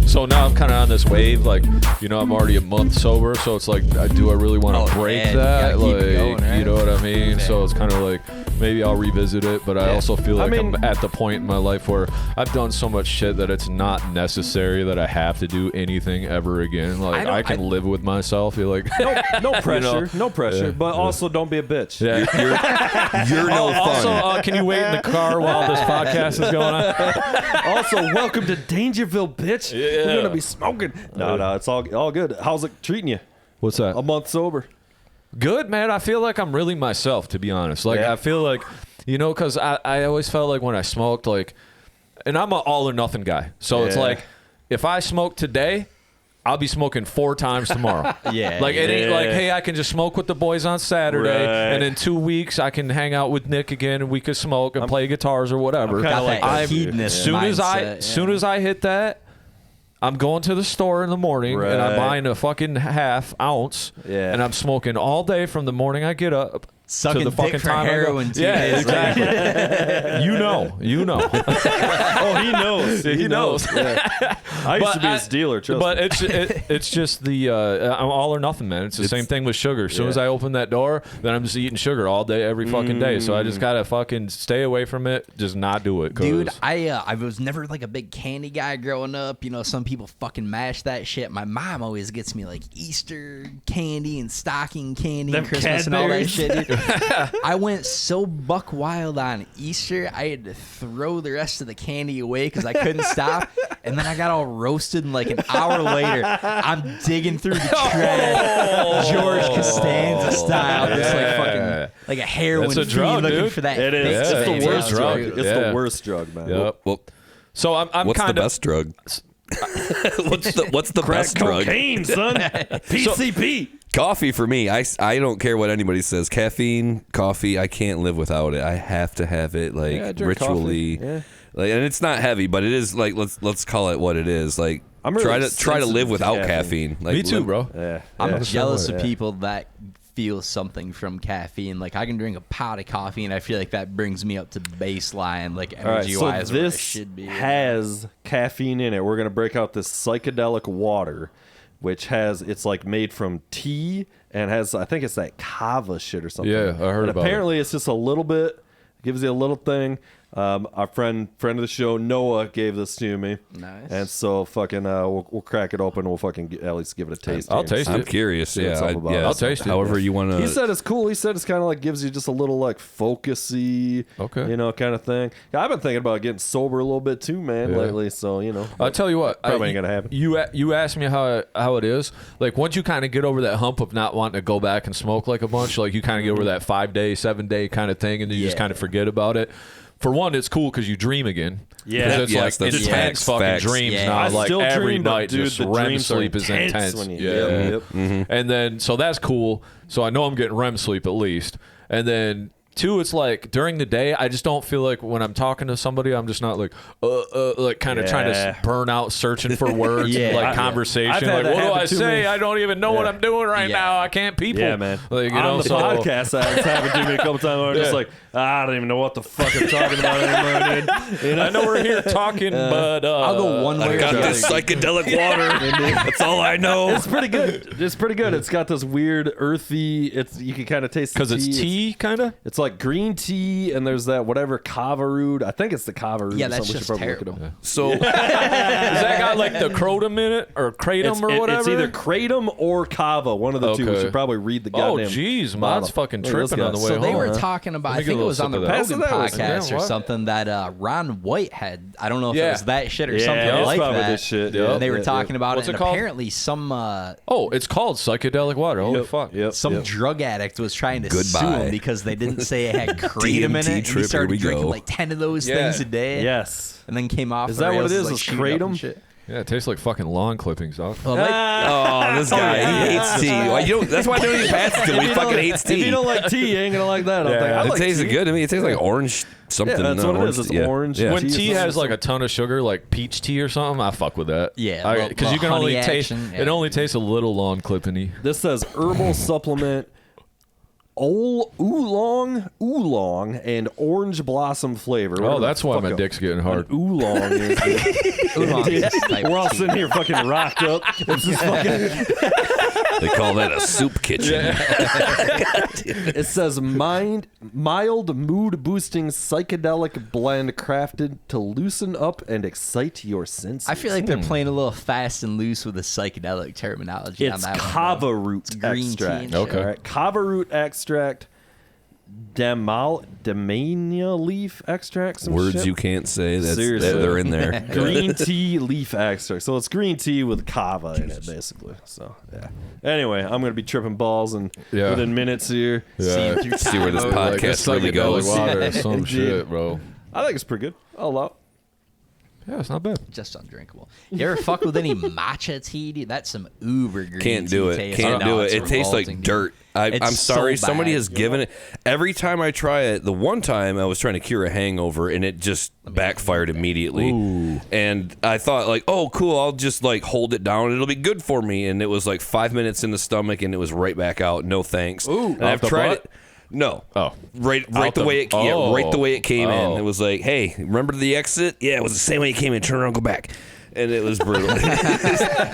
So now I'm kind of on this wave, like, you know, I'm already a month sober, so it's like, do I really want to break that? Like, going, right? you know what I mean? Yeah. So it's kind of like, maybe I'll revisit it, but I also feel like I'm at the point in my life where I've done so much shit that it's not necessary that I have to do anything ever again. Like, I can live with myself. You're like, no pressure, you know? but also don't be a bitch. Yeah. You're no fun. Also, can you wait in the car while this podcast is going on? Also, welcome to Dangerville, bitch. Yeah. We're gonna be smoking. No, it's all good. How's it treating you? What's that? A month sober. Good, man. I feel like I'm really myself, to be honest. Like, I feel like, you know, because I always felt like when I smoked, like, and I'm an all or nothing guy. So it's like, if I smoke today, I'll be smoking 4 times tomorrow. Like, it ain't like, hey, I can just smoke with the boys on Saturday, and in 2 weeks, I can hang out with Nick again, and we could smoke and play guitars or whatever. Soon as I hit that, I'm going to the store in the morning and I'm buying a fucking half ounce and I'm smoking all day from the morning I get up sucking to the fucking dick for time heroin. Exactly. You know. Oh, he knows. He knows. Yeah. I used to be his dealer. Trust but me. it's just the I'm all or nothing, man. It's the same thing with sugar. As soon as I open that door, then I'm just eating sugar all day, every fucking day. So I just gotta fucking stay away from it. Just not do it. Dude, I was never like a big candy guy growing up. You know, some people fucking mash that shit. My mom always gets me like Easter candy and stocking candy and Christmas and all that shit, dude. I went so buck wild on Easter, I had to throw the rest of the candy away because I couldn't stop. And then I got all roasted, and like an hour later, I'm digging through the trash, George Costanza style, just like fucking like a heroin That's a drug, fiend looking dude. for that. It is. fix It's the thing. worst drug. It's It's the worst drug, man. Yep. Well, So I'm what's kind the of best drug? What's the Crack best drug? cocaine, son. PCP. Coffee for me. I don't care what anybody says. Caffeine, coffee. I can't live without it. I have to have it like ritually. Like, and it's not heavy, but it is like let's call it what it is. Like I'm really try to live without caffeine. Like, me too, bro. Yeah. I'm jealous of people that feel something from caffeine. Like I can drink a pot of coffee and I feel like that brings me up to baseline, like energy wise, so where I this should be. has caffeine in it. We're gonna break out this psychedelic water, which it's like made from tea and has, I think it's that kava shit or something. Yeah, I heard about it. Apparently it's just a little bit, gives you a little thing. Our friend of the show, Noah, gave this to me. Nice. And so fucking we'll crack it open. We'll fucking at least give it a taste. I'll here. taste I'm it. curious. See what's Yeah, up about it. I'll taste it. However you want to. He said it's cool. He said it's kind of like gives you just a little like focusy, you know, kind of thing. Yeah, I've been thinking about getting sober a little bit too, man, lately. So, you know. I'll tell you what. Probably ain't going to happen. You asked me how it is. Like, once you kind of get over that hump of not wanting to go back and smoke like a bunch, like you kind of get over that 5-day, 7-day kind of thing, and then you just kind of forget about it. For one, it's cool because you dream again. Yeah. It's Yes, like that's intense fucking facts. dreams Yeah. now. I Like still every dream, but, night, dude, just the REM dreams are sleep is intense. when you- Yeah. Yep. And then, so that's cool. So I know I'm getting REM sleep at least. And then, two, it's like during the day, I just don't feel like when I'm talking to somebody, I'm just not like kind of trying to burn out, searching for words, like conversation. I've had Like, that what do I happen to say? me. I don't even know what I'm doing right now. I can't people. Yeah, man. Like, you on know, the so, podcast, it's happened to me a couple times where I'm just like, I don't even know what the fuck I'm talking about anymore, dude. You know? I know we're here talking, but I'll go one way I or got the this other. psychedelic water. That's all I know. It's pretty good. It's pretty good. It's got this weird earthy. You can kind of taste the because it's tea, kind of. It's like green tea, and there's that whatever kava root. I think it's the kava root. Yeah, or that's something. We should just probably look it terrible. up. So Does that got like the kratom in it or kratom or whatever? It's either kratom or kava. One of the two. We Okay. should probably read the Oh, goddamn. jeez, bottle. Mine's fucking Look at this tripping on guy. the way So they home. were talking about, Let I me get think a it was little on the sip of that. Pass it Rogan that way. podcast Yeah, or what? something that Ron White had. I don't know if it Yeah. was that shit or Yeah, something it's like probably that. this shit. Yep. And they were Yeah, talking about What's it, it and called? apparently some Oh, it's called psychedelic water. Holy fuck. Yep. drug addict was trying to sue Goodbye. him because they didn't say it had kratom in it. DMT And he trip, started here we drinking go. like 10 of those Yeah. things a day. Yes. And then came off. Is the that what rails, it is? like, Is shooting up kratom? and shit. Yeah, it tastes like fucking lawn clippings, dog. Well, like, Oh, this guy, he hates tea. Well, that's why I don't even pass it to him. He fucking hates If you tea. don't like tea, you ain't gonna like that. I don't think. I It like tastes tea. good to me. It tastes like orange something. Yeah, that's what it is. It's orange. Yeah. When Tea is tea something- has like a ton of sugar, like peach tea or something, I fuck with that. Yeah, because you can honey only taste. action, It yeah. only tastes a little lawn clipping-y. This says herbal supplement oolong, and orange blossom flavor. Oh, that's why my dick's getting hard. Oolong is. We're all sitting here fucking rocked up. It's just fucking. They call that a soup kitchen. It says mild mood boosting psychedelic blend crafted to loosen up and excite your senses. I feel like they're playing a little fast and loose with the psychedelic terminology on It's that one. kava root green extract. tea. Okay. All right. Kava root extract, Damania leaf extract. Some Words shit. you can't say. Seriously. They're in there. Green tea leaf extract. So it's green tea with kava in it, basically. So yeah. Anyway, I'm gonna be tripping balls and within minutes here. Yeah. See where this podcast really goes. Water or some shit, bro. I think it's pretty good. I'll allow it. Yeah, it's not bad. Just undrinkable. You ever fuck with any matcha tea, dude? That's some uber green Can't tea do it. taste. Can't I know, do it. it's It tastes like revolting, dirt. I'm It's sorry. so Somebody bad. has given it. Every time I try it, the one time I was trying to cure a hangover and it just backfired immediately. Ooh. And I thought like, oh, cool. I'll just like hold it down. It'll be good for me. And it was like 5 minutes in the stomach and it was right back out. No thanks. Ooh, and off I've the tried butt? it. No. Oh. Right Out the the- way it right the way it came in. Oh. It was like, hey, remember the exit? Yeah, it was the same way it came in. Turn around, go back. And it was brutal.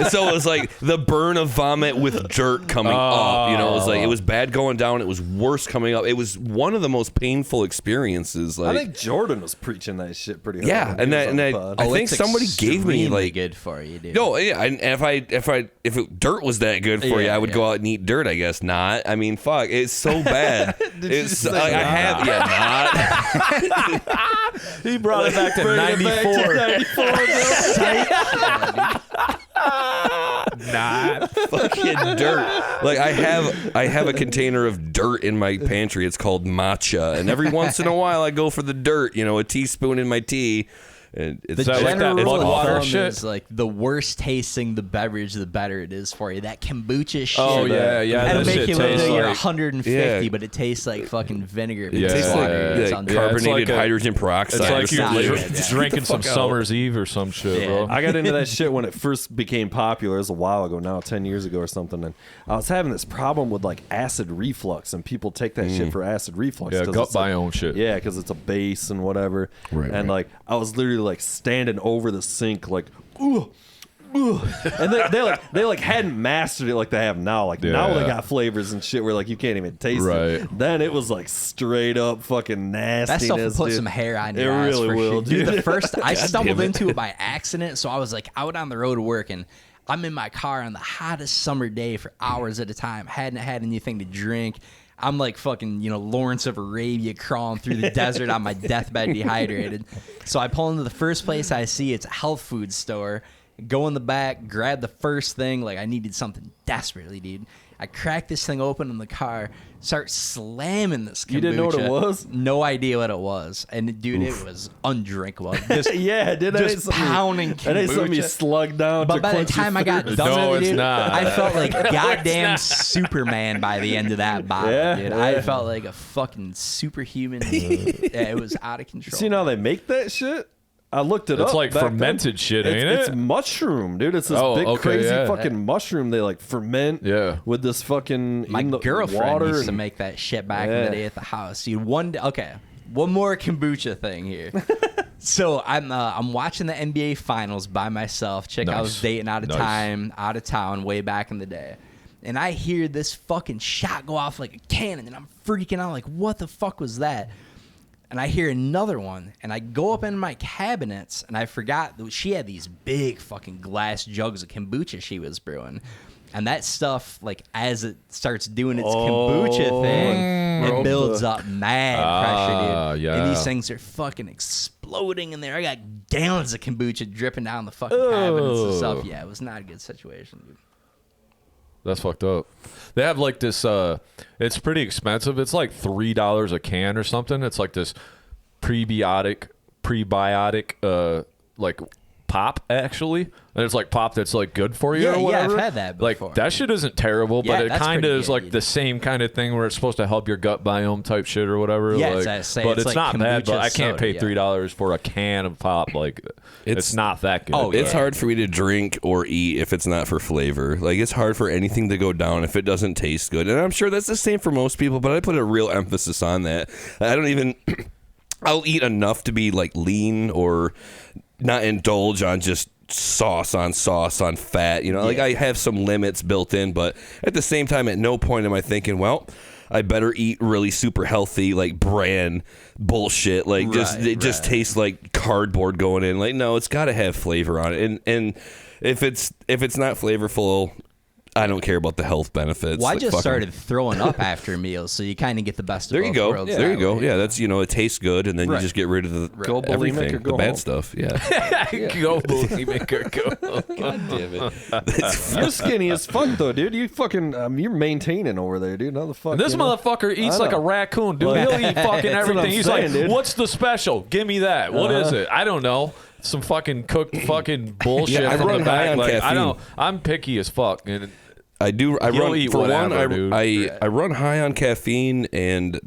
So it was like the burn of vomit with dirt coming up. You know, it was like it was bad going down. It was worse coming up. It was one of the most painful experiences. Like, I think Jordan was preaching that shit pretty hard. yeah, when he and was on the pod. I think It's somebody gave me extremely like good for you, dude. no, yeah, and if dirt was that good for you, Yeah, I would yeah. go out and eat dirt. I guess not. I mean, fuck, it's so bad. It's say like, I have not. He brought it back to 94. Not fucking dirt. Like I have a container of dirt in my pantry. It's called matcha, and every once in a while I go for the dirt. You know, a teaspoon in my tea. And it's that like that General mud rule of water thumb shit? is like the worse tasting the beverage, the better it is for you. That kombucha shit. Oh, yeah, yeah, It'll that make shit you look tastes like you're like- 150, Yeah. but it tastes like fucking vinegar. Yeah, It tastes like, yeah, It's like undrinkable. carbonated like a- hydrogen peroxide. It's like or you're something. Yeah. drinking some fuck out. Summer's Eve or some shit, Yeah. bro. I got into that shit when it first became popular. It was a while ago now, 10 years ago or something. And I was having this problem with like acid reflux, and people take that shit for acid reflux. Yeah, 'cause gut it's like- biome shit. Yeah, because it's a base and whatever. Right, and right. like I was literally like standing over the sink, like, ooh. And they like hadn't mastered it like they have now. Like now they Yeah. got flavors and shit where like you can't even taste Right. it. Then it was like straight up fucking That nastiness. stuff will put dude. some hair on It your ass really for will, sure. Dude, the dude. first I stumbled damn it. into it by accident, so I was like out on the road to work, and I'm in my car on the hottest summer day for hours at a time. Hadn't had anything to drink. I'm like fucking, Lawrence of Arabia crawling through the desert on my deathbed dehydrated. So I pull into the first place I see. It's a health food store. Go in the back, grab the first thing. Like, I needed something desperately, dude. I crack this thing open in the car, start slamming this kombucha. You didn't know what it was? No idea what it was. And, dude, it was undrinkable. Just, Yeah, did just pounding That ain't something you kombucha. slug down. But to by the quench your time I got thirst. done No, with it, it's dude, not. I felt like goddamn Superman by the end of that bottle, Yeah, dude. yeah. I felt like a fucking superhuman. Yeah, it was out of control. See, now they make that shit. I looked it up. It's like back fermented then. shit, It's- ain't It's it? mushroom, dude. It's this Oh, big, okay, crazy yeah. fucking mushroom they like ferment Yeah. with this fucking My in the girlfriend water used to and- make that shit back in Yeah. the day at the house. Dude, one more kombucha thing here. So I'm watching the NBA Finals by myself. Chick I was Nice. dating out of Nice. out of town, way back in the day. And I hear this fucking shot go off like a cannon, and I'm freaking out like, what the fuck was that? And I hear another one, and I go up in my cabinets, and I forgot that she had these big fucking glass jugs of kombucha she was brewing. And that stuff, like, as it starts doing its kombucha thing, it builds up mad pressure, dude. yeah. And these things are fucking exploding in there. I got gallons of kombucha dripping down the fucking cabinets and stuff. Yeah, it was not a good situation, dude. That's fucked up. They have like this, it's pretty expensive. It's like $3 a can or something. It's like this prebiotic, like pop actually. There's like pop that's like good for you or whatever. Yeah, I've had that before. Like that shit isn't terrible, Yeah, but it that's kind pretty of is good, like the same kind of thing where it's supposed to help your gut biome type shit or whatever. Yeah, like, it's it's like not bad. But kombucha I can't pay soda, $3 for a can of pop. Like it's not that good. Oh, It's hard for me to drink or eat if it's not for flavor. Like it's hard for anything to go down if it doesn't taste good. And I'm sure that's the same for most people, but I put a real emphasis on that. I don't even I'll eat enough to be like lean or not indulge on just sauce on fat. You know, like I have some limits built in, but at the same time, at no point am I thinking, well, I better eat really super healthy, like brand bullshit. Like just tastes like cardboard going in. Like, no, it's got to have flavor on it. And if it's not flavorful, I don't care about the health benefits. Well, I like, just started throwing up after meals, so you kind of get the best of there both you go. worlds. There you that go. way. Yeah, that's it tastes good, and then you just get rid of the Go bulimic everything, or go the bad home. stuff. Yeah. Go bulimic or go. God damn it. You're skinny as fuck though, dude. You fucking you're maintaining over there, dude. How the fuck? This you know? motherfucker eats like a raccoon, dude. Like- He'll eat fucking That's what I'm everything. He's saying, like, dude. "What's the special? Give me that. What is it? I don't know. Some fucking cooked fucking bullshit Yeah, I from run the high back. on Like, I caffeine. don't. I'm picky as fuck. And I do. I You'll run eat for whatever, one. dude. I run high on caffeine, and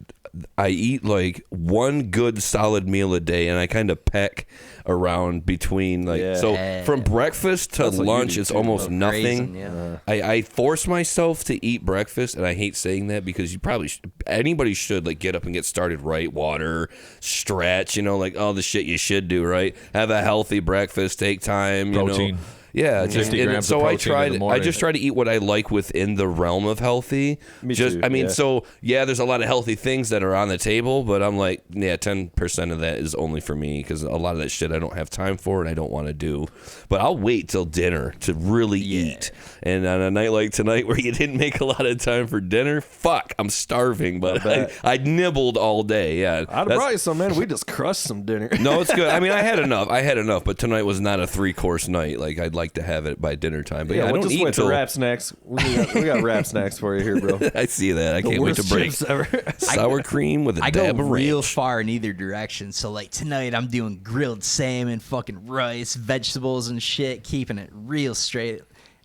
I eat like one good solid meal a day, and I kind of peck around between like so from breakfast to That's what you lunch. do, It's too. almost nothing. Grazing, yeah. I force myself to eat breakfast, and I hate saying that because you probably anybody should like get up and get started right. Water, stretch, like all the shit you should do. Right, have a healthy breakfast, take time. Protein. Yeah, 50 grams so of I protein in tried. the I morning. just try to eat what I like within the realm of healthy. Me too, I mean, yeah. so there's a lot of healthy things that are on the table, but I'm like, 10% of that is only for me because a lot of that shit I don't have time for and I don't want to do. But I'll wait till dinner to really eat. And on a night like tonight where you didn't make a lot of time for dinner, fuck, I'm starving. But I nibbled all day. Yeah, I'd have brought you some, man. We just crushed some dinner. no, it's good. I mean, I had enough, but tonight was not a 3-course night. Like I'd like to have it by dinner time. But I what don't just eat went to until wrap snacks. We got wrap snacks for you here, bro. I see that. I can't wait to Worst break chips ever. sour cream with a I go dab of real ranch. far in either direction. So like tonight, I'm doing grilled salmon, fucking rice, vegetables, and shit, keeping it real straight.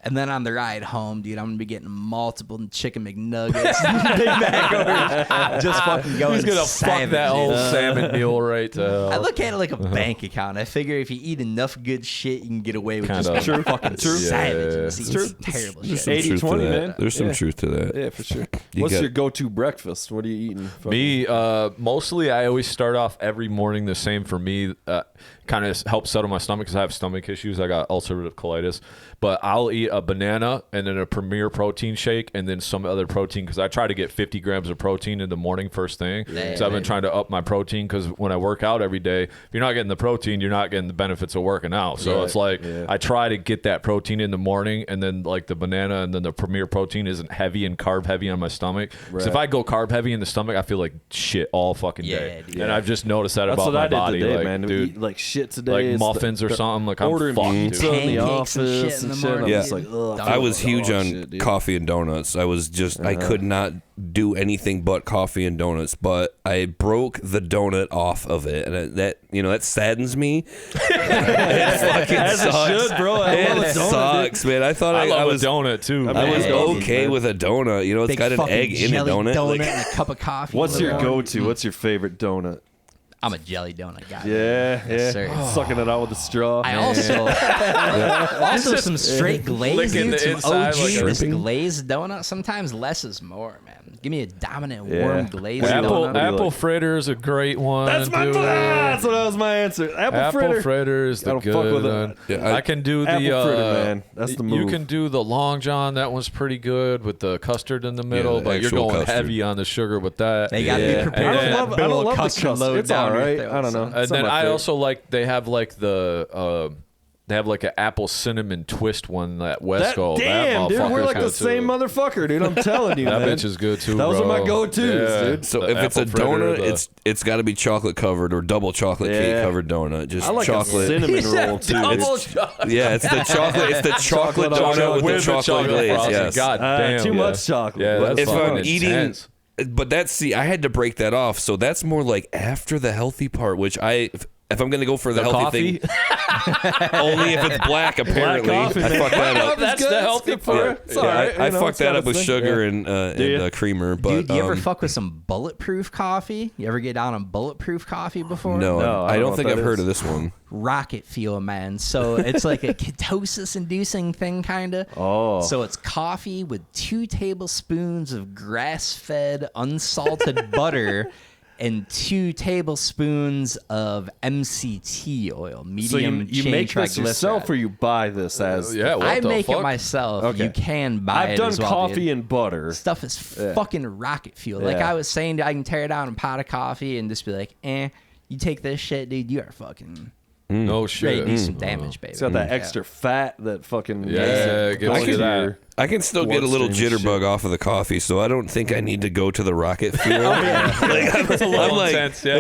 And then on the ride home, dude, I'm gonna be getting multiple chicken McNuggets, Big Mac orders, just fucking going. he's gonna savage, fuck that dude. whole salmon meal right to hell. I look at it like a bank account. I figure if you eat enough good shit, you can get away with Kinda. just being True. fucking True. savage. Yeah. And see some terrible There's shit. some truth to 80-20, that. man. There's some Yeah. truth to that. Yeah, for sure. You What's got- your go-to breakfast? What are you eating? Me, mostly I always start off every morning the same for me. Kind of helps settle my stomach because I have stomach issues. I got ulcerative colitis. But I'll eat a banana and then a Premier protein shake and then some other protein because I try to get 50 grams of protein in the morning first thing. So I've been trying to up my protein because when I work out every day, if you're not getting the protein, you're not getting the benefits of working out. So it's like I try to get that protein in the morning and then like the banana and then the Premier protein isn't heavy and carb heavy on my stomach. Because if I go carb heavy in the stomach, I feel like shit all fucking day. dude. And I've just noticed that That's about what my I did body. today, like, man. We dude, eat, like shit today. like It's muffins or something. Like I'm ordering fucked, pizza dude. in the Pancakes and office shit in the shit. I'm morning. just like, ugh. I was huge on shit, dude. coffee and donuts. I was just I could not do anything but coffee and donuts. But I broke the donut off of it, and that saddens me. It fucking As it sucks. should, bro. I love a It donut, sucks, man. I thought I love I was a donut too. I I was Yeah. okay with a donut. It's Big got an fucking egg in a jelly donut. donut Like, and a cup of coffee. What's in the your morning. go-to? What's your favorite donut? I'm a jelly donut guy. Yeah, Yes, yeah. sir. Sucking it out with a straw. I also some straight glaze, licking dude. the Some inside OG like a- just glazed donut. Sometimes less is more, man. Give me a dominant warm glazed Apple donut. apple fritter is a great one. That's my dude. That's what that was my answer. Apple fritter. is the Gotta good fuck with it. one. Yeah, I can do the Apple fritter, man. That's the You move. can do the Long John. That one's pretty good with the custard in the middle, the but you're actual going custard. heavy on the sugar with that. They got to Yeah. be prepared. I for don't that I don't Bill love the custard custard. load It's down all your right. throat, I don't so. know. And It's not then my I favorite. also like they have like they have like an apple cinnamon twist one that Wesco. Damn, dude, we're like the same motherfucker, dude. I'm telling you, That man. bitch is good too. Those are bro. my go-tos, dude. So The if it's a apple fritter, donut, it's got to be chocolate covered or double chocolate cake Yeah. covered donut. Just I like chocolate. a cinnamon roll too. double It's- chocolate. Yeah, it's the chocolate. It's the chocolate donut with the chocolate glaze. frosting. Yes. God damn. too much chocolate. Yeah, But that's if fucking I'm eating, intense. but I had to break that off. So that's more like after the healthy part, which if I'm gonna go for the healthy coffee? thing, only if it's black. Apparently, coffee, I fucked that up. That's the healthy part. I fucked that up with sugar and creamer. But Dude, you ever fuck with some bulletproof coffee? You ever get down on bulletproof coffee before? No, I don't think I've heard of this one. Rocket fuel, man. So it's like a ketosis-inducing thing, kind of. Oh. So it's coffee with 2 tablespoons of grass-fed unsalted butter and 2 tablespoons of MCT oil, medium So you chain make this yourself, triglyceride. or you buy this as? Yeah, what I the make fuck? it myself. Okay. You can buy I've it done as well, coffee dude. and butter. Stuff is fucking rocket fuel. Like Yeah. I was saying, I can tear down a pot of coffee and just be like, you take this shit, dude, you are fucking No ready shit. to do some damage, baby. It's got that extra fat that fucking Yeah, give goes me to that. your- I can still get a little bloodstream and jitterbug shit. off of the coffee, so I don't think I need to go to the rocket fuel. It's a little I'm like, intense, yeah.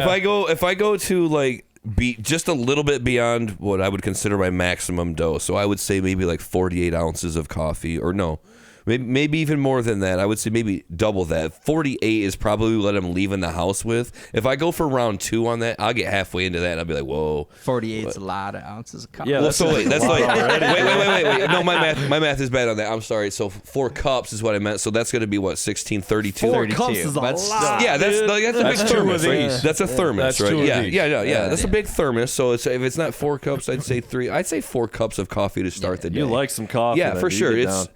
if I go to like be just a little bit beyond what I would consider my maximum dose, so I would say maybe like 48 ounces of coffee, or no, maybe even more than that. I would say maybe double that. 48 is probably what I'm leaving the house with. If I go for round 2 on that, I'll get halfway into that and I'll be like, whoa. 48 is a lot of ounces of coffee. Yeah, Well, that's so wait, that's a lot like already. wait. No, my math is bad on that. I'm sorry. So 4 cups is what I meant. So that's going to be what 1632. 4 cups is a That's- lot. Yeah, that's a big That's 2 of thermos, right? these. That's a thermos, That's right? 2 of Yeah, these. yeah. That's a big thermos. So if it's not 4 cups, I'd say 3. I'd say 4 cups of coffee to start the day. You like some coffee? Yeah, then for you sure. get It's down.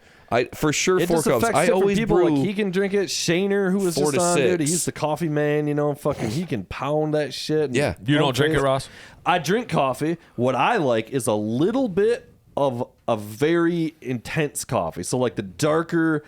for sure It 4 just cups. affects I different always people. brew. Like he can drink it. Shaner, who was 4 just to on, dude, 6. he's the coffee man. You know, fucking, he can pound that shit. and Yeah. You don't drink it, crazy. Ross? I drink coffee. What I like is a little bit of a very intense coffee. So like the darker,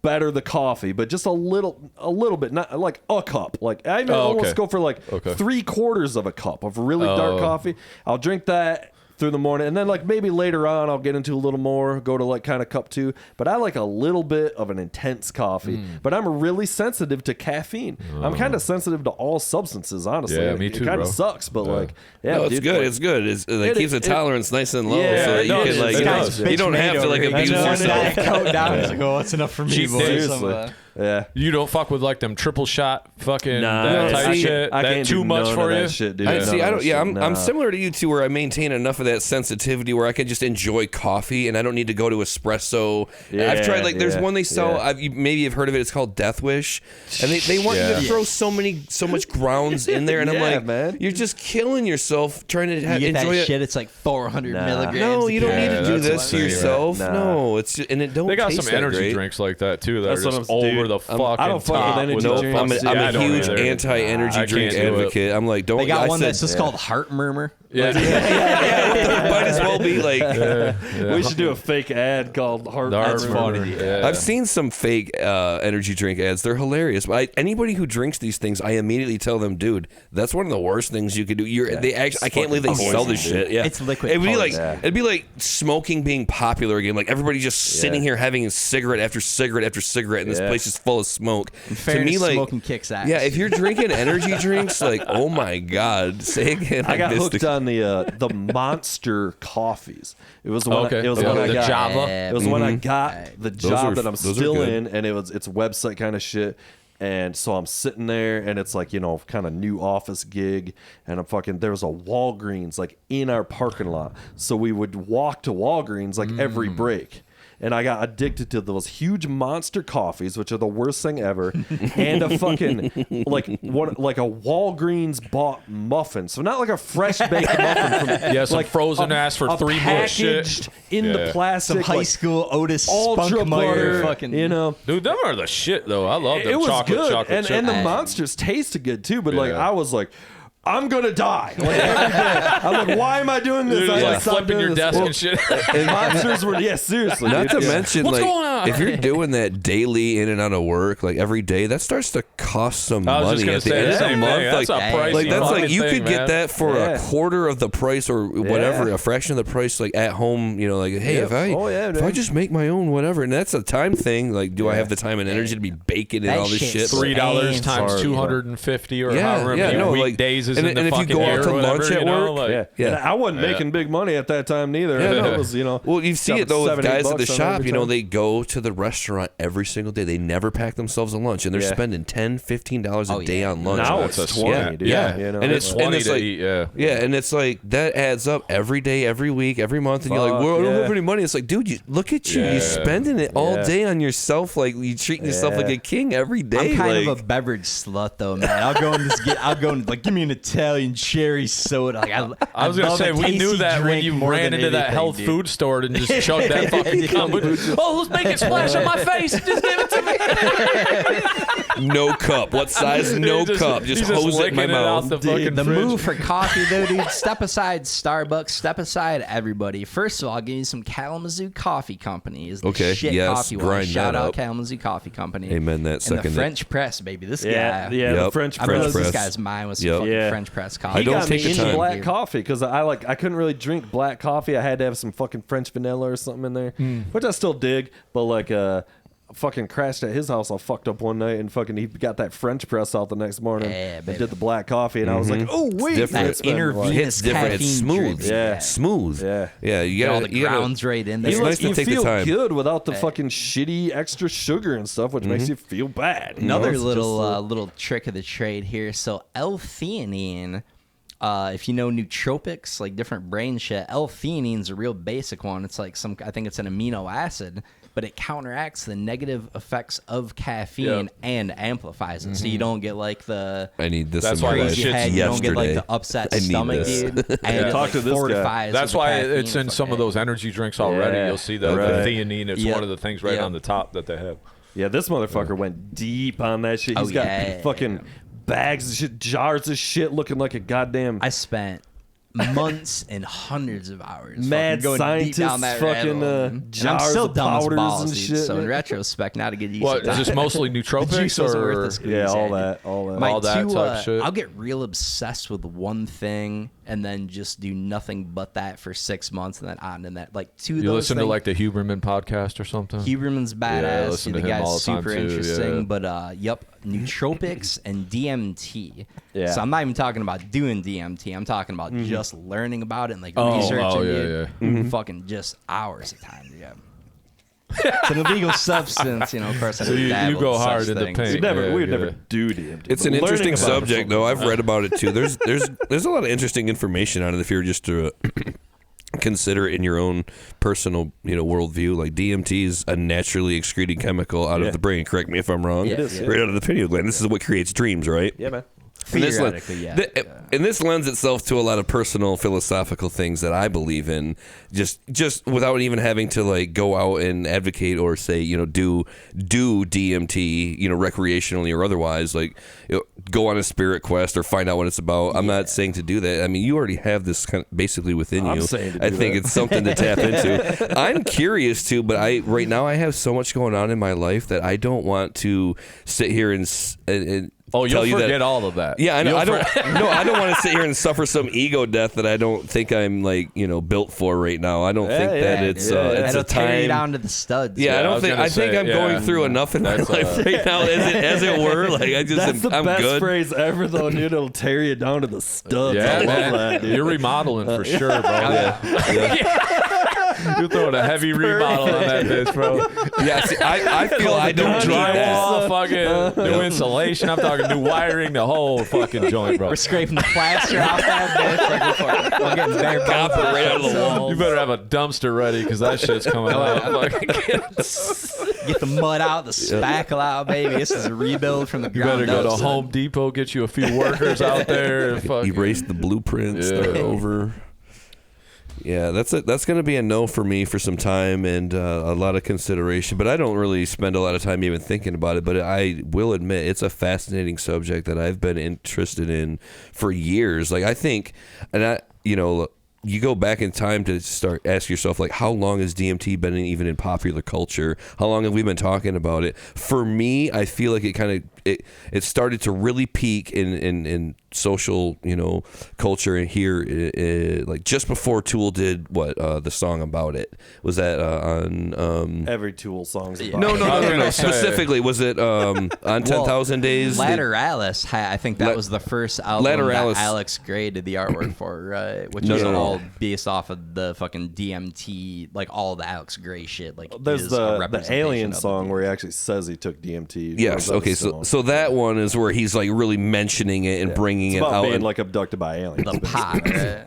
better the coffee, but just a little bit, not like a cup. Like I even almost go for like 3/4 of a cup of really dark coffee. I'll drink that through the morning, and then like maybe later on I'll get into a little more, go to like kind of cup 2. But I like a little bit of an intense coffee. But I'm really sensitive to caffeine. I'm kind of sensitive to all substances, honestly. Yeah, me too, It kind bro. of sucks, but like, yeah, No, it's dude, good. like- It's good. It It keeps the is- tolerance nice and low, Yeah, so that it you does. can like It does. you don't have to like abuse yourself. Coat down. He's like, oh, what's enough for me, Cheap boys? days. Seriously. Yeah. You don't fuck with like them triple shot fucking Nah, that type see, shit. I That can't too do much none for of you. that shit, dude. I None see. of I that don't. Yeah, shit, I'm nah. similar to you two, where I maintain enough of that sensitivity where I can just enjoy coffee and I don't need to go to espresso. I've tried like there's one they sell. Maybe you've heard of it. It's called Death Wish, and they want you to throw so much grounds in there, and I'm like, man. you're just killing yourself trying to You get enjoy that it. shit, it's like 400 milligrams. No, you don't need to do that's this to insane. yourself. Nah. No, it's just, and it don't. They got taste some that energy great. drinks like that too. That That's are what just I'm- over dude, the fucking I don't fuck with top. energy Nope, drinks. I'm Yeah, I a don't huge either. anti-energy I drink can't do it. advocate. I'm like, don't. They got I one said, that's just called Heart Murmur. Yeah. might as well be like. We should do a fake ad called Heart. That's Murmur. funny. Yeah. I've seen some fake energy drink ads. They're hilarious. But anybody who drinks these things, I immediately tell them, dude, that's one of the worst things you could do. They actually, I can't believe they sell this shit. Yeah, It's liquid It'd be like poison. it'd be like smoking being popular again. Like everybody just sitting here having a cigarette after cigarette after cigarette, and this place is full of smoke. In fairness, smoking kicks ass. yeah, if you're drinking energy drinks, like, oh my god, say again. I got missed hooked on the Monster coffees. It was when Okay. it was Yeah, when I the got Java. It was when I got the job that I'm those are still good. in, and it's a website kind of shit. And so I'm sitting there, and it's like, kind of new office gig, and there was a Walgreens like in our parking lot, so we would walk to Walgreens like every break. And I got addicted to those huge Monster coffees, which are the worst thing ever, and a fucking like a Walgreens bought muffin. So not like a fresh baked muffin from Yeah, some like frozen ass for a $3 more shit. packaged in the Yeah. plastic, Some high like, school Otis ultra Spunkmeyer butter, fucking. Dude, them are the shit though. I love them. it was chocolate, good, chocolate chip. and the Monsters tasted good too. But like Yeah. I was like, I'm gonna die. Like, every day. I'm like, why am I doing this? You're I just, gotta like stop flipping doing your this. desk Well, and shit. and Monsters were seriously. Not dude. to mention, What's like, going on? if you're doing that daily in and out of work, like every day, that starts to cost some I was money just gonna at the say end the of the same month. thing. That's Like, a pricey like that's fucking like you thing, could get man. that for Yeah. a quarter of the price or whatever, Yeah. a fraction of the price, like at home. Like, hey, Yeah. if I dude. just make my own whatever, and that's a time thing. Like, do I have the time and energy to be baking and That all this shit's shit? so $3 times Sorry, 250 or Yeah, however yeah, many no, like, weekdays raises And in the if you fucking go year out to or whatever, lunch at you know, work, like, And I wasn't making big money at that time neither. Yeah, no. It was, well, you see it though with guys at the $7-8 on shop. every You know, time. they go to the restaurant every single day. They never pack themselves a lunch, and they're spending $10, $15 a day on lunch. Now That's it's a 20, dude. Yeah. You know, And it's 20 to like, eat, yeah. and it's like that adds up every day, every week, every month, and you're like, well, I don't have any money. It's like, dude, look at you. You're spending it all day on yourself. Like you treating yourself like a king every day. I'm kind of a beverage slut though, man. I'll go and like, give me an Italian cherry soda. Like, I was gonna say, we knew that when you ran into that health food store and just chugged that fucking kombucha. Oh, let's make it splash on my face. Just give it to me. No cup. What size? No cup. Just hose it in my mouth. The move for coffee though, dude. Step aside Starbucks. Step aside everybody. First of all, I'll give you some Kalamazoo Coffee Company. Is the shit coffee one. Shout out Kalamazoo Coffee Company. Amen. That second. And the French press, baby. This guy. The French press. I realized this guy's mind was fucking French press coffee. I don't got take me the into time. black coffee because I couldn't really drink black coffee. I had to have some fucking French vanilla or something in there, which I still dig. But like fucking crashed at his house all fucked up one night and fucking he got that French press out the next morning and did the black coffee and I was like, oh wait, different. That intravenous It's different. It's smooth. smooth. Yeah. You got all the grounds right in there. It's nice to you take the feel time. good without the fucking shitty extra sugar and stuff, which makes you feel bad. Another It's little trick of the trade here. So L-theanine, if you know nootropics, like different brain shit, L-theanine's a real basic one. It's like I think it's an amino acid, but it counteracts the negative effects of caffeine and amplifies it. So you don't get like the I need this. That's in my why life. that crazy head, you don't get like the upset I need stomach, this. dude. And it Talk like to this guy. fortifies. That's with why caffeine. it's in some of those energy drinks already. Yeah. You'll see the theanine. It's one of the things right on the top that they have. Yeah, this motherfucker went deep on that shit. He's got fucking bags of shit, jars of shit looking like a goddamn I spent months and hundreds of hours mad going deep down scientists that rabbit hole. fucking jars I'm still of dumb as powders balls, and dude, shit. so in retrospect, not a good use What of is this mostly The juice nootropics wasn't worth or the squeeze, Yeah, all dude. that. All that type shit. I'll get real obsessed with one thing and then just do nothing but that for 6 months and then on and that. Like two of You those listen things. to like the Huberman podcast or something? Huberman's badass. listen the to him all guy's the time super too, interesting. yeah. But nootropics and DMT. Yeah. So I'm not even talking about doing DMT. I'm talking about just learning about it and like Oh, researching yeah, it. Fucking just hours of time. Yeah. It's an illegal substance, you know. Of course, I So you dabbled go in such hard in the things. paint. We would Yeah. never do DMT. It's but an learning interesting about it subject, though. I've read about it too. There's a lot of interesting information on it if you're just to consider it in your own personal worldview. Like DMT is a naturally excreting chemical out of the brain. Correct me if I'm wrong. It is, Right out of the pineal gland. This is what creates dreams, right? Yeah, man. And this, Theoretically, yeah. And this lends itself to a lot of personal philosophical things that I believe in, just without even having to like go out and advocate or say do DMT recreationally or otherwise, like go on a spirit quest or find out what it's about. I'm not saying to do that. I mean, you already have this kind of basically within you. I think it's something to tap into. I'm curious too, but right now I have so much going on in my life that I don't want to sit here and Oh, you'll tell you forget that, all of that. Yeah, I know. I don't want to sit here and suffer some ego death that I don't think I'm built for right now. I don't think that it's It'll a tear you time. down to the studs. Yeah, I don't think. I think I'm going through enough in my life right now, as it were. Like I just, That's the I'm best good. phrase ever, though, dude. It'll tear you down to the studs. Yeah, I love man. that, dude. You're remodeling for sure, bro. You're throwing a heavy remodel on that bitch, bro. Yeah, see, I feel I don't need that. Drywall, fucking new insulation. I'm talking new wiring, the whole fucking joint, bro. We're scraping the plaster off that bitch. We're getting bare bones Copper right out of the wall. You better have a dumpster ready because that shit's coming out. Get the mud out, the spackle out, baby. This is a rebuild from the You better ground go up. to Home Depot, get you a few workers out there. And fucking, Erase the blueprints. Start over. Yeah, that's going to be a no for me for some time and a lot of consideration. But I don't really spend a lot of time even thinking about it. But I will admit it's a fascinating subject that I've been interested in for years. Like I think, you go back in time to start ask yourself, like, how long has DMT been even in popular culture? How long have we been talking about it? For me, I feel like it kind of it started to really peak in social, culture here. Like just before Tool did the song about it, was that on every Tool song's about no. Specifically, was it on 10,000 Days? Lateralis, I think that was the first album that Alex Gray did the artwork for, which is all based off of the fucking DMT, like all the Alex Gray shit. Like there's the Alien song where he actually says he took DMT. Yes. Okay. So that one is where he's like really mentioning it and bringing it out. Being like abducted by aliens. The pot, right?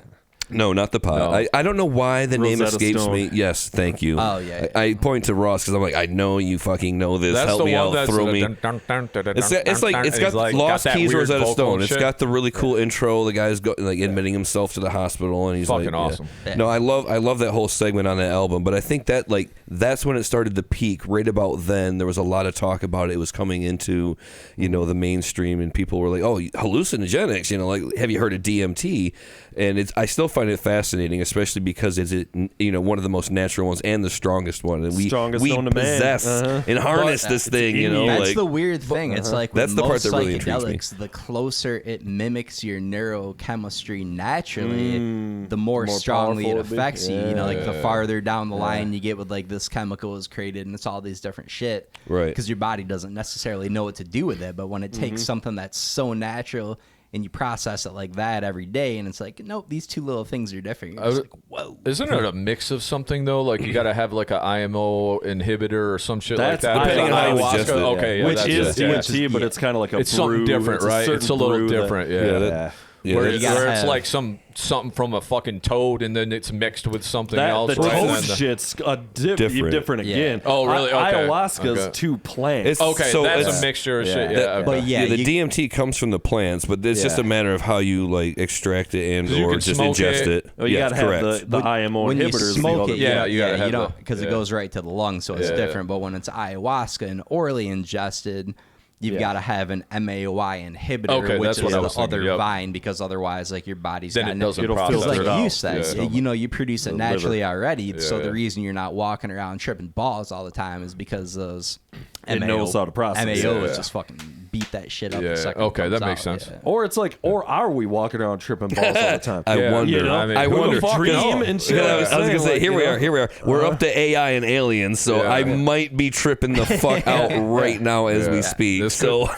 No, not the pot. No. I don't know why the name escapes Stone. me. Yes, thank you. Oh, yeah. I point to Ross because I'm like, I know you fucking know this. That's Help the me one out. that's Throw me. It's got Lost Keys Rosetta Stone. It's got the really cool intro. The guy's admitting himself to the hospital, and he's fucking awesome. Yeah. No, I love that whole segment on that album. But I think that that's when it started to peak. Right about then, there was a lot of talk about it. It was coming into the mainstream, and people were like, oh, hallucinogenics. Like, have you heard of DMT? And I still find it fascinating, especially because it's one of the most natural ones and the strongest one, and we known to possess man. and harness this thing. That's the weird thing. It's like that's with the part most that really intrigues me. psychedelics, the closer it mimics your neurochemistry naturally, the more strongly it powerful affects you. Like the Yeah. farther down the line you get with like this chemical is created and it's all these different shit. Right. Because your body doesn't necessarily know what to do with it, but when it takes something that's so natural and you process it like that every day, and it's like, nope, these two little things are different. You're just like, whoa. Isn't it a mix of something though? Like you got to have like an IMO inhibitor or some shit like that. depending on how you ingest it. Okay, yeah, which that's is it, yeah. DMT, but it's kind of like a It's brew. something different, right? It's a little different, Where you gotta it's have- like something from a fucking toad, and then it's mixed with something else. The right? And toad then the- shit's Different. different Yeah. again. Oh, really? Okay. Ayahuasca's Okay. two plants. Okay, So that's it's- a mixture of yeah. shit. Yeah, That- okay. But yeah, the you- DMT comes from the plants, but it's just a matter of how you extract it and 'Cause you or can just smoke ingest it. it. Oh, you Yes, gotta correct. have the IMO when inhibitors. you smoke it, Yeah, you gotta you have don't, because the- it goes right to the lungs, so it's Yeah. different. But when it's ayahuasca and orally ingested, you've got to have an MAOI inhibitor, Okay, which that's is what I the was thinking, other yep. vine, because otherwise, like your body's Then got it doesn't it'll process filter like it out. you said, Yeah. you produce it The naturally liver. already. So Yeah. the reason you're not walking around tripping balls all the time is because those It knows how to process it. MAO is Yeah. just fucking beat that shit up. Yeah. The second Okay, it that comes makes out. sense. Yeah. Or it's like, or are we walking around tripping balls all the time? I Yeah, wonder. you know, I mean, I who the wonder. fuck Dream knows? and shit. Yeah, I was gonna say, here we you know? are. We're up to AI and aliens, so Yeah. I might be tripping the fuck out right now as we Yeah. speak. This So,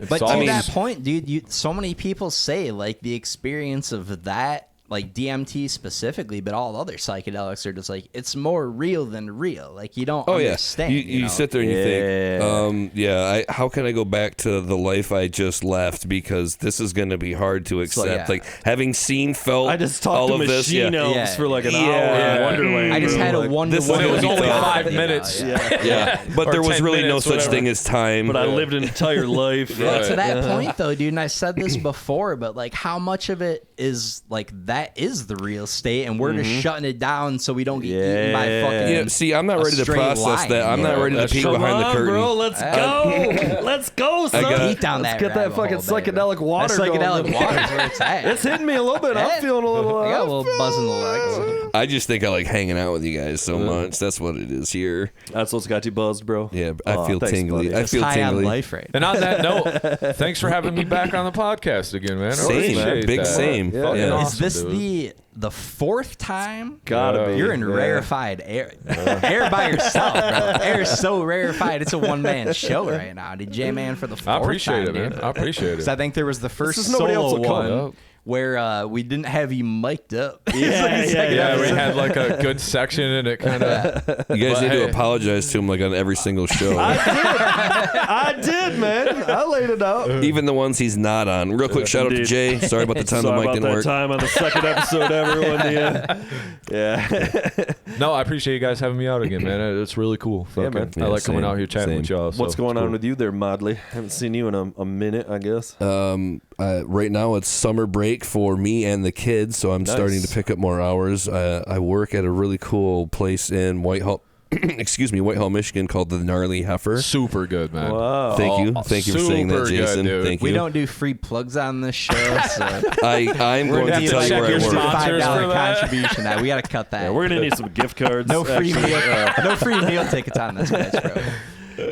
But all- to I mean- that point, dude, so many people say like the experience of that, like DMT specifically, but all other psychedelics are just like it's more real than real. Like you don't understand. You know? sit there and you think, how can I go back to the life I just left? Because this is going to be hard to accept. yeah. Like having felt I just all talked to of this. machine elves Yeah. for like an Yeah. hour in Wonderland. I just bro. had a Like, one. this is When it gonna was be only tough. 5 minutes. Yeah, but Or there was 10 really no minutes, such whatever. thing as time. But I lived an entire life. Well, to that point though, dude, and I said this before, but like how much of it is like that is the real state, and we're just shutting it down so we don't get eaten by fucking. Yeah, see, I'm not a ready to straight process line, that. I'm you not know? ready to peek Come behind the on, curtain. bro. Let's go. Let's go, son. gotta- Eat down Let's that get that rabbit fucking hole, baby. psychedelic water That psychedelic going. water is where it's at. It's hitting me a little bit. I'm feeling a little. I got a little buzz in the legs. I just think I like hanging out with you guys so much. That's what it is here. That's what's got you buzzed, bro. Yeah, I Aw, feel thanks, tingly. buddy. I Just feel high on tingly. life right now. And on that note, thanks for having me back on the podcast again, man. I Same, appreciate big that. same. Fucking Yeah. awesome, Is this dude. the fourth time? Gotta be. You're in rarefied air. Air by yourself, bro. Air is so rarefied. It's a one-man show right now. Did J-Man for the fourth I appreciate time, it, man. dude. I appreciate it. Because I think there was the first is nobody else solo will come. one where we didn't have you mic'd up. Yeah, we had like a good section and it kind of. You guys But need to hey. apologize to him like on every single show. I did, man. I laid it out. Even the ones he's not on. Real quick shout out to Indeed. Jay. Sorry about the time Sorry the mic about didn't that work. time on the second episode, everyone. Yeah. No, I appreciate you guys having me out again, man. It's really cool. Yeah, Fucking- man. I Yeah, like coming same, out here chatting with same. y'all. so What's going it's on cool. with you there, Modley? Haven't seen you in a minute, I guess. Right now it's summer break for me and the kids, so I'm starting to pick up more hours. I work at a really cool place in Whitehall, Whitehall, Michigan, called the Gnarly Heifer. Super good, man. Wow. Thank you for saying that, super good, Jason. dude. Thank you. We don't do free plugs on this show, so I'm we're going gonna to need tell like you a where I work. sponsors for $5 that. contribution. Now we got to cut that. Yeah, we're gonna need some gift cards. no free actually. meal, no free meal tickets on this match, bro.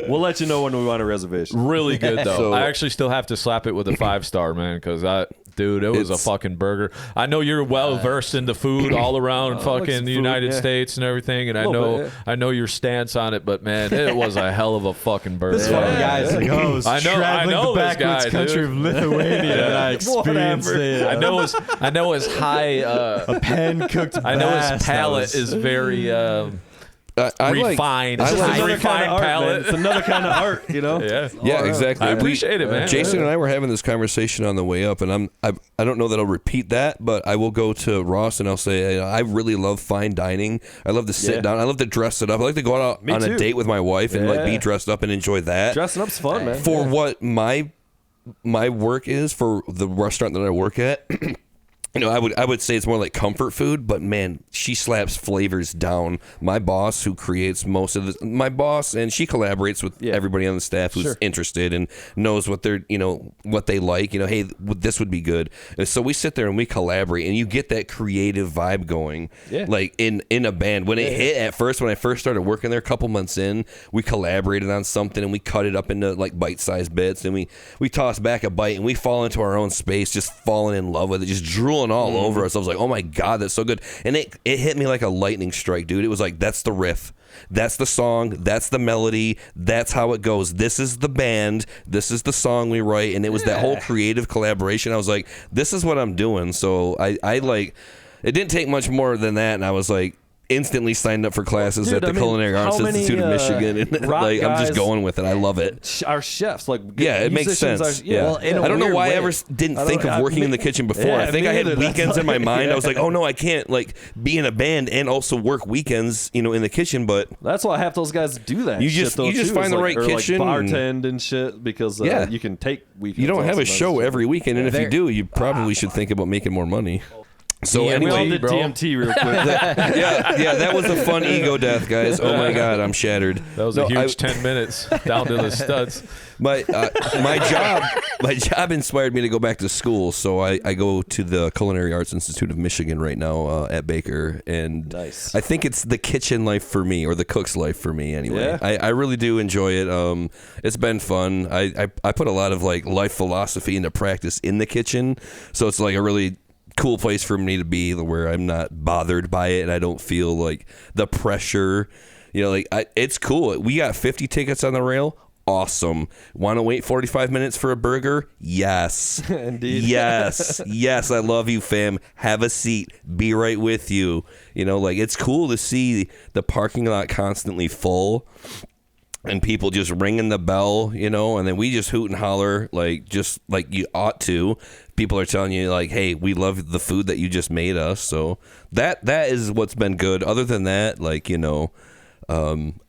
We'll let you know when we want a reservation. Really good though. So- I actually still have to slap it with a 5-star, man, because Dude, it was a fucking burger. I know you're well versed in the food all around fucking the United States and everything, and I know your stance on it, but man, it was a hell of a fucking burger. This fucking guy's like, I was traveling the backwoods country of Lithuania, and I experienced it. I know his high a pan cooked. I know his palate is very refined. It's high another refined kind of art, palate. man. It's another kind of art, you know. Yeah, exactly. I appreciate it, man. Jason and I were having this conversation on the way up, and I don't know that I'll repeat that, but I will go to Ross and I'll say I really love fine dining. I love to sit down. I love to dress it up. I like to go out on a date with my wife and like be dressed up and enjoy that. Dressing up's fun, man. For what my work is, for the restaurant that I work at. You know, I would say it's more like comfort food, but man, she slaps flavors down. My boss, who creates most of my boss, and she collaborates with everybody on the staff who's interested and knows what they're, what they like. Hey, this would be good. And so we sit there and we collaborate, and you get that creative vibe going, like in a band. When it hit at first, when I first started working there, a couple months in, we collaborated on something and we cut it up into like bite-sized bits, and we toss back a bite and we fall into our own space, just falling in love with it, just drooling all over us. I was like, oh my God, that's so good. And it hit me like a lightning strike, dude. It was like, that's the riff. That's the song. That's the melody. That's how it goes. This is the band. This is the song we write. And it was that whole creative collaboration. I was like, this is what I'm doing. So I like, it didn't take much more than that. And I was like, instantly signed up for classes at the Culinary Arts Institute of Michigan, and like I'm just going with it. I love it. Our chefs, like it makes sense. Well, I don't know why I ever didn't think of working in the kitchen before. I think I had weekends in my mind. I was like, oh no, I can't like be in a band and also work weekends, in the kitchen. But that's why half those guys do that. You just find the right kitchen, like bartend and shit, because you can take weekends. You don't have a show every weekend, and if you do, you probably should think about making more money. So we all did DMT real quick. That was a fun ego death, guys. Oh my God, I'm shattered. That was a huge 10 minutes down to the studs. My job inspired me to go back to school, so I go to the Culinary Arts Institute of Michigan right now at Baker, and I think it's the kitchen life for me, or the cook's life for me anyway. I really do enjoy it. It's been fun. I put a lot of like life philosophy into practice in the kitchen, so it's like a really cool place for me to be, where I'm not bothered by it and I don't feel like the pressure. It's cool. We got 50 tickets on the rail. Awesome. Want to wait 45 minutes for a burger? Yes. Indeed. Yes. I love you, fam. Have a seat. Be right with you. It's cool to see the parking lot constantly full and people just ringing the bell, and then we just hoot and holler just like you ought to. People are telling you like, hey, we love the food that you just made us. So that is what's been good. Other than that, I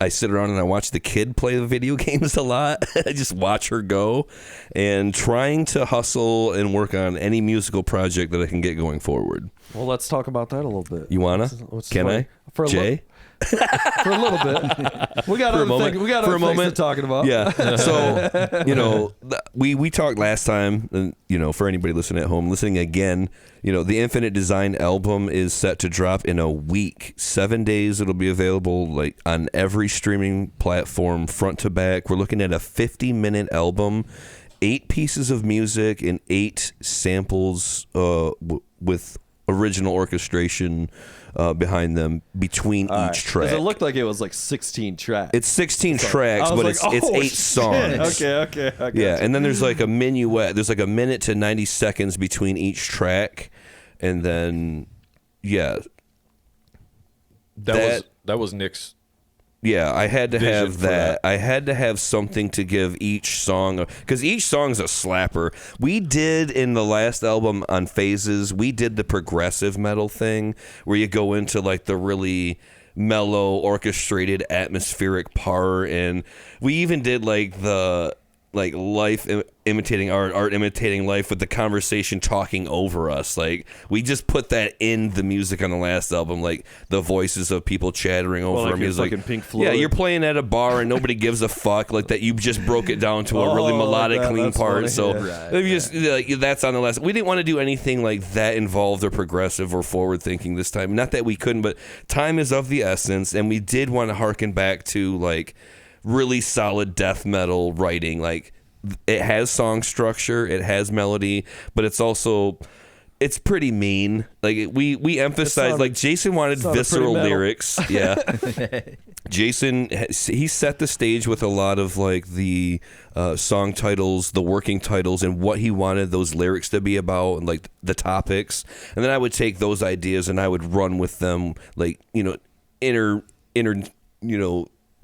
sit around and I watch the kid play the video games a lot. I just watch her go, and trying to hustle and work on any musical project that I can get going forward. Well, let's talk about that a little bit. You wanna? Can I? For Jay? For a little bit. We got other things we're talking about. Yeah. So, we talked last time, and, for anybody listening at home, listening again, the Infinite Design album is set to drop in a week. 7 days it'll be available on every streaming platform, front to back. We're looking at a 50-minute album, 8 pieces of music and 8 samples with original orchestration behind them between each track. It looked like it was 16 tracks. It's 16 tracks, but it's 8 songs. Okay. Yeah, and then there's a minuet. There's a minute to 90 seconds between each track, and then that was Nick's. Yeah, I had to have that. I had to have something to give each song, because each song's a slapper. We did in the last album on Phases, we did the progressive metal thing where you go into the really mellow, orchestrated, atmospheric part, and we even did the life imitating art imitating life, with the conversation talking over us. We just put that in the music on the last album, the voices of people chattering over our music. Pink Floyd. Yeah, you're playing at a bar and nobody gives a fuck, that you just broke it down to a really melodic, clean part. Funny. So that's on the last. We didn't want to do anything that involved or progressive or forward thinking this time. Not that we couldn't, but time is of the essence, and we did want to harken back to really solid death metal writing, it has song structure, it has melody, but it's pretty mean. Like we emphasize, like Jason wanted visceral lyrics. Yeah. Jason, he set the stage with a lot of like the song titles, the working titles, and what he wanted those lyrics to be about, and like the topics. And then I would take those ideas and I would run with them, like,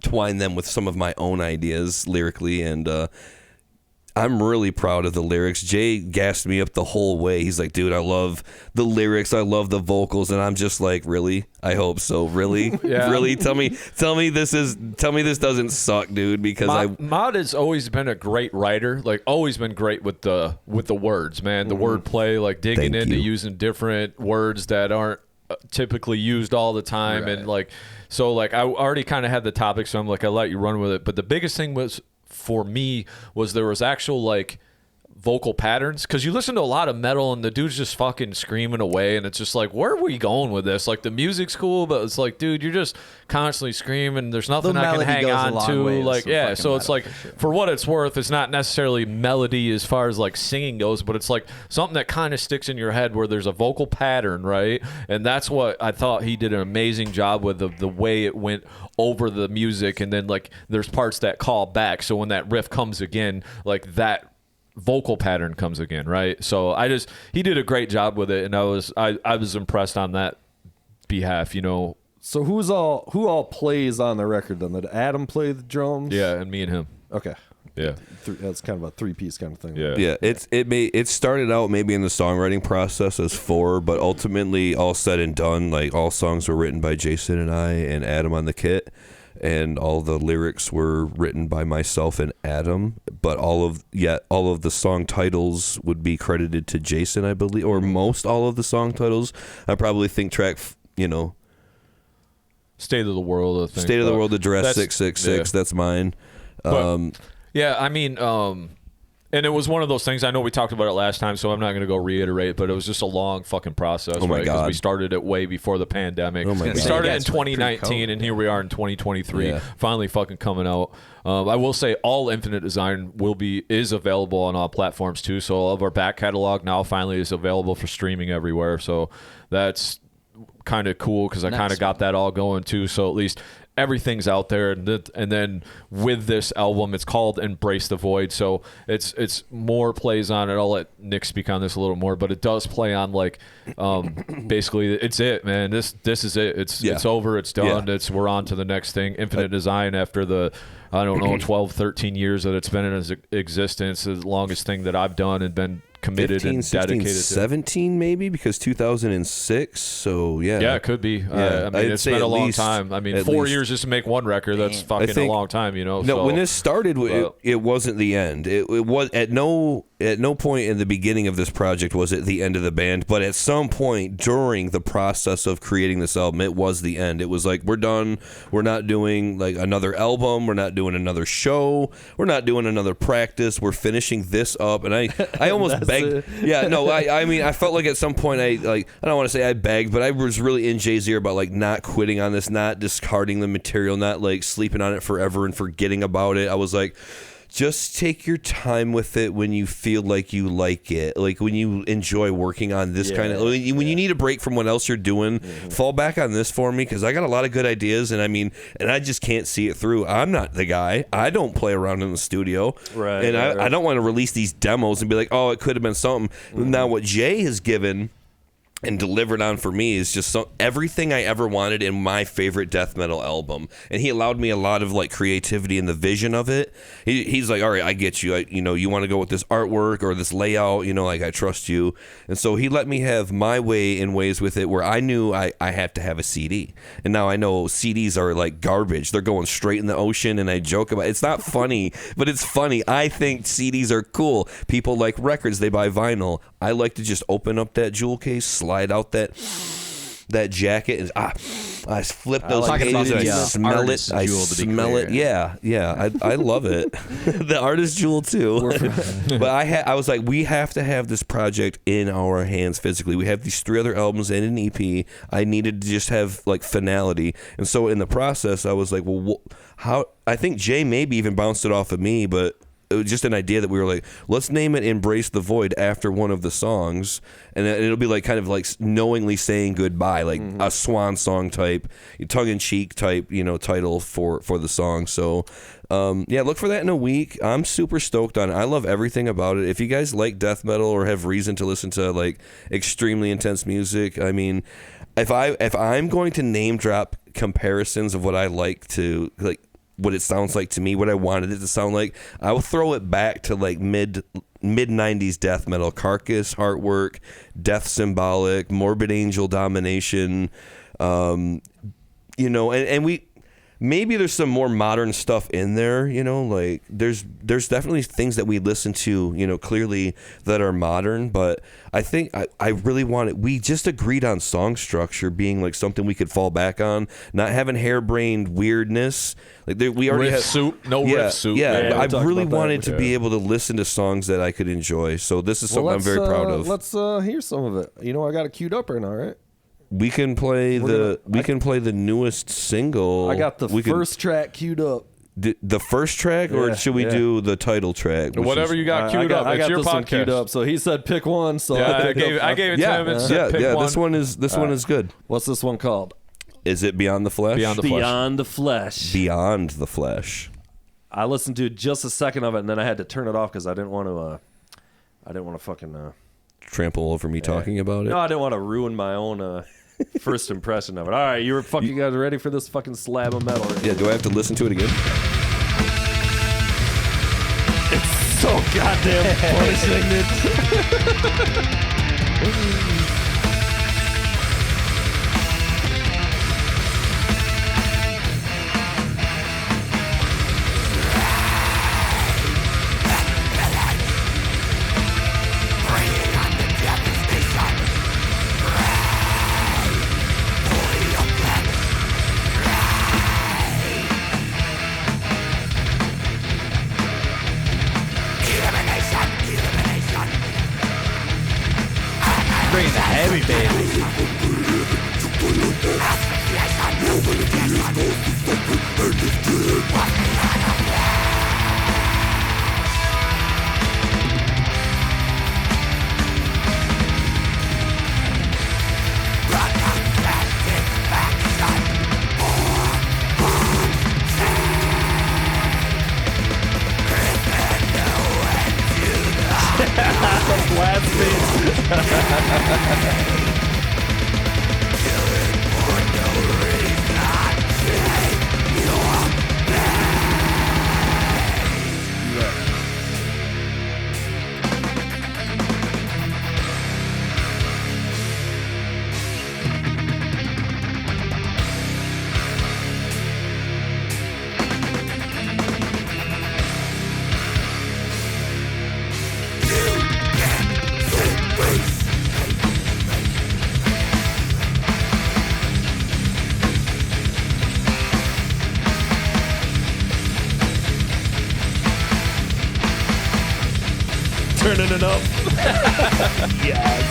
twine them with some of my own ideas lyrically. And I'm really proud of the lyrics. Jay gassed me up the whole way. He's like, dude, I love the lyrics. I love the vocals. And I'm just like, really? I hope so. Really? Yeah. Really? Tell me this doesn't suck, dude, because Mod has always been a great writer. Like, always been great with the words, man. The wordplay, like digging into using different words that aren't typically used all the time. Right. And like, so like I already kind of had the topic, so I'm like, I let you run with it. But the biggest thing for me was there was actual like vocal patterns, because you listen to a lot of metal and the dude's just fucking screaming away, and it's just like, where are we going with this? Like, the music's cool, but it's like, dude, you're just constantly screaming. There's nothing I can hang on to. Like, yeah, so it's like, for what it's worth, it's not necessarily melody as far as like singing goes, but it's like something that kind of sticks in your head where there's a vocal pattern, right? And that's what I thought he did an amazing job with, the way it went over the music. And then like there's parts that call back, so when that riff comes again, like that vocal pattern comes again, right? So he did a great job with it, and I was impressed on that behalf, So who all plays on the record then? Did Adam play the drums? Yeah, and me and him. Okay. Yeah. That's kind of a 3-piece kind of thing. Yeah. Yeah. It started out maybe in the songwriting process as 4, but ultimately, all said and done, like all songs were written by Jason and I and Adam on the kit. And all the lyrics were written by myself and Adam, but all of the song titles would be credited to Jason, I believe, or most all of the song titles. I probably think track, State of the World, I think. State of the World, Address 666, that's mine. Yeah, I mean, and it was one of those things, I know we talked about it last time, so I'm not going to go reiterate, but it was just a long fucking process. Oh, my right? God. Because we started it way before the pandemic. Oh, my God. We started in 2019, and here we are in 2023, finally fucking coming out. I will say all Infinite Design is available on all platforms, too, so all of our back catalog now finally is available for streaming everywhere, so that's kind of cool, because I kind of got that all going, too, so at least everything's out there. And then with this album, it's called Embrace the Void, so it's more plays on it. I'll let Nick speak on this a little more, but it does play on like basically it's it, man. This is it. It's over, it's done. We're on to the next thing. Infinite Design, after the 12, 13 years that it's been in its existence, is the longest thing that I've done and been committed 15, and 16, dedicated 17 maybe, because 2006, so yeah it could be. I mean, it's been a long time. I mean, 4 years just to make one record, that's fucking a long time, No, so, when this started, it wasn't the end. It was at no point in the beginning of this project was it the end of the band, but at some point during the process of creating this album, it was the end. It was like, we're done. We're not doing like another album. We're not doing another show. We're not doing another practice. We're finishing this up. And I almost begged. Yeah, no, I mean, I felt like at some point I don't want to say I begged, but I was really in Jay's ear about like not quitting on this, not discarding the material, not like sleeping on it forever and forgetting about it. I was like, just take your time with it when you feel like you like it, like when you enjoy working on this kind of, when you need a break from what else you're doing, fall back on this for me, because I got a lot of good ideas, and I just can't see it through. I'm not the guy. I don't play around in the studio, right? And I don't want to release these demos and be like, oh, it could have been something. Now what Jay has given and delivered on for me is just everything I ever wanted in my favorite death metal album. And he allowed me a lot of like creativity in the vision of it. He's like, all right, I get you. You want to go with this artwork or this layout, like I trust you. And so he let me have my way in ways with it where I knew I had to have a CD. And now I know CDs are like garbage. They're going straight in the ocean, and I joke about it. It's not funny, but it's funny. I think CDs are cool. People like records, they buy vinyl. I like to just open up that jewel case, slide out that jacket, and I flip those pages, and I smell it. I smell it. Yeah. I love it. The artist jewel too. But I was like, we have to have this project in our hands physically. We have these 3 other albums and an EP. I needed to just have like finality, and so in the process, I was like, well, how? I think Jay maybe even bounced it off of me, but just an idea that we were like, let's name it "Embrace the Void" after one of the songs, and it'll be like kind of like knowingly saying goodbye, like a swan song type, tongue-in-cheek type, title for the song. So look for that in a week. I'm super stoked on it. I love everything about it. If you guys like death metal or have reason to listen to like extremely intense music, I mean, if I'm going to name drop comparisons of what I like to like what it sounds like to me, what I wanted it to sound like, I will throw it back to like mid 90s death metal: Carcass, Heartwork, Death Symbolic, Morbid Angel, Domination, and we maybe there's some more modern stuff in there, like there's definitely things that we listen to, clearly that are modern, but I think I really want it. We just agreed on song structure being like something we could fall back on, not having harebrained weirdness. Like we already riff soup, riff soup. Yeah, I really wanted to be able to listen to songs that I could enjoy. So this is something I'm very proud of. Let's hear some of it. I got it queued up right now, right? We can play the newest single. I got the first track queued up. The first track, or should we do the title track? Whatever you got queued up. I got your this one queued up. So he said pick one. So I gave it to him and said pick one. This one is good. What's this one called? Is it Beyond the Flesh? Beyond the Flesh. Beyond the Flesh. I listened to just a second of it, and then I had to turn it off because I didn't want to fucking trample over me talking about it. No, I didn't want to ruin my own first impression of it. All right, you guys ready for this fucking slab of metal? Yeah, do I have to listen to it again? It's so goddamn pushing it. Bringing the heavy baby. Turning it up. Yes.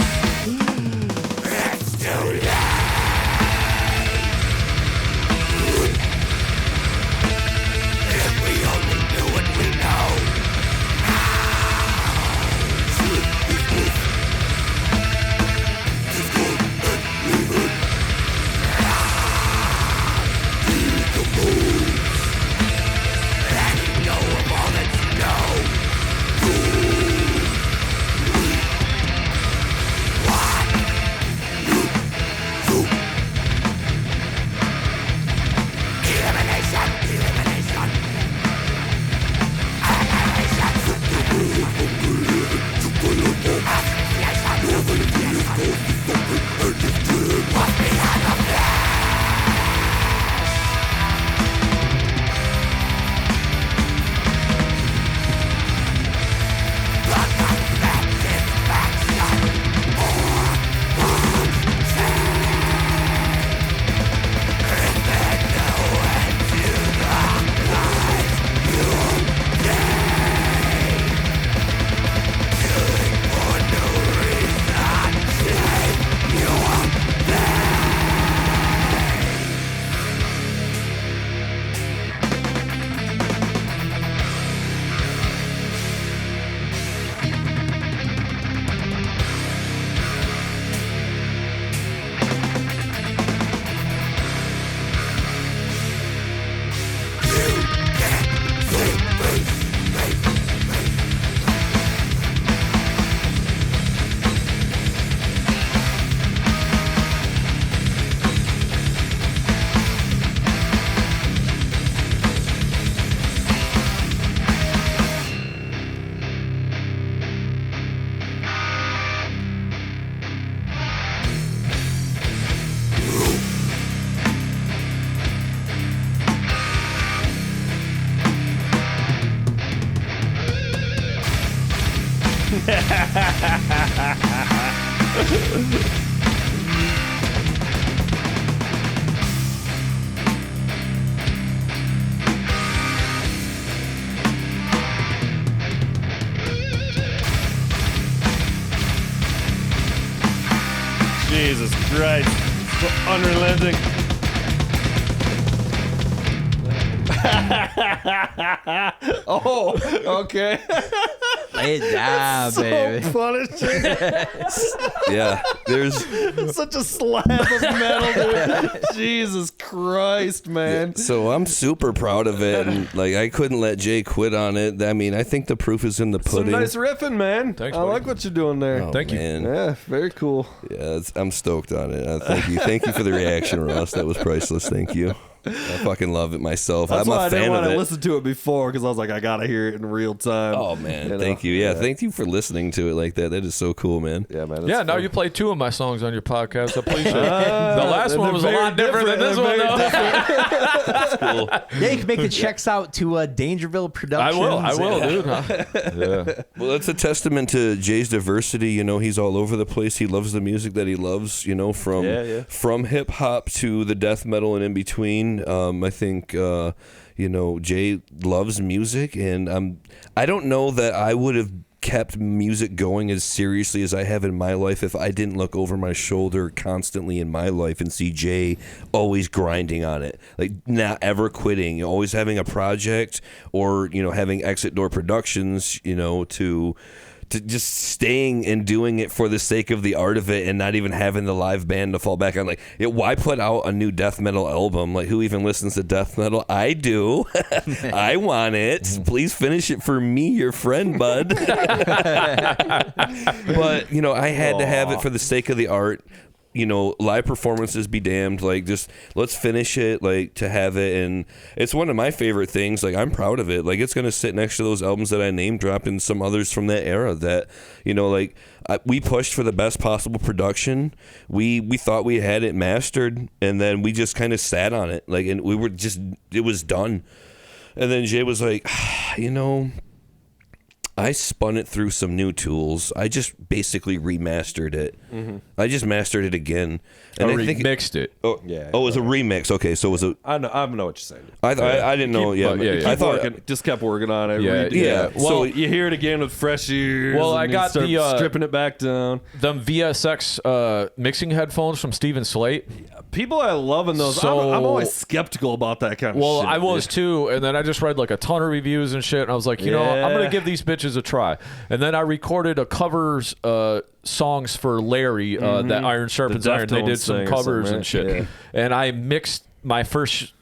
Jesus Christ. So unrelenting. Oh, okay. Lay it down, baby. Punishing. Yeah, there's Such a slab of metal, dude. Jesus Christ, man. so I'm super proud of it, and like I couldn't let Jay quit on it. I mean, I think the proof is in the Some pudding. nice riffing, man. Thanks, I buddy. like what you're doing there. Oh, Thank you. man. Yeah, very cool. Yeah, I'm stoked on it. Thank you for the reaction, Ross. That was priceless. Thank you. I fucking love it myself. That's I'm why a I didn't fan want of to it. listen to it before, because I was like, I gotta hear it in real time. Oh man, You know? thank you. Yeah, thank you for listening to it like that. That is so cool, man. Yeah, man. Yeah, now you play 2 of my songs on your podcast. I appreciate it. The last one was a lot different than this one, though. That's cool. Yeah, you can make the checks out to Dangerville Productions. I will, dude. Yeah. Well, that's a testament to Jay's diversity. You know, he's all over the place. He loves the music that he loves. You know, from hip hop to the death metal and in between. I think you know, Jay loves music, and I don't know that I would have kept music going as seriously as I have in my life if I didn't look over my shoulder constantly in my life and see Jay always grinding on it, like not ever quitting, always having a project, or you know, having Exit Door Productions, you know, to just staying and doing it for the sake of the art of it, and not even having the live band to fall back on. Like, why put out a new death metal album? Like, who even listens to death metal? I do. I want it. Please finish it for me, your friend, bud. But, you know, I had to have it for the sake of the art. You know, live performances be damned. Like, just let's finish it, like, to have it. And it's one of my favorite things. Like, I'm proud of it. Like, it's going to sit next to those albums that I name drop and some others from that era that, you know, like, we pushed for the best possible production. We thought we had it mastered, and then we just kind of sat on it. Like, and we were just, it was done. And then Jay was like, you know, I spun it through some new tools. I just basically remastered it. Mm-hmm. I just mastered it again. And I think remixed it. Oh, yeah. Oh, it was a remix. Okay, so it was a... I know what you're saying. I didn't know. I thought... Just kept working on it. Yeah. Well, so you hear it again with fresh ears. Well, I got the... stripping it back down. Them VSX mixing headphones from Steven Slate. People are loving those. So, I'm always skeptical about that kind of shit. Well, I was too, and then I just read like a ton of reviews and shit, and I was like, you know, I'm going to give these bitches a try. And then I recorded a covers songs for Larry that Iron Sharpens Iron. They did some covers and shit. Yeah. And I mixed my first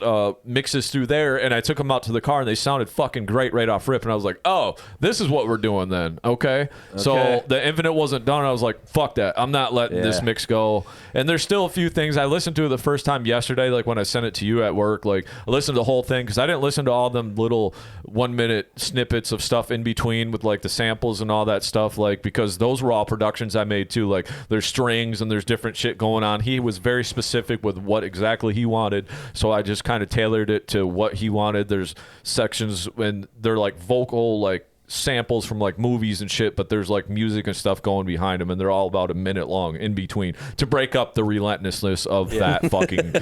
mixes through there, and I took them out to the car, and they sounded fucking great right off rip. And I was like, oh, this is what we're doing then. Okay. So the Infinite wasn't done. I was like, fuck that. I'm not letting this mix go. And there's still a few things I listened to the first time yesterday, like when I sent it to you at work. Like, I listened to the whole thing because I didn't listen to all them little 1-minute snippets of stuff in between with like the samples and all that stuff, like, because those were all productions I made too. Like, there's strings and there's different shit going on. He was very specific with what exactly he wanted. So I just kind of tailored it to what he wanted. There's sections when they're like vocal, like samples from like movies and shit, but there's like music and stuff going behind them, and they're all about a minute long in between to break up the relentlessness of that fucking.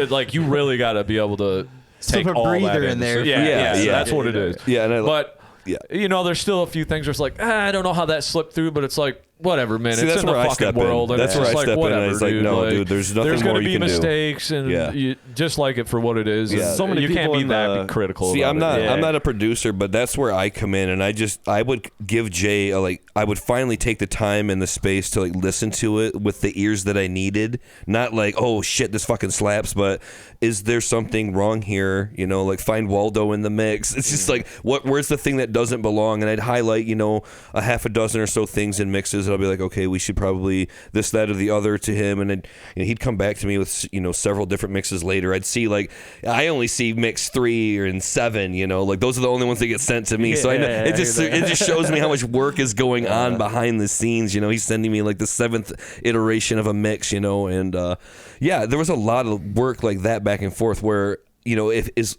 Like, you really got to be able to take a all breather that in there. That's what it is. Yeah, and you know, there's still a few things where it's like, I don't know how that slipped through, but it's like, whatever, man. See, it's in the fucking world. And that's it's where just I like, step whatever, in. And it's like, dude. no, like, dude, there's nothing there's more gonna you be can mistakes, and you just like it for what it is. Yeah. So many you can't people be in that critical. See, about I'm not a producer, but that's where I come in, and I would give Jay I would finally take the time and the space to like listen to it with the ears that I needed, not like, oh shit, this fucking slaps, but is there something wrong here? You know, like find Waldo in the mix. It's just like, where's the thing that doesn't belong? And I'd highlight, you know, a half a dozen or so things in mixes, and I'll be like, okay, we should probably this, that, or the other to him, and then he'd come back to me with, you know, several different mixes later. I'd see like, I only see mix 3 and 7, you know, like those are the only ones that get sent to me. So I know it just shows me how much work is going on behind the scenes. You know, he's sending me like the 7th iteration of a mix, you know, and there was a lot of work like that back and forth where you know,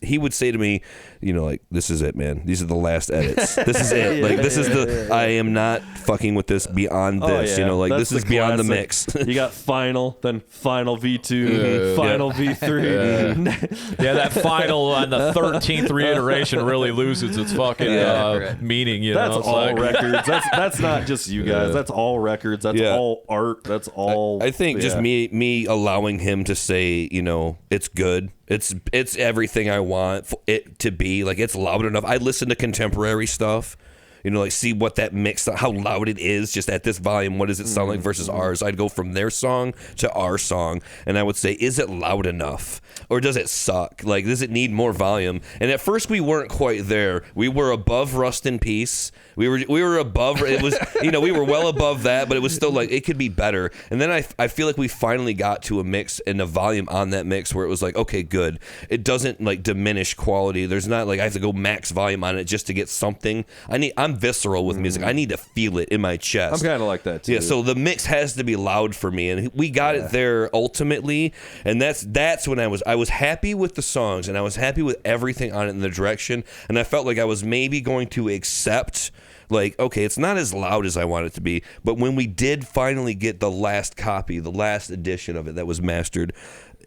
he would say to me, you know, like, this is it, man. These are the last edits. This is it. Like, this is I am not fucking with this beyond this. You know, like, that's this is beyond the mix. You got final, then final V2, final V3. Yeah, that final on the 13th reiteration really loses its fucking meaning. You that's know, all records. That's not just you guys. That's all records. That's all art. That's all. I think just me allowing him to say, you know, it's good. It's everything I want it to be. Like, it's loud enough. I listen to contemporary stuff, you know, like, see what that mix, how loud it is just at this volume. What does it sound like versus ours? I'd go from their song to our song, and I would say, is it loud enough? Or does it suck? Like, does it need more volume? And at first we weren't quite there. We were above Rust in Peace. We were above, it was, you know, we were well above that, but it was still like, it could be better. And then I feel like we finally got to a mix and a volume on that mix where it was like, okay, good. It doesn't like diminish quality. There's not like I have to go max volume on it just to get something. I'm visceral with music. I need to feel it in my chest. I'm kind of like that too. Yeah, so the mix has to be loud for me, and we got it there ultimately. And that's when I was happy with the songs, and I was happy with everything on it in the direction, and I felt like I was maybe going to accept, like, okay, it's not as loud as I want it to be. But when we did finally get the last copy, the last edition of it that was mastered,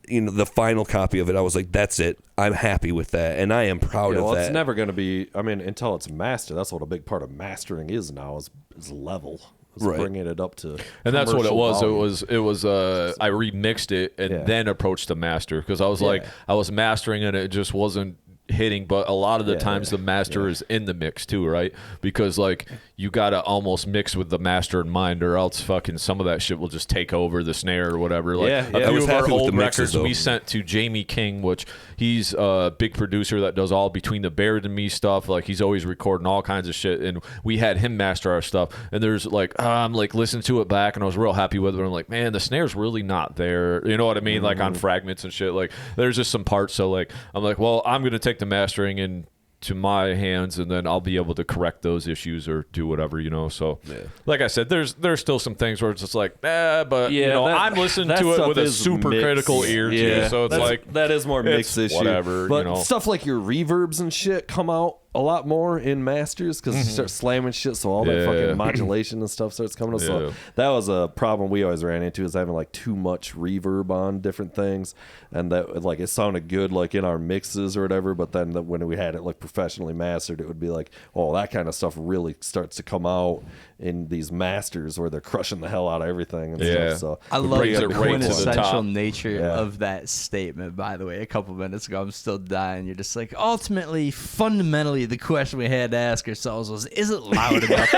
you know, the final copy of it, I was like, that's it. I'm happy with that, and I am proud of that. It's never going to be, I mean, until it's mastered. That's what a big part of mastering is now, is level. Right. Bringing it up to, and that's what it was. Volume. It was. I remixed it and then approached the master, because I was like, I was mastering and it just wasn't hitting. But a lot of the times the master is in the mix too, right? Because like you gotta almost mix with the master in mind, or else fucking some of that shit will just take over the snare or whatever. Like a few of our old records we sent to Jamie King, which he's a big producer that does all Between the Buried and Me stuff. Like, he's always recording all kinds of shit, and we had him master our stuff. And there's like, I'm like listening to it back, and I was real happy with it. I'm like, man, the snare's really not there. You know what I mean? Like on fragments and shit. Like, there's just some parts. So like, I'm like, well, I'm gonna take the mastering and to my hands, and then I'll be able to correct those issues or do whatever, you know. So like I said, there's still some things where it's just like, but you know, I'm listening to it with a super critical ear too. So it's like, that is more mix issue. Whatever, but you know, stuff like your reverbs and shit come out a lot more in masters, because you start slamming shit, so all that fucking modulation and stuff starts coming up. So that was a problem we always ran into, is having like too much reverb on different things, and that like it sounded good like in our mixes or whatever, but then when we had it like professionally mastered, it would be like, oh, that kind of stuff really starts to come out in these masters where they're crushing the hell out of everything and stuff. So I love the quintessential right nature of that statement, by the way. A couple minutes ago, I'm still dying. You're just like, ultimately, fundamentally, the question we had to ask ourselves was, is it loud enough?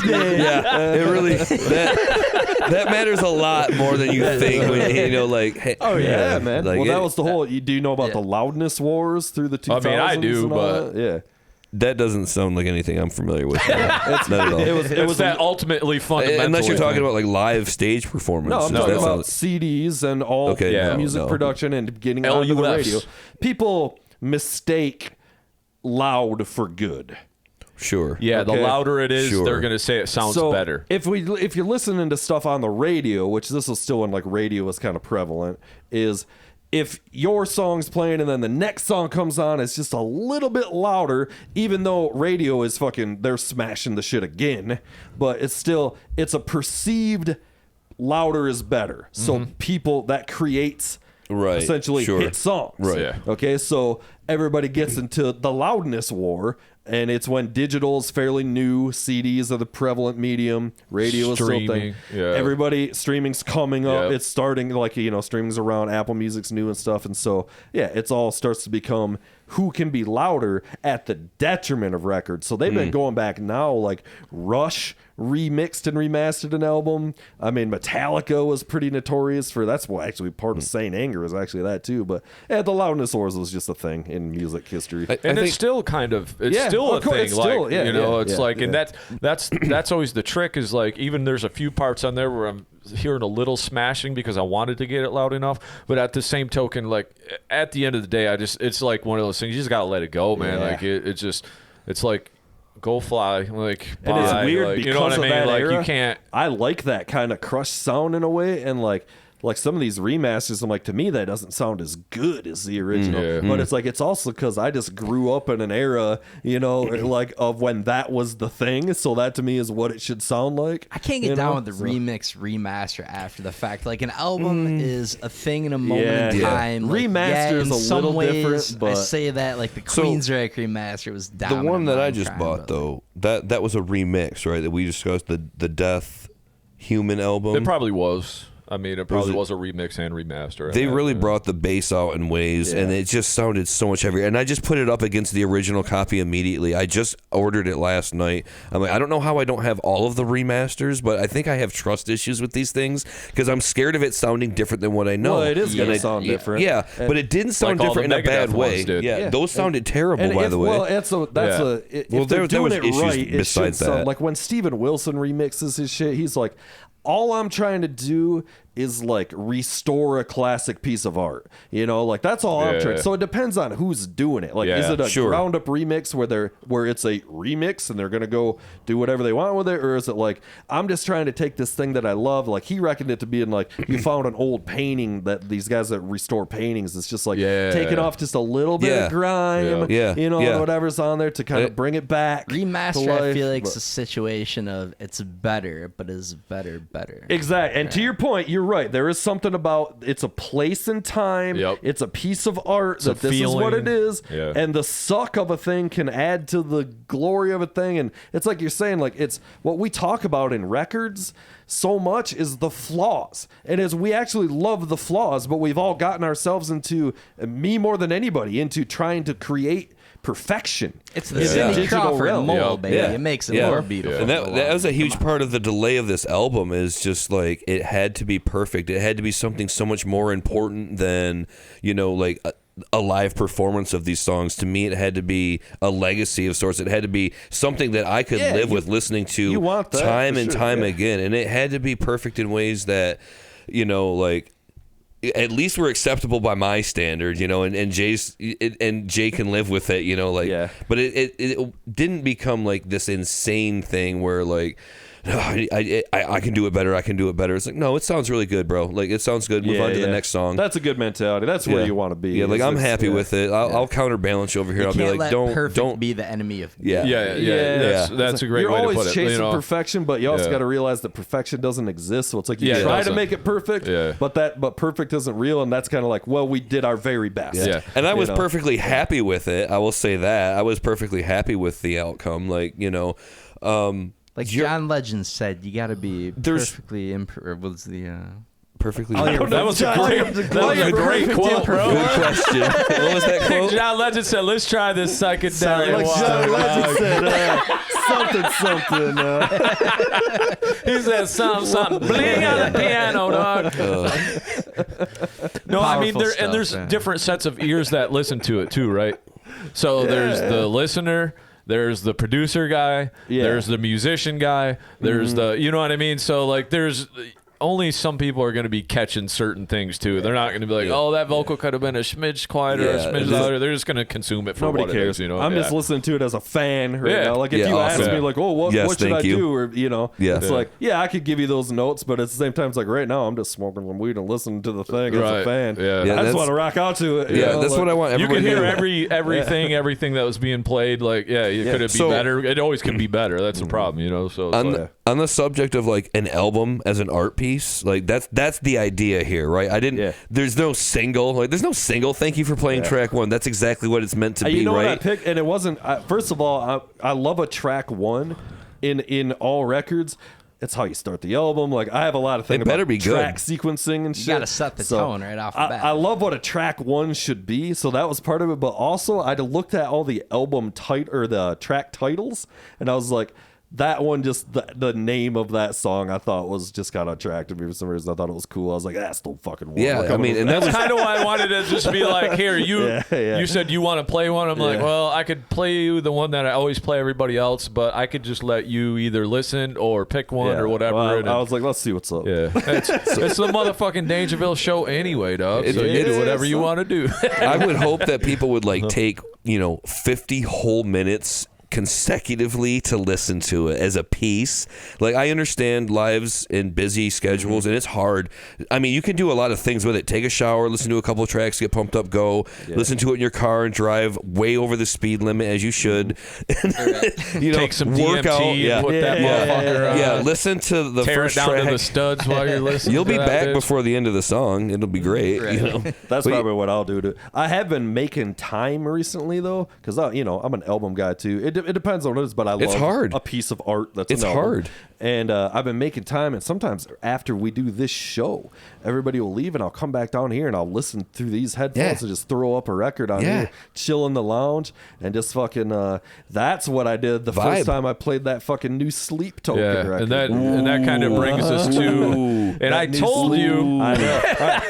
It really, that matters a lot more than you think. When, you know, like, hey, man. Like, well, that was the whole, do you know about the loudness wars through the 2000s? I mean, I do, but that doesn't sound like anything I'm familiar with. It's not at all. It was that ultimately fundamental. Unless you're talking about like live stage performance. No, I'm talking about CDs and all music production and getting on the radio. People mistake loud for good. Sure. Yeah, the louder it is, they're going to say it sounds better. If you're listening to stuff on the radio, which this is still when like radio was kind of prevalent, is if your song's playing and then the next song comes on, it's just a little bit louder, even though radio is fucking, they're smashing the shit again, but it's a perceived louder is better. So people, that creates essentially hit songs. Right. Yeah. Okay, so everybody gets into the loudness war, and it's when digital is fairly new, CDs are the prevalent medium, radio is still a thing. Everybody, streaming's coming up. It's starting, like, you know, streaming's around, Apple Music's new and stuff, and so it's all starts to become who can be louder at the detriment of records. So they've been going back now, like Rush remixed and remastered an album. I mean, Metallica was pretty notorious for, that's what actually part of Saint Anger is actually that too. But the loudness wars was just a thing in music history. And it's still kind of, it's still a thing. Like, you know, it's like, and that's always the trick, is like, even there's a few parts on there where I'm hearing a little smashing because I wanted to get it loud enough, but at the same token, like at the end of the day, it's like one of those things, you just gotta let it go, man. Like it's like, go fly, like, and it's weird, like, because you know what I mean? That like era, you can't. I like that kind of crushed sound in a way, and like like some of these remasters, I'm like, to me that doesn't sound as good as the original. But it's like, it's also because I just grew up in an era, you know, like of when that was the thing. So that to me is what it should sound like. I can't get down with the remix remaster after the fact. Like an album is a thing in a moment in time. Like, remaster is a little different, but I say that like the Queensryche remaster was dominant. The one that I just bought though, that was a remix, right? That we discussed, the Death Human album. It probably was. I mean, it probably was a remix and remaster. They really brought the bass out in ways, and it just sounded so much heavier. And I just put it up against the original copy immediately. I just ordered it last night. I'm like, I don't know how I don't have all of the remasters, but I think I have trust issues with these things because I'm scared of it sounding different than what I know. Well, it is going to sound different. Yeah, but it didn't sound like different in a bad way. Those sounded terrible, by the way. Well, if they're doing it right, it should sound like when Steven Wilson remixes his shit, he's like, all I'm trying to do is like restore a classic piece of art, you know, like that's all I'm trying. So it depends on who's doing it. Like, is it a ground up remix where it's a remix and they're gonna go do whatever they want with it, or is it like I'm just trying to take this thing that I love? Like he reckoned it to be in like you found an old painting that these guys that restore paintings, it's just like taking off just a little bit of grime, you know, whatever's on there to kind of bring it back. Remaster, I feel like it's a situation of it's better, but is better. Exactly, and to your point, you're right. There is something about it's a place and time. It's a piece of art that this is what it is. And the suck of a thing can add to the glory of a thing. And it's like you're saying, like it's what we talk about in records so much is the flaws. And as we actually love the flaws, but we've all gotten ourselves into, me more than anybody, into trying to create perfection. It's the Cindy Crawford mold, baby. It makes it more beautiful. And that was a huge part of the delay of this album is just like it had to be perfect. It had to be something so much more important than, you know, like a live performance of these songs. To me, it had to be a legacy of sorts. It had to be something that I could live with listening to time and time again. And it had to be perfect in ways that, you know, like at least were acceptable by my standard, you know, and Jay can live with it, you know, like, but it didn't become like this insane thing where like, I can do it better. I can do it better. It's like, no, it sounds really good, bro. Like, it sounds good. Move on to the next song. That's a good mentality. That's where you want to be. Yeah, like I'm happy with it. I'll counterbalance you over here. I'll be like, don't be the enemy of. That's a great way to put it. You're always chasing perfection, but you also got to realize that perfection doesn't exist. So it's like you try to make it perfect, but perfect isn't real, and that's kind of like, well, we did our very best. And I was perfectly happy with it. I will say that I was perfectly happy with the outcome. Like, you know. Like John Legend said, you got to be perfectly perfectly. That was a great quote, bro. Good question. What was that quote? John Legend said, "Let's try this psychedelic." Like John Legend said, something. He said something. Bling on the piano, dog. No, I mean there's different sets of ears that listen to it too, right? So there's the listener. There's the producer guy. There's the musician guy. There's the, you know what I mean? So like there's only some people are going to be catching certain things too. They're not going to be like, oh, that vocal could have been a smidge quieter, a smidge louder. They're just going to consume it for what it is, you know. I'm just listening to it as a fan right now. Like if you ask me like, oh, what should I do? Or, you know, it's like, I could give you those notes, but at the same time, it's like right now I'm just smoking some weed and listening to the thing as a fan. I just want to rock out to it. Yeah, that's what I want. You can hear everything that was being played. Like, could it be better? It always can be better. That's the problem, you know. So on the subject of like an album as an art piece, like that's the idea here, right? There's no single. Like there's no single. Thank you for playing track one. That's exactly what it's meant to be, you know right? What I picked, and it wasn't. First of all, I love a track one in all records. It's how you start the album. Like I have a lot of things about track sequencing and shit. You got to set the tone right off the bat. I love what a track one should be, so that was part of it. But also, I looked at all the the track titles, and I was like, that one, just the name of that song, I thought was just kind of attractive to me for some reason. I thought it was cool. I was like, that's the fucking one. Yeah, I mean, and that's kind of why I wanted to just be like, here, you said you want to play one. I'm like, well, I could play you the one that I always play everybody else, but I could just let you either listen or pick one or whatever. Well, I was like, let's see what's up. Yeah, it's the motherfucking Dangerville show anyway, dog. So you do whatever you want to do. I would hope that people would like take 50 whole minutes consecutively to listen to it as a piece. Like, I understand lives and busy schedules, and it's hard. I mean, you can do a lot of things with it. Take a shower, listen to a couple of tracks, get pumped up, go. Listen to it in your car and drive way over the speed limit as you should. You know, take some work DMT out. and put that motherfucker on. Yeah, listen to the Tear first it down track. to the studs while you're listening. You'll to be that back bitch. before the end of the song. It'll be great. You know? That's probably what I'll do. I have been making time recently though, because I'm an album guy too. It depends on what it is, but I love hard. a piece of art that's It's an album. hard. And I've been making time, and sometimes after we do this show, everybody will leave, and I'll come back down here and I'll listen through these headphones and just throw up a record on here, chill in the lounge, and just fucking. That's what I did the first time I played that fucking new Sleep Token record. And that kind of brings us to. And I told you. I know.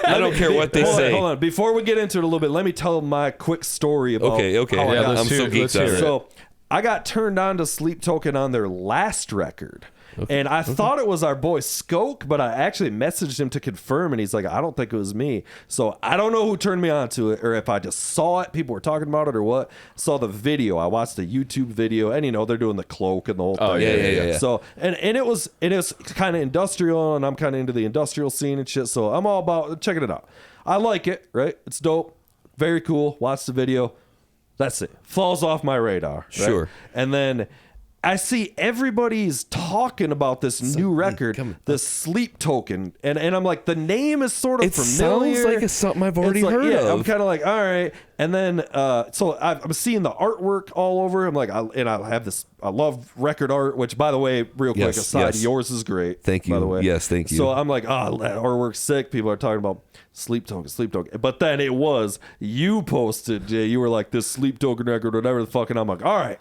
I don't care what they say. Hold on. Before we get into it a little bit, let me tell my quick story about. Okay. How I got. I'm so geeked on it. So I got turned on to Sleep Token on their last record. And I thought it was our boy Skoke, but I actually messaged him to confirm, and he's like, I don't think it was me. So I don't know who turned me on to it, or if I just saw it, people were talking about it, or what. Saw the video. I watched the YouTube video, and they're doing the cloak and the whole thing. Yeah. So and it was kind of industrial, and I'm kind of into the industrial scene and shit. So I'm all about checking it out. I like it, right? It's dope, very cool. Watch the video. That's it. Falls off my radar. Right? Sure. And then I see everybody's talking about this new record, the Sleep Token, and I'm like, the name is sort of familiar. Sounds like it's something I've already heard of. I'm kind of like, all right. And then so I'm seeing the artwork all over. I'm like, I love record art, which, by the way, real quick aside, yours is great. Thank you. By the way, yes, thank you. So I'm like, that artwork's sick. People are talking about Sleep Token. But then it was you posted, Jay. You were like, this Sleep Token record, whatever the fuck, and I'm like, all right.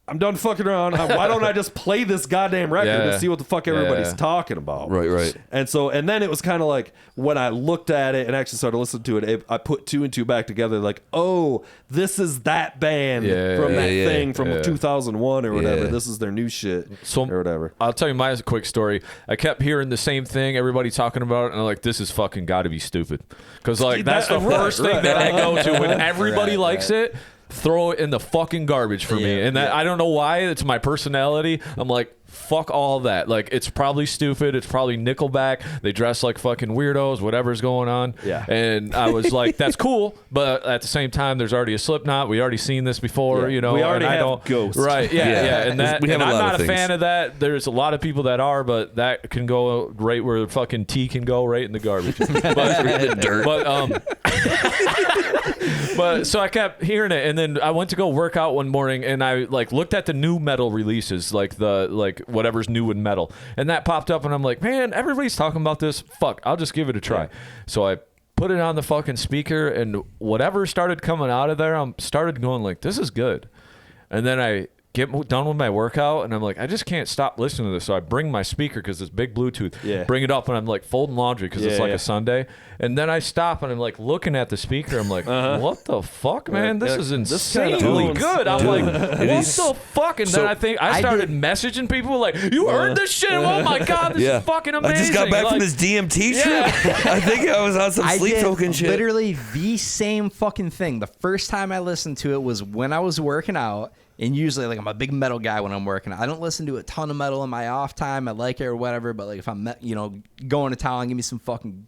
I'm done fucking around. Why don't I just play this goddamn record and see what the fuck everybody's talking about? Right. And then it was kind of like when I looked at it and actually started listening to it, I put two and two back together. Like, oh, this is that band from that thing from 2001 or whatever. This is their new shit or whatever. I'll tell you my quick story. I kept hearing the same thing, everybody talking about it, and I'm like, this is fucking got to be stupid. Because that's the first thing that I go to when everybody likes it. Throw it in the fucking garbage for me. And that I don't know why. It's my personality. I'm like, fuck all that. Like, it's probably stupid. It's probably Nickelback. They dress like fucking weirdos, whatever's going on. Yeah. And I was like, that's cool. But at the same time, there's already a Slipknot. We already seen this before, We already have Ghost. Right. Yeah. And I'm not a fan of that. There's a lot of people that are, but that can go right where fucking tea can go, right in the garbage. But so I kept hearing it, and then I went to go work out one morning, and I looked at the new metal releases, whatever's new in metal, and that popped up, and I'm like, man, everybody's talking about this. Fuck, I'll just give it a try. Yeah. So I put it on the fucking speaker, and whatever started coming out of there, I started going like, this is good. And then I get done with my workout, and I'm like, I just can't stop listening to this. So I bring my speaker, because it's big Bluetooth, bring it up, and I'm like folding laundry because it's a Sunday. And then I stop, and I'm like looking at the speaker. I'm like, what the fuck, man? This is insanely good. I'm like, what the fuck? And then I started messaging people like, you heard this shit? Oh my God, this is fucking amazing. I just got back from this DMT trip. I think I was on some Sleep Token shit. Literally the same fucking thing. The first time I listened to it was when I was working out. And usually, I'm a big metal guy when I'm working. I don't listen to a ton of metal in my off time. I like it or whatever. But if I'm, going to town, give me some fucking,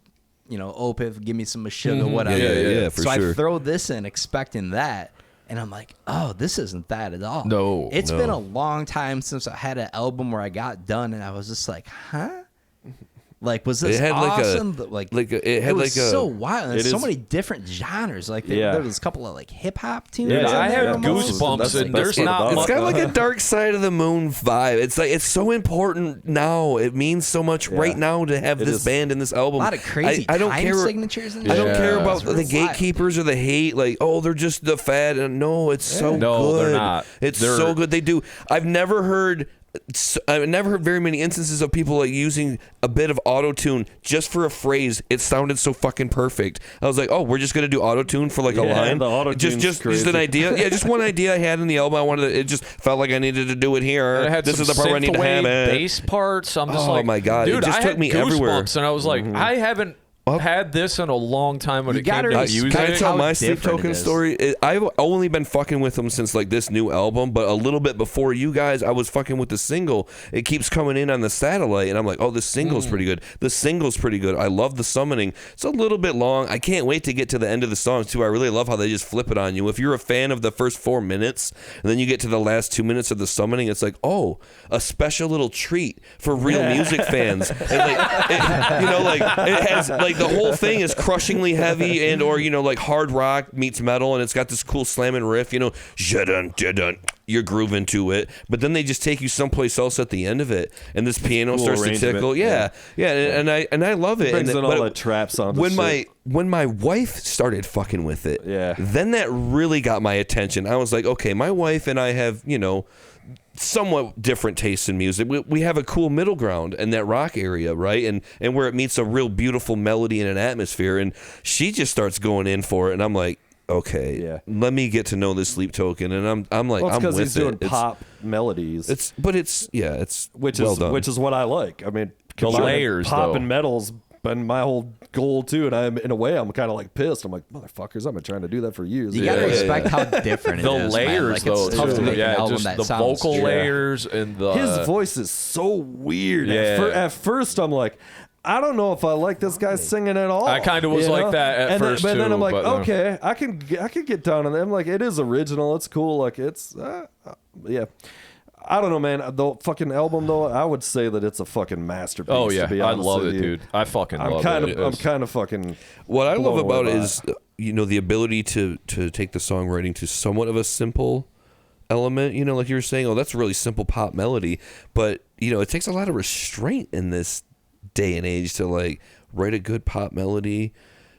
Opeth, give me some Meshuggah, whatever. Yeah, for sure. So I throw this in, expecting that, and I'm like, oh, this isn't that at all. No, it's been a long time since I had an album where I got done, and I was just like, huh. Was this awesome? It was so wild. There's so many different genres. There was a couple of hip hop tunes. Yeah, I had goosebumps, and there's not. It's got a Dark Side of the Moon vibe. It's so important now. It means so much right now to have this band and this album. A lot of crazy time signatures. I don't care about the gatekeepers or the hate. They're just the fad. And no, it's so good. No, they're not. It's so good. They do. I've never heard very many instances of people using a bit of auto-tune just for a phrase. It sounded so fucking perfect. I was like, oh, we're just gonna do auto-tune for a line. The auto-tune's just crazy. an idea. Yeah, just one idea I had in the album. I wanted to, it just felt like I needed to do it here. This is the part where I need to have it. Bass parts. I'm just my God, dude, it just took me everywhere. And I was like, I haven't had this in a long time when it came to music. Can I tell my Sleep different Token it is. story? I've only been fucking with them since like this new album, but a little bit before you guys, I was fucking with the single. It keeps coming in on the satellite, and I'm like, oh, this single's pretty good. The single's pretty good. I love the summoning. It's a little bit long. I can't wait to get to the end of the song too. I really love how they just flip it on you. If you're a fan of the first 4 minutes, and then you get to the last 2 minutes of the summoning, it's like, oh, a special little treat for real music fans. And like, it has like the whole thing is crushingly heavy and or like hard rock meets metal, and it's got this cool slamming riff. You're grooving to it, but then they just take you someplace else at the end of it, and this piano starts to tickle. And I love it. Brings in all the trap sounds. When my wife started fucking with it, then that really got my attention. I was like, okay, my wife and I have somewhat different tastes in music. We have a cool middle ground in that rock area, right? And where it meets a real beautiful melody and an atmosphere, and she just starts going in for it, and I'm like, okay, let me get to know this Sleep Token, and I'm like, I'm with he's doing pop melodies. It's which well is done. which is what I like. I mean, The layers, pop though. and metal's been my whole goal too, and I'm in a way I'm kind of like pissed. I'm like, motherfuckers, I've been trying to do that for years. You gotta respect how different it the is. layers, man. Like, it's though, tough to make an album just that the sounds vocal true. layers and the His voice is so weird. Yeah. At first, I'm like, I don't know if I like this guy singing at all. I kind of was like that at first but too. then I'm like, but, okay, I can get down on that. I'm like, it is original. It's cool. Like it's I don't know, man. The fucking album, though, I would say that it's a fucking masterpiece. Oh yeah, to be I honest love with it, you. dude. I fucking love it. I'm kind of fucking. What I love blown away about it by is, the ability to take the songwriting to somewhat of a simple element. Like you were saying, oh, that's a really simple pop melody, but it takes a lot of restraint in this day and age to like write a good pop melody,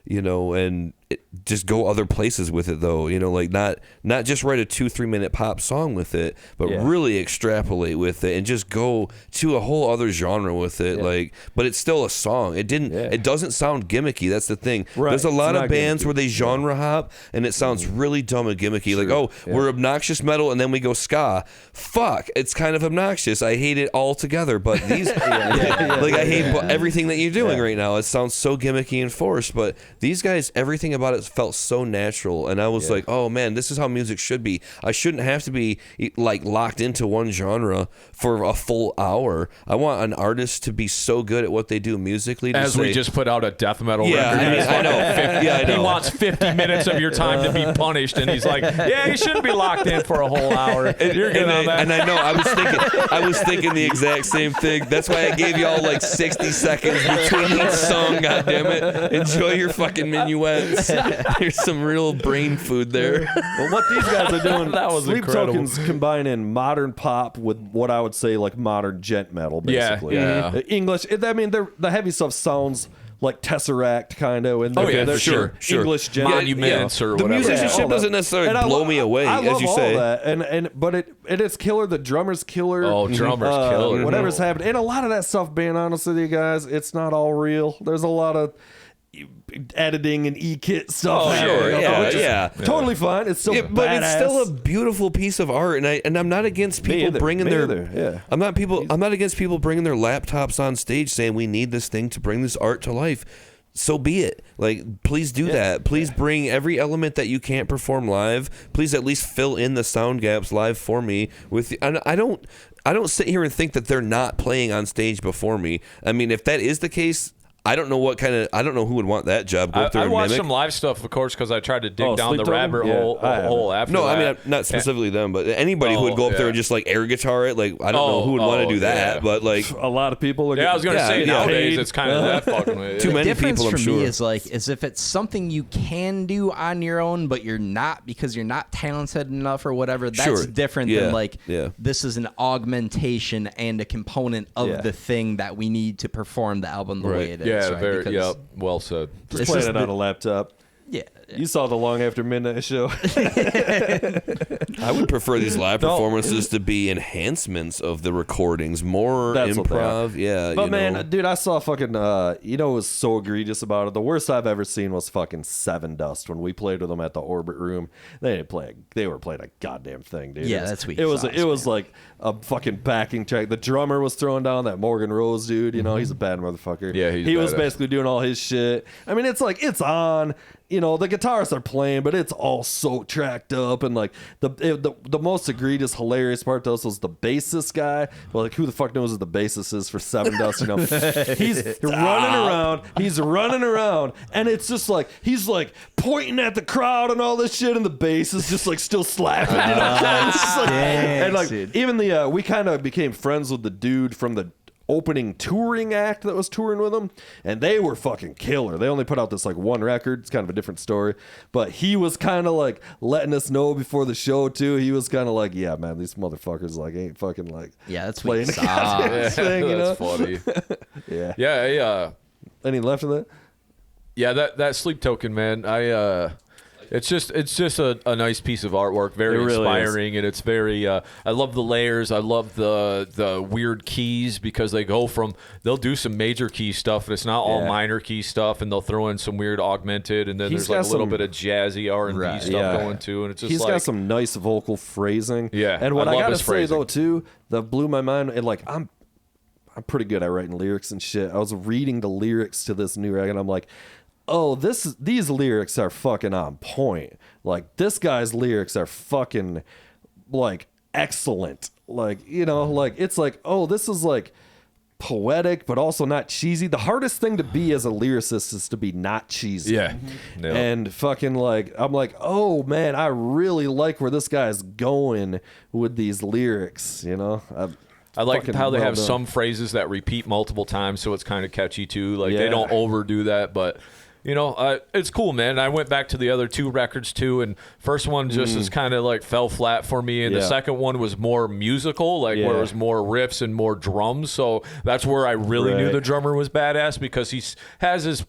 and just go other places with it, though. Like not just write a 2-3 minute pop song with it, but really extrapolate with it and just go to a whole other genre with it. Like, but it's still a song. It doesn't sound gimmicky. That's the thing. Right. There's a lot It's of not bands gimmicky. where they genre hop and it sounds really dumb and gimmicky. Like, oh, we're obnoxious metal and then we go ska. Fuck, it's kind of obnoxious. I hate it all together. But these, like, I hate everything that you're doing right now. It sounds so gimmicky and forced. But these guys, everything about it felt so natural, and I was like, oh man, this is how music should be. I shouldn't have to be like locked into one genre for a full hour. I want an artist to be so good at what they do musically. As we just put out a death metal record. I know. He wants 50 minutes of your time to be punished, and he's like, yeah, you shouldn't be locked in for a whole hour. You're good on that. And I know, I was thinking the exact same thing. That's why I gave y'all like 60 seconds between each song. God damn it! Enjoy your fucking minuets. There's some real brain food there. Well, what these guys are doing, That was Sleep incredible. Tokens combining modern pop with what I would say like modern gent metal, basically. Yeah. English. I mean, the heavy stuff sounds like Tesseract kind of. And for sure. English gent. Monuments or The whatever. musicianship all that. doesn't necessarily And blow me away, I love as you all say. that. But it is killer. The drummer's killer. Oh, drummer's killer. Whatever's happening, and a lot of that stuff. Being honest with you guys, it's not all real. There's a lot of editing and e-kit stuff. Oh, sure. which is totally fine. It's still but it's still a badass. beautiful piece of art, and I'm not against people bringing their. I'm not against people bringing their laptops on stage saying we need this thing to bring this art to life. So be it. Like, please do that. Please bring every element that you can't perform live. Please at least fill in the sound gaps live for me. And I don't sit here and think that they're not playing on stage before me. I mean, if that is the case, I don't know who would want that job. Go up there I and watched mimic. some live stuff, of course, because I tried to dig down Sleep the Token? rabbit hole after No, that. I mean not specifically them, but anybody who would go up there and just like air guitar it. Like, I don't know who would want to do that, yeah. but like A lot of people are. Yeah, I was going to say, nowadays paid. it's kind of that fucking way. Too The many difference people, I'm for sure. me is if it's something you can do on your own, but you're not because you're not talented enough or whatever. That's Sure. different Yeah. than like Yeah. this is an augmentation and a component of the thing that we need to perform the album the way it is. Yeah, right? very. Because Yeah, well said. Just It's playing just it on a laptop. Yeah. You saw the Long After Midnight show. I would prefer these live performances to be enhancements of the recordings, more improv. Yeah, but man, dude, I saw fucking. You know, what was so egregious about it. The worst I've ever seen was fucking Seven Dust when we played with them at the Orbit Room. They didn't play. They were playing a goddamn thing, dude. Yeah, that's weak. It was like a fucking backing track. The drummer was throwing down that Morgan Rose dude. You know, he's a bad motherfucker. Yeah, he was basically doing all his shit. I mean, it's like it's on. You know, the guitarists are playing, but it's all so tracked up. And like the most egregious, hilarious part to us was the bassist guy. Well, like who the fuck knows who the bassist is for Seven Dust? You know, he's running around, and it's just like he's like pointing at the crowd and all this shit, and the bass is just like still slapping. You know, it's just like, and like even we kind of became friends with the dude from the opening touring act that was touring with them, and they were fucking killer. They only put out this like one record. It's kind of a different story, but he was kind of like letting us know before the show too. He was kind of like, yeah, man, these motherfuckers like ain't fucking like that's playing the goddamn thing, you know? That's funny. Yeah. Any left of that? Yeah, that Sleep Token, man. It's just a nice piece of artwork, very really inspiring, and it's very. I love the layers. I love the weird keys because they'll do some major key stuff, and it's not all minor key stuff, and they'll throw in some weird augmented, and then there's like a little bit of jazzy R&B stuff going too, and it's just he's got some nice vocal phrasing. Yeah, and what I gotta say though too, that blew my mind, and like I'm pretty good at writing lyrics and shit. I was reading the lyrics to this new record, and I'm like, oh, these lyrics are fucking on point. Like this guy's lyrics are fucking like excellent. Like, you know, like it's like, oh, this is like poetic but also not cheesy. The hardest thing to be as a lyricist is to be not cheesy. Yeah. And fucking like I'm like, oh man, I really like where this guy's going with these lyrics, you know. I like how they have some phrases that repeat multiple times, so it's kind of catchy too. Like they don't overdo that, but you know, it's cool, man. I went back to the other two records too, and first one just is kind of like fell flat for me, and the second one was more musical, like where it was more riffs and more drums. So that's where I really knew the drummer was badass, because he has his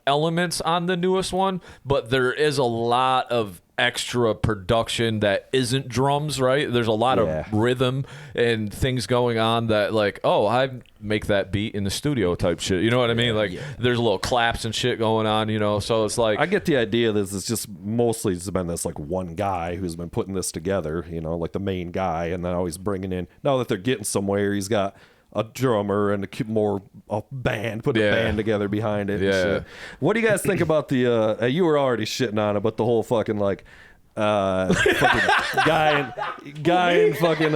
elements on the newest one, but there is a lot of extra production that isn't drums, right? There's a lot of rhythm and things going on that like, oh, I make that beat in the studio type shit. You know what I mean? Like there's little claps and shit going on, you know? So it's like, I get the idea that it's just mostly it's been this like one guy who's been putting this together, you know, like the main guy, and then always bringing in, now that they're getting somewhere, he's got a drummer and a band, put a band together behind it. And shit. What do you guys think about the you were already shitting on it, but the whole fucking like fucking guy and fucking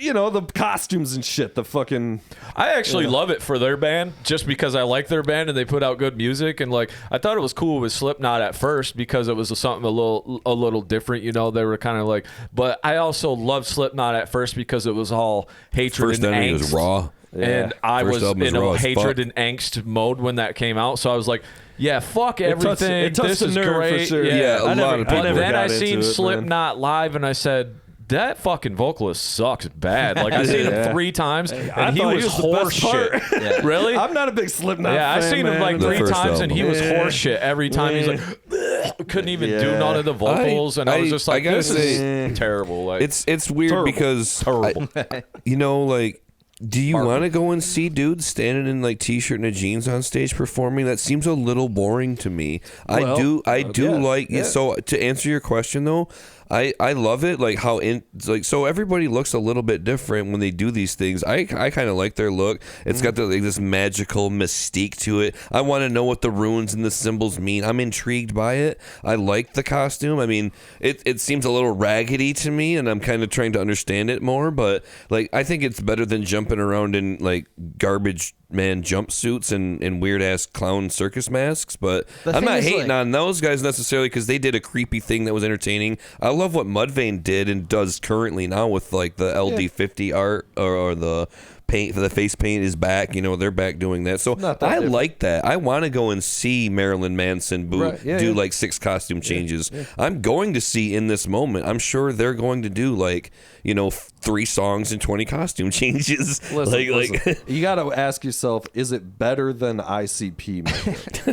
you know, the costumes and shit, the fucking... I actually love it for their band, just because I like their band and they put out good music. And like, I thought it was cool with Slipknot at first because it was something a little different, you know. They were kind of like... But I also loved Slipknot at first because it was all hatred and angst. Was Raw. And I was in a hatred and angst mode when that came out. So I was like, yeah, fuck everything. It touched this is the nerve great. for sure. Yeah, a lot of people. But then I seen Slipknot live and I said... That fucking vocalist sucks bad. Like, I've seen him 3 times, and he was horse shit. Really? I'm not a big Slipknot fan. Yeah, I've seen him like 3 times, and he was horse shit every time. He's like, couldn't even do none of the vocals, and I was just like, this is terrible. Like, it's weird because, you know, like, do you want to go and see dudes standing in like t-shirt and a jeans on stage performing? That seems a little boring to me. I do like. So to answer your question though, I love it, like how so everybody looks a little bit different when they do these things. I kind of like their look. It's got this magical mystique to it. I want to know what the runes and the symbols mean. I'm intrigued by it. I like the costume. I mean, it seems a little raggedy to me, and I'm kind of trying to understand it more. But like, I think it's better than jumping around in like garbage man jumpsuits and weird ass clown circus masks. But I'm not hating on those guys necessarily, because they did a creepy thing that was entertaining. I love what Mudvayne did and does currently now with like the LD50 art or the paint for the face paint is back. They're back doing that. So I like that. I want to go and see Marilyn Manson do like 6 costume changes. Yeah. I'm going to see in this moment. I'm sure they're going to do like 3 songs and 20 costume changes. Listen. You got to ask yourself: is it better than ICP?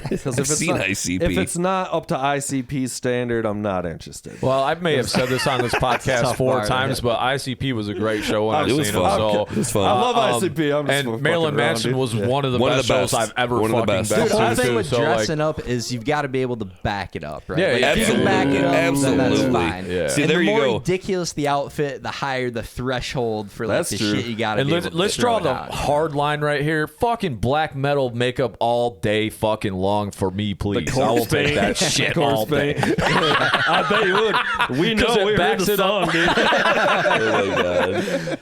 Because if it's not up to ICP standard, I'm not interested. Well, I may have said this on this podcast 4 times, but ICP was a great show when I've seen them. So it was fun. I love ICP. And Marilyn Manson was one of the best shows I've ever fucking been to. Dude, the thing with dressing up is you've got to be able to back it up, right? Yeah, if you can back it up, then that's fine. Yeah. See, and there the you more go. ridiculous the outfit, the higher the threshold for like the shit you got to do. Let's draw the hard line right here. Fucking black metal makeup all day fucking long for me, please. I will take that shit all day. I bet you would. We know we heard the song, dude. Oh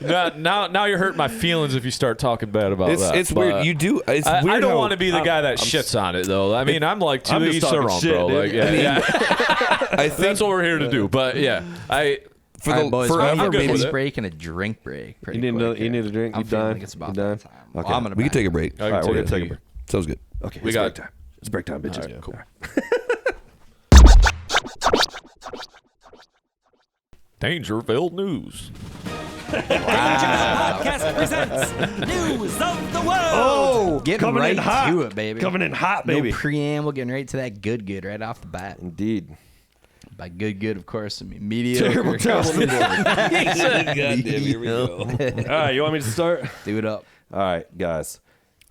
my god! Now you're hurting my feelings if you start talking bad about that. It's weird. You do. It's weird. I don't want to be the guy that shits on it, though. I mean, I'm like to each their own, bro. Like, I think that's what we're here to do. But yeah, For the boys, I'm a good with baby it. break and a drink break. You need a drink. I'm You feeling done? like it's about You done? that time. Okay. Well, I'm gonna we can take a break. All right, we're gonna take a break. Sounds good. Okay, We got time. It's break time, bitches. Right, cool. Dangerville News. Podcast presents News of the World. Oh, Getting coming right in hot, to it, baby. Coming in hot, baby. No preamble, getting right to that good right off the bat. Indeed. By good, of course, I mean mediocre. Terrible, terrible. Goddamn, here we go. All right, you want me to start? Do it up. All right, guys.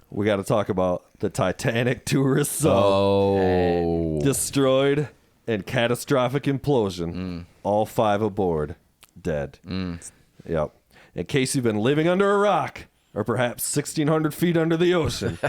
We got to talk about the Titanic tourist Oh. destroyed and catastrophic implosion. All 5 aboard dead. Yep. In case you've been living under a rock or perhaps 1,600 feet under the ocean,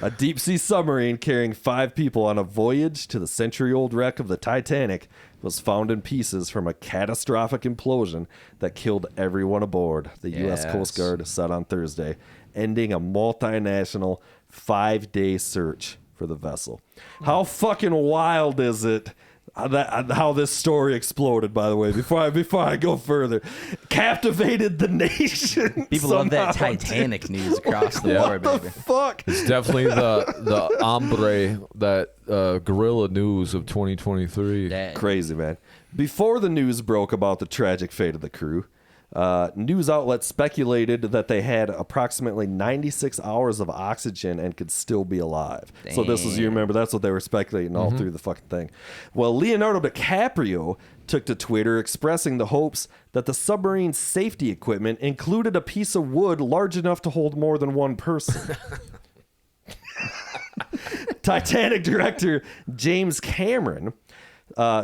a deep-sea submarine carrying 5 people on a voyage to the century-old wreck of the Titanic was found in pieces from a catastrophic implosion that killed everyone aboard, the U.S. Coast Guard said on Thursday, ending a multinational 5-day search for the vessel. How fucking wild is it? How this story exploded, by the way, before I go further. Captivated the nation. People love that Titanic news across the board, What baby. the fuck? It's definitely the hombre, that guerrilla news of 2023. Yeah. Crazy, man. Before the news broke about the tragic fate of the crew, news outlets speculated that they had approximately 96 hours of oxygen and could still be alive. So this was, you remember, that's what they were speculating all through the fucking thing. Well, Leonardo DiCaprio took to Twitter expressing the hopes that the submarine's safety equipment included a piece of wood large enough to hold more than one person. Titanic director James Cameron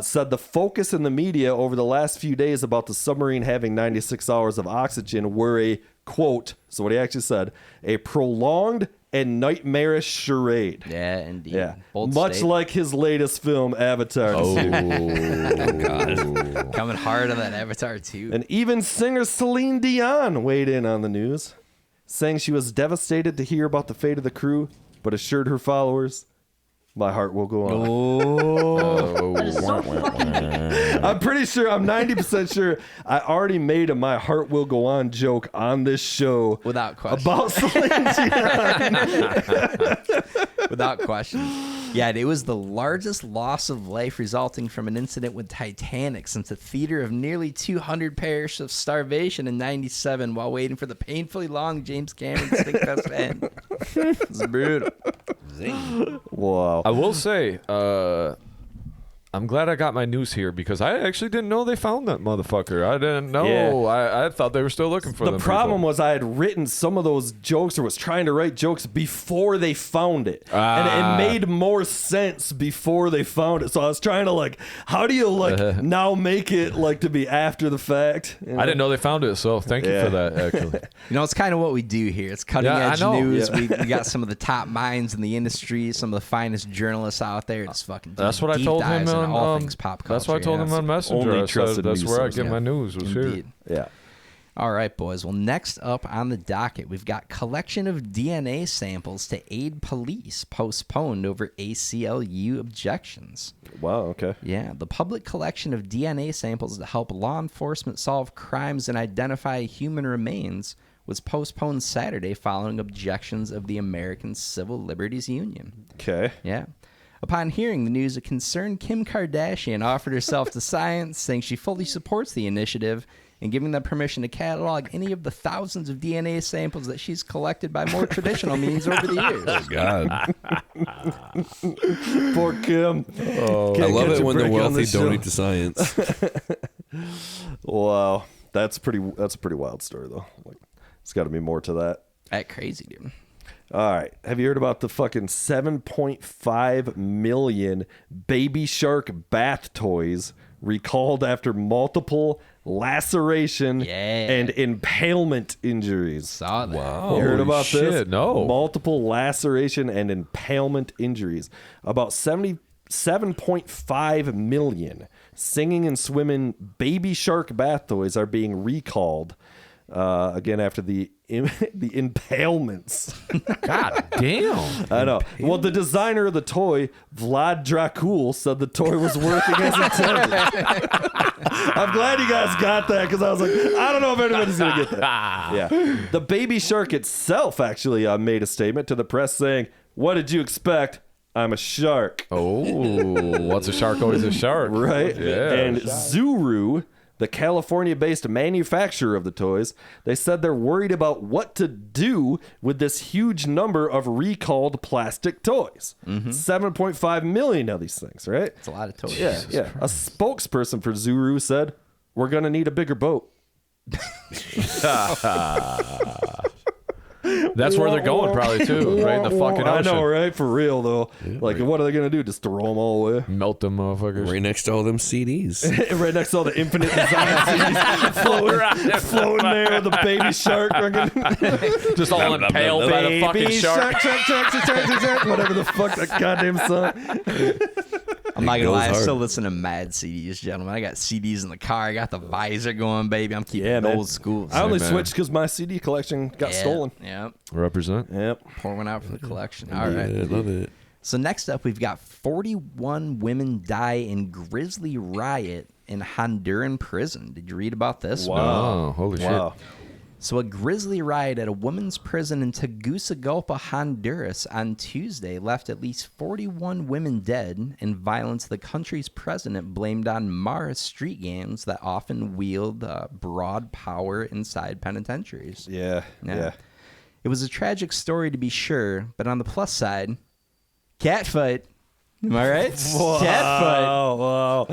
said the focus in the media over the last few days about the submarine having 96 hours of oxygen were a, quote, so what he actually said, a prolonged and nightmarish charade. Yeah, indeed. Yeah. Bold Much statement. like his latest film, Avatar 2. God. Coming hard on that Avatar 2. And even singer Celine Dion weighed in on the news, saying she was devastated to hear about the fate of the crew, but assured her followers, my heart will go on. I'm pretty sure, I'm 90% sure I already made a my heart will go on joke on this show. Without question. About Celine Dion. Without question. Yeah, it was the largest loss of life resulting from an incident with Titanic since a theater of nearly 200 perished of starvation in 97 while waiting for the painfully long James Cameron stinkfest to end. It's brutal. Wow. I will say, I'm glad I got my news here because I actually didn't know they found that motherfucker. I didn't know. Yeah. I thought they were still looking for The them. problem was I had written some of those jokes or was trying to write jokes before they found it. And it made more sense before they found it. So I was trying to like, how do you like now make it like to be after the fact? You know? I didn't know they found it, so thank you for that, actually. You know, it's kind of what we do here. It's cutting Yeah, I edge know. news. Yeah. We got some of the top minds in the industry, some of the finest journalists out there. Just fucking That's what I deep told him dives into on all things pop culture. That's what I told him on Messenger. Only I said, trusted that's news where I source. get my news was here. Indeed. Yeah. All right, boys. Well, next up on the docket, we've got collection of DNA samples to aid police postponed over ACLU objections. Wow. Okay. Yeah, the public collection of DNA samples to help law enforcement solve crimes and identify human remains was postponed Saturday following objections of the American Civil Liberties Union. Okay. Yeah. Upon hearing the news, a concerned Kim Kardashian offered herself to science, saying she fully supports the initiative and giving them permission to catalog any of the thousands of DNA samples that she's collected by more traditional means over the years. Oh, God. Poor Kim. I love it when the wealthy donate to science. Wow. That's a pretty wild story, though. Like, it's got to be more to that. That's crazy, dude. All right. Have you heard about the fucking 7.5 million Baby Shark bath toys recalled after multiple laceration and impalement injuries? Saw that. Wow. You heard about this? No. Multiple laceration and impalement injuries. About 77.5 million singing and swimming Baby Shark bath toys are being recalled. Again, after the impalements. God damn. I know. Well, the designer of the toy, Vlad Dracul, said the toy was working as intended. I'm glad you guys got that, because I was like, I don't know if anybody's going to get that. Yeah. The Baby Shark itself actually made a statement to the press saying, "What did you expect? I'm a shark." Oh, what's a shark always a shark? Right? Yeah. And Zuru, the California-based manufacturer of the toys, they said they're worried about what to do with this huge number of recalled plastic toys. 7.5 million of these things, right? It's a lot of toys. Yeah, yeah. A spokesperson for Zuru said, "We're going to need a bigger boat." That's where they're going probably too, right in the fucking ocean. I know, right? For real, though. Like, what are they going to do? Just throw them all away? Melt them motherfuckers. Right next to all them CDs. Right next to all the infinite design CDs floating there with the Baby Shark. Just all impaled by the fucking shark. Shark, whatever the fuck that goddamn song. I'm not gonna lie, I still listen to mad CDs, gentlemen. I got CDs in the car. I got the visor going, baby. I'm keeping it old school. I only switched because my CD collection got stolen. Yep. Represent. Yep. Pour one out for the collection. All right. I love it. So next up, we've got 41 women die in grisly riot in Honduran prison. Did you read about this? Wow. Oh, holy shit. So a grisly riot at a women's prison in Tegucigalpa, Honduras on Tuesday left at least 41 women dead, and violence the country's president blamed on Mara street gangs that often wield broad power inside penitentiaries. Yeah. It was a tragic story to be sure, but on the plus side, catfight. Am I right? Catfight. Wow.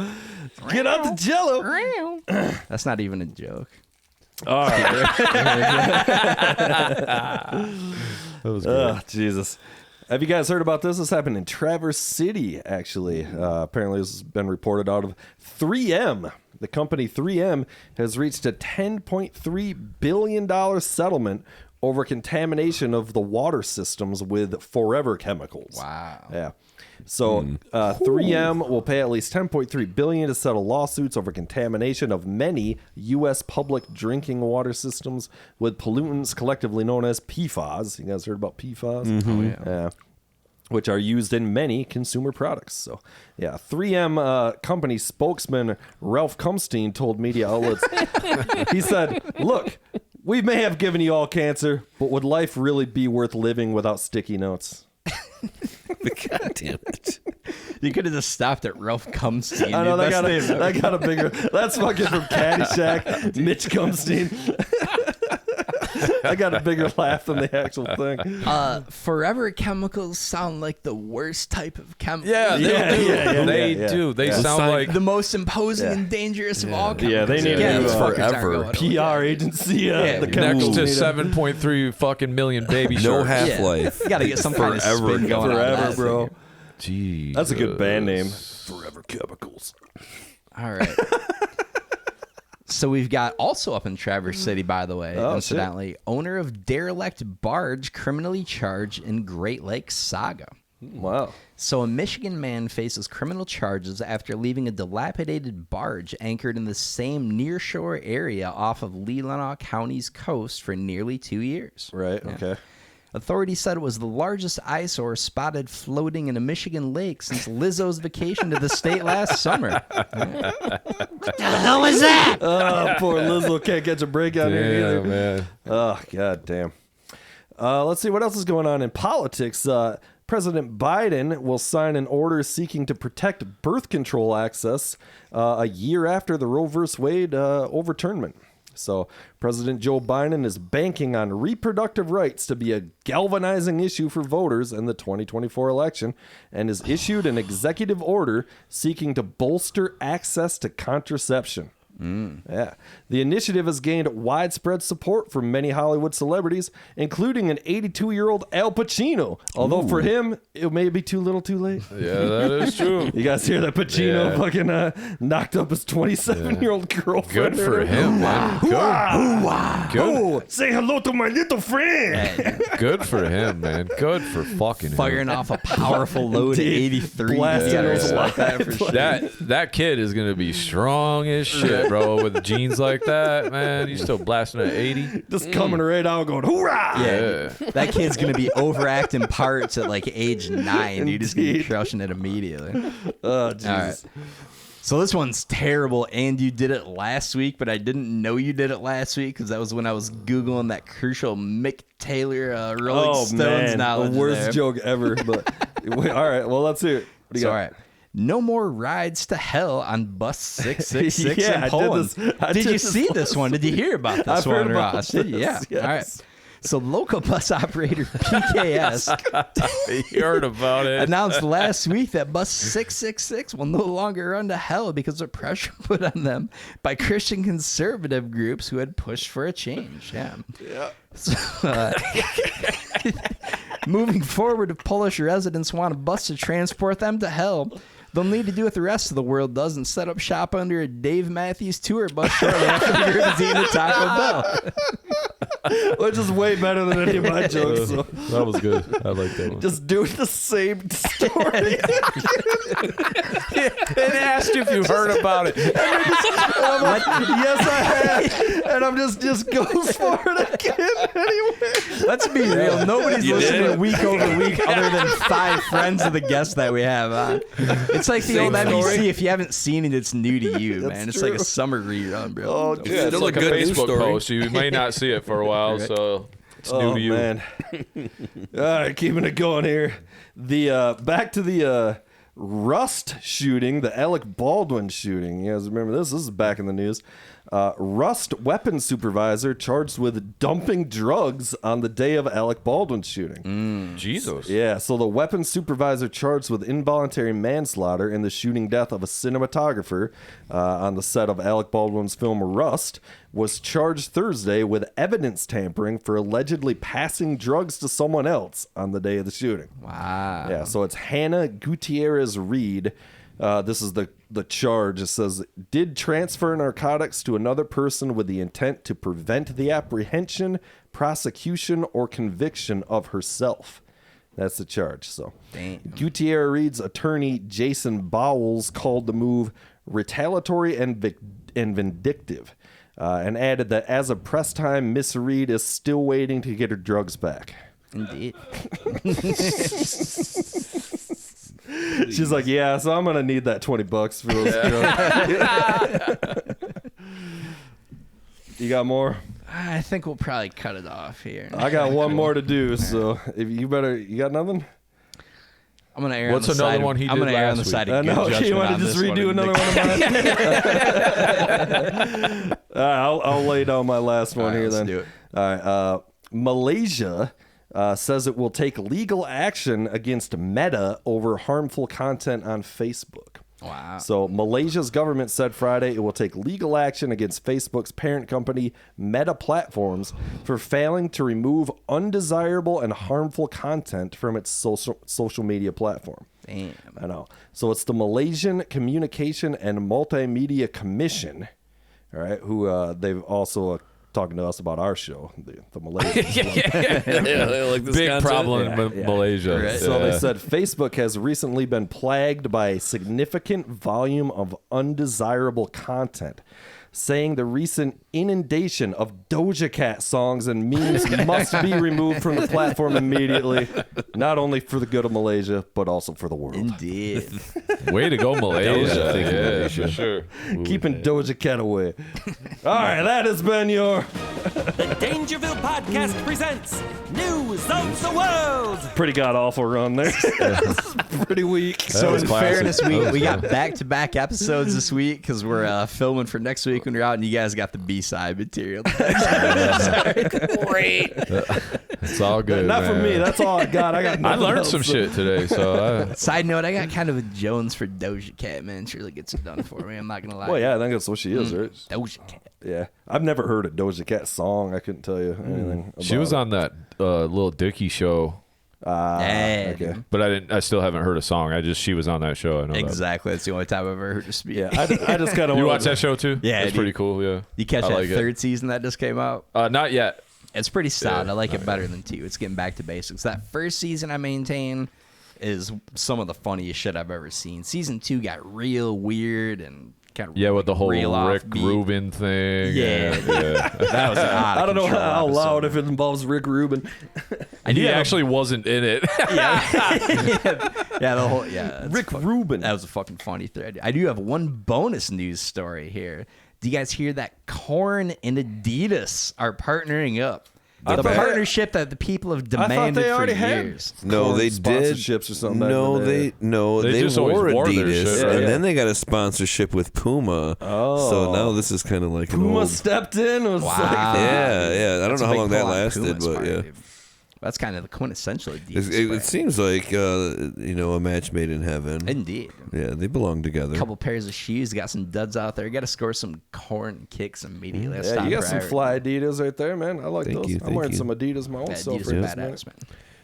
Get out the jello. That's not even a joke. All right. That was great. Jesus. Have you guys heard about this? This happened in Traverse City, actually. Apparently, this has been reported out of 3M. The company 3M has reached a $10.3 billion settlement over contamination of the water systems with forever chemicals. Wow. Yeah. So 3M will pay at least $10.3 billion to settle lawsuits over contamination of many U.S. public drinking water systems with pollutants collectively known as PFAS. You guys heard about PFAS? Oh, yeah. Which are used in many consumer products. So, yeah, 3M company spokesman Ralph Kumstein told media outlets, he said, "Look, we may have given you all cancer, but would life really be worth living without sticky notes?" God damn it. You could have just stopped at Ralph Kumstein. I know, that got a bigger... That's fucking from Caddyshack, Mitch Kumstein. I got a bigger laugh than the actual thing. Forever chemicals sound like the worst type of chemical. Yeah, they do. They sound like the most imposing and dangerous of all chemicals. Yeah, they need to forever PR agency. The next to 7.3 fucking million baby sharks. No half-life. You gotta get some kind of spin going on that. Bro. Jeez. That's a good band name. Forever Chemicals. All right. So we've got also up in Traverse City, by the way, incidentally, owner of derelict barge criminally charged in Great Lakes saga. Wow. So a Michigan man faces criminal charges after leaving a dilapidated barge anchored in the same nearshore area off of Leelanau County's coast for nearly 2 years. Right, okay. Authorities said it was the largest eyesore spotted floating in a Michigan lake since Lizzo's vacation to the state last summer. What the hell was that? Oh, poor Lizzo can't catch a break out here either. Man. Oh, god damn. Let's see what else is going on in politics. President Biden will sign an order seeking to protect birth control access a year after the Roe v. Wade overturnment. So President Joe Biden is banking on reproductive rights to be a galvanizing issue for voters in the 2024 election and has issued an executive order seeking to bolster access to contraception. Yeah. The initiative has gained widespread support from many Hollywood celebrities, including an 82-year-old Al Pacino. Although for him, it may be too little too late. Yeah, that is true. You guys hear that Pacino fucking knocked up his 27-year-old girlfriend? Good for him, man. Good. Oh, say hello to my little friend. Good for him, man. Good for fucking him. Firing off a powerful load at 83. Blasting those like that for sure. That kid is gonna be strong as shit, bro. With jeans like that, man, you still blasting at 80. Just coming right out, going hoorah! Yeah, that kid's gonna be overacting parts at like age 9. You're just gonna be crushing it immediately. Oh, Jesus. All right. So this one's terrible, and you did it last week, but I didn't know you did it last week because that was when I was Googling that crucial Mick Taylor Rolling Stones knowledge. The worst there. joke ever. But wait, all right, well, let's hear it. What do you got? All right. No more rides to hell on bus 666 Yeah, in Poland. I Did did you see this one? Did you hear about this I've heard one, about Ross? Did you? Yeah. this, yes. All right. So local bus operator PKS You heard about it. announced last week that bus 666 will no longer run to hell because of pressure put on them by Christian conservative groups who had pushed for a change. Yeah. So, moving forward, if Polish residents want a bus to transport them to hell, they'll need to do what the rest of the world does and set up shop under a Dave Matthews tour bus shortly after the group is eating a Taco Bell. Which is way better than any of my jokes. So. That was good. I like that one. Just doing the same story. They asked you if you heard about it. And I'm like, yes, I have. And I'm just goes for it again anyway. Let's be real. Nobody's listening week over week other than 5 friends of the guests that we have on. It's like the old NBC. If you haven't seen it, it's new to you, man. It's like a summer rerun, bro. Oh, Yeah, dude. it's Still like a a good news Facebook story. post. You may not see it for a while, so it's new to you. Man. All right, keeping it going here. The back to the Rust shooting, the Alec Baldwin shooting. You guys remember this? This is back in the news. Rust weapons supervisor charged with dumping drugs on the day of Alec Baldwin's shooting. Jesus. Yeah, so the weapons supervisor charged with involuntary manslaughter in the shooting death of a cinematographer on the set of Alec Baldwin's film Rust was charged Thursday with evidence tampering for allegedly passing drugs to someone else on the day of the shooting. Wow. Yeah, so it's Hannah Gutierrez Reed. This is the charge. It says, did transfer narcotics to another person with the intent to prevent the apprehension, prosecution, or conviction of herself. That's the charge. So, Damn. Gutierrez Reed's attorney, Jason Bowles, called the move retaliatory and vindictive, and added that as of press time, Miss Reed is still waiting to get her drugs back. Indeed. She's like, yeah, so I'm gonna need that $20 for those drugs. You got more? I think we'll probably cut it off here. I got one more to do, so if you got nothing? I'm gonna err What's on the another side. one he I'm did gonna err on the last side I of good know. You judgment want to on just this one redo and another one of mine? I'll lay down my last one All right, here let's then. do it. All right. Malaysia says it will take legal action against Meta over harmful content on Facebook. Wow. So Malaysia's government said Friday it will take legal action against Facebook's parent company Meta Platforms for failing to remove undesirable and harmful content from its social media platform. Damn. I know. So it's the Malaysian Communication and Multimedia Commission, all right, who they've also talking to us about our show, the Malaysians. Like this Big content. problem in Malaysia. Right. So they said Facebook has recently been plagued by a significant volume of undesirable content. saying the recent inundation of Doja Cat songs and memes must be removed from the platform immediately, not only for the good of Malaysia, but also for the world. Indeed. Way to go, Malaysia. Yeah, For sure. Keeping Doja Cat away. All right, that has been your The Dangerville Podcast presents News of the World. pretty god-awful run there. Pretty weak. So in classic. fairness, we got back-to-back episodes this week because we're filming for next week when we're out, and you guys got the B-side material. Great. It's all good. Not for man. me. That's all I got. I I learned some shit today, so Side note, I got kind of a Jones for Doja Cat, man. She really gets it done for me. I'm not going to lie. Well, yeah, I think that's what she is, right? Doja Cat. Yeah. I've never heard a Doja Cat song. I couldn't tell you anything about she was it. on that Lil Dicky show. Yeah, okay. But I still haven't heard a song. She was on that show. I know exactly. That's the only time I've ever heard her speak. Yeah, I just kind of that. You watch that show too? Yeah, it's dude. pretty cool. Yeah, You catch I that like it. third season that just came out? Not yet. It's pretty solid. I like it better than 2. It's getting back to basics. That first season I maintain is some of the funniest shit I've ever seen. Season 2 got real weird and kind of With the whole real Rick offbeat. Rubin thing. Yeah. That was an out of I don't know control how episode. loud if it involves Rick Rubin. He actually wasn't in it. Yeah, the whole that's Rick Rubin. That was a fucking funny thread. I do have one bonus news story here. Do you guys hear that Korn and Adidas are partnering up? The partnership that the people have demanded they for already had years. No, Corn they did sponsorships or something. No, back in the day. They just always wore their Adidas, shit, and right? then they got a sponsorship with Puma. Oh. So now this is kind of like an Puma old. stepped in. Was like, Yeah. I don't That's know a how big long that pull on lasted, Puma's but part, yeah. dude. That's kind of the quintessential Adidas. It brand. seems like a match made in heaven. Indeed. Yeah, they belong together. A couple pairs of shoes, got some duds out there. Got to score some Korn kicks immediately. That's yeah, top you got some priority. fly Adidas right there, man. I like Thank those. you, I'm wearing thank some you. Adidas my own Yeah, self. Adidas right are this minute. badass, man.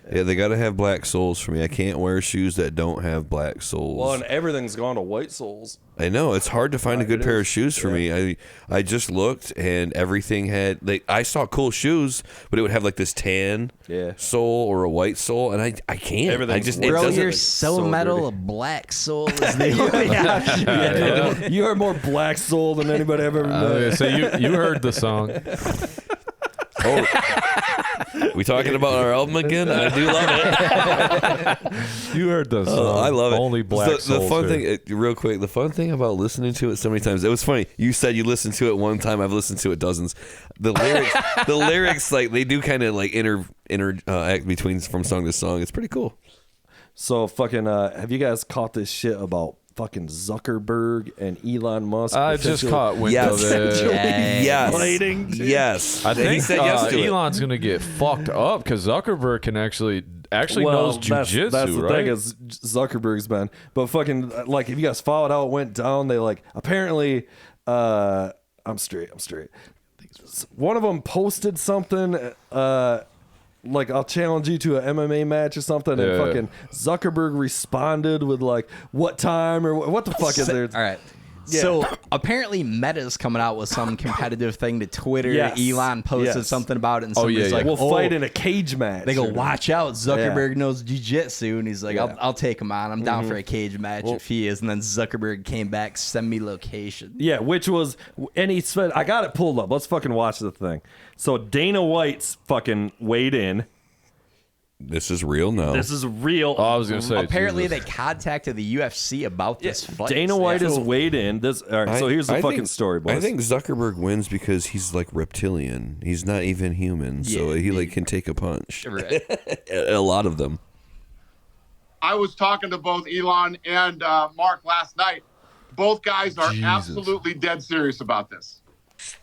Yeah, they got to have black soles for me. I can't wear shoes that don't have black soles. Well, and everything's gone to white soles. I know it's hard to find a good it pair is. of shoes for me. I just looked and everything had I saw cool shoes, but it would have like this tan sole or a white sole, and I can't. Everything's I just white. it Bro, doesn't. you're so so metal. dirty. A black soul is the You are more black soul than anybody I've ever met. So you heard the song. We talking about our album again? I do love it. You heard the song. I love it. Only black The souls fun here. thing, real quick, the fun thing about listening to it so many times. It was funny. You said you listened to it one time. I've listened to it dozens. The lyrics, like they do kind of like interact between from song to song. It's pretty cool. So fucking, have you guys caught this shit about fucking Zuckerberg and Elon Musk? I just essentially- caught wind Yes. of it. Yes. Fighting. Yes. I think he said yes to it. Elon's gonna get fucked up because Zuckerberg can actually Well, knows jujitsu, that's the right? thing is Zuckerberg's been, but fucking like if you guys followed how it went down, they like apparently, I'm straight. One of them posted something, like I'll challenge you to an MMA match or something, and Yeah. fucking Zuckerberg responded with like what time or what the fuck is there? All right. So apparently Meta's coming out with some competitive thing to Twitter. Yes. Elon posted Yes. something about it, and Oh, somebody's yeah, like, yeah. We'll fight in a cage match. They go, or- watch out, Zuckerberg knows jiu-jitsu. And he's like, I'll take him on. I'm down for a cage match if he is. And then Zuckerberg came back, send me location. Yeah, which was, and he said, I got it pulled up. Let's fucking watch the thing. So Dana White's fucking weighed in. This is real now. This is real. Oh, I was gonna say. Apparently Jesus. they contacted the UFC about this fight. Dana White is weighed in. This. All right, so here's the I fucking think- story, boys. I think Zuckerberg wins because he's like reptilian. He's not even human, so Yeah, he like can take a punch. Right. A lot of them. I was talking to both Elon and Mark last night. Both guys are absolutely dead serious about this.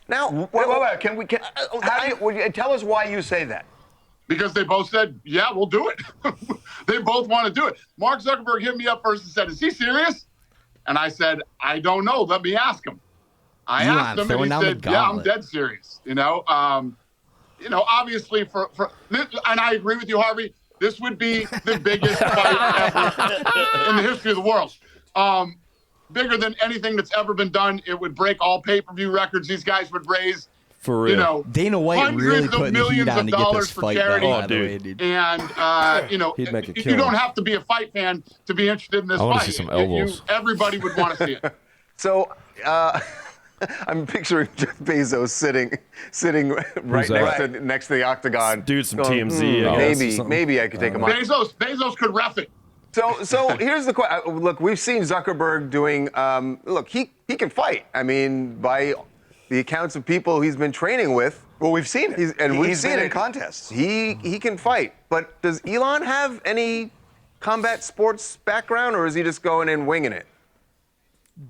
Now, wait. Would you tell us why you say that? Because they both said, yeah, we'll do it. They both want to do it. Mark Zuckerberg hit me up first and said, is he serious? And I said, I don't know. Let me ask him. I Elon asked him and throwing he down the said, yeah, I'm gauntlet. dead serious. Obviously and I agree with you, Harvey, this would be the biggest fight ever in the history of the world. Bigger than anything that's ever been done. It would break all pay-per-view records these guys would raise. For real. Dana White really hundreds of putting the heat millions on of to get dollars this for fight charity. done, by the way, dude. And He'd make a you killing. don't have to be a fight fan to be interested in this I wanna fight. see some elbows. Everybody would want to see it. So, I'm picturing Jeff Bezos sitting right next to the octagon. Dude, some TMZ. Maybe I could take him on. Bezos could ref it. So here's the question. Look, we've seen Zuckerberg doing. Look, he can fight. I mean, by the accounts of people he's been training with. Well, we've seen it. He's been in contests. He can fight. But does Elon have any combat sports background, or is he just going in winging it?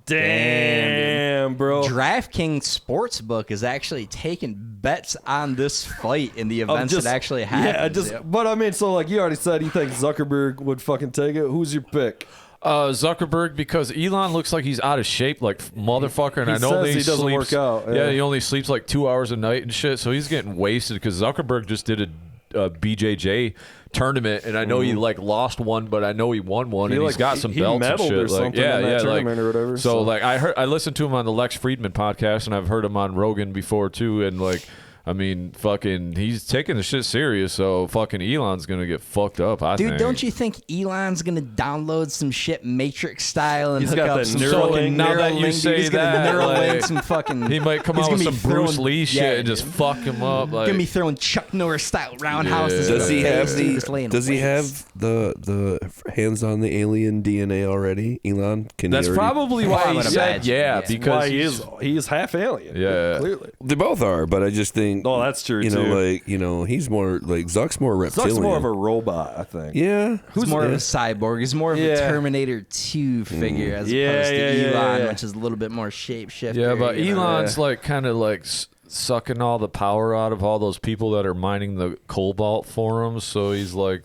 Damn, bro. DraftKings Sportsbook is actually taking bets on this fight in the events that actually happen. But I mean, so like you already said, you think Zuckerberg would fucking take it. Who's your pick? Zuckerberg, because Elon looks like he's out of shape, like motherfucker, and I know that he doesn't work out. Yeah, he only sleeps like 2 hours a night and shit, so he's getting wasted. Because Zuckerberg just did a BJJ tournament, and I know he like lost one, but I know he won one, and he's got some belts and shit. Or something in that tournament or whatever. So like I listened to him on the Lex Friedman podcast, and I've heard him on Rogan before too, and like. I mean, fucking, he's taking the shit serious, so fucking Elon's gonna get fucked up, I think. Dude, don't you think Elon's gonna download some shit Matrix style and he's hook got up the some Neuralink? Now that you say he's that, gonna Neuralink like, some fucking... He might come out with some Bruce Lee shit and just fuck him up. Like, gonna be throwing Chuck Norris style roundhouses. Does he have the the hands on the alien DNA already, Elon? That's probably why he said because he's half alien. Yeah, clearly they both are, but I just think that's true. He's more like Zuck's more reptilian. Zuck's more of a robot, I think. Yeah, who's more of a cyborg? He's more of a Terminator 2 figure as opposed to Elon, which is a little bit more shapeshifter. Yeah, but Elon's like kind of like sucking all the power out of all those people that are mining the cobalt for him. So he's like.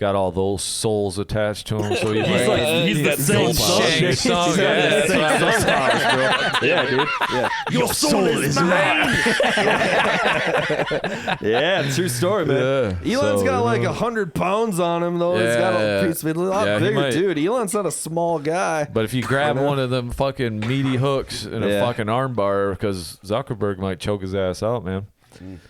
Got all those souls attached to him, so he's that same son. Yeah, dude. Yeah. Your soul is mine. Yeah, true story, man. Elon's got like 100 pounds on him, though. He's got a piece of a lot bigger, dude. Elon's not a small guy. But if you grab one of them fucking meaty hooks and a fucking armbar, because Zuckerberg might choke his ass out, man.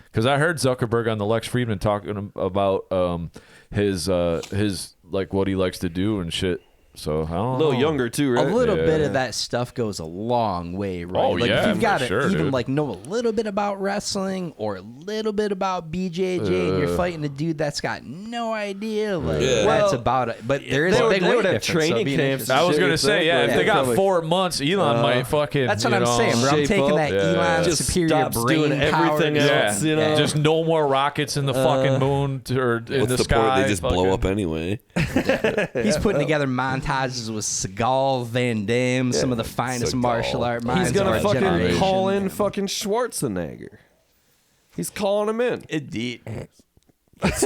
Because I heard Zuckerberg on the Lex Friedman talking about his like what he likes to do and shit. So I don't know. A little younger too, right? A little bit of that stuff goes a long way, right? Oh, like yeah, if you've got to sure, even dude. like know a little bit about wrestling or a little bit about BJJ, and you're fighting a dude that's got no idea, like that's about it. But there is a big weight difference. Training camps. I was gonna say, if they got 4 months, Elon might fucking. That's what I'm saying, bro. I'm taking that Elon superior brain everything else. You know, just no more rockets in the fucking moon or in the sky. Point? They just blow up anyway. He's putting together montages with Seagal, Van Damme, some of the finest martial art minds. He's gonna of our fucking generation. call in fucking Schwarzenegger. He's calling him in. Indeed. Is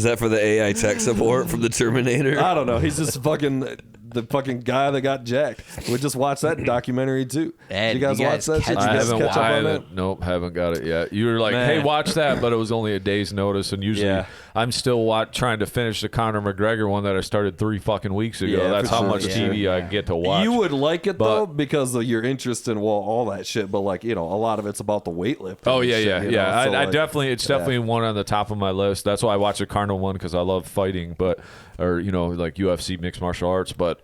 that for the AI tech support from the Terminator? I don't know. He's just the fucking guy that got jacked. We just watched that documentary too. Ed, you guys watch that shit? I haven't. Nope, haven't got it yet. You were like, hey, watch that, but it was only a day's notice, and usually I'm still trying to finish the Conor McGregor one that I started 3 fucking weeks ago. That's how much TV I get to watch. You would like it though because of your interest in all that shit, but like a lot of it's about the weightlifting. Oh yeah, shit, yeah. So I definitely, it's definitely one on the top of my list. That's why I watch the Carno one because I love fighting, like UFC mixed martial arts, but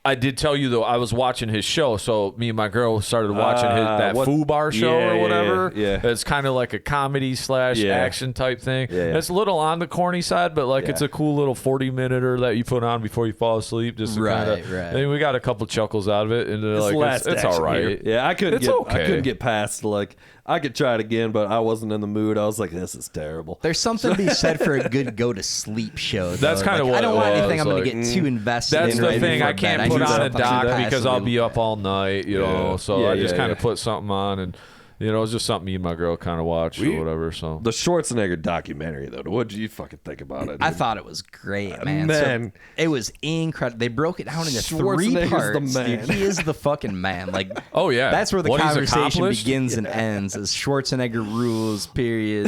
I did tell you though I was watching his show, so me and my girl started watching that Foo Bar show or whatever. Yeah. It's kind of like a comedy / action type thing. Yeah. It's a little on the corny side, but like it's a cool little 40-minute that you put on before you fall asleep. Just to right. I mean, we got a couple chuckles out of it, and it's all right. Yeah, I couldn't okay. get past like. I could try it again, but I wasn't in the mood. I was like, this is terrible. There's something to be said for a good go-to-sleep show, though. That's kind of what I don't it want was, anything I'm going to get too invested That's in. the right thing. before I can't bed. put need on a something doc to because I'll be pass up all night, so I just kind of put something on, and it's just something me and my girl kind of watch or whatever. So the Schwarzenegger documentary, though, what did you fucking think about it? I thought it was great, man. Man. So it was incredible. They broke it down into 3 Schwarzenegger's parts. the man. Dude, he is the fucking man. Like, oh yeah, that's where the what he's conversation accomplished? begins and ends. Is Schwarzenegger rules? Period.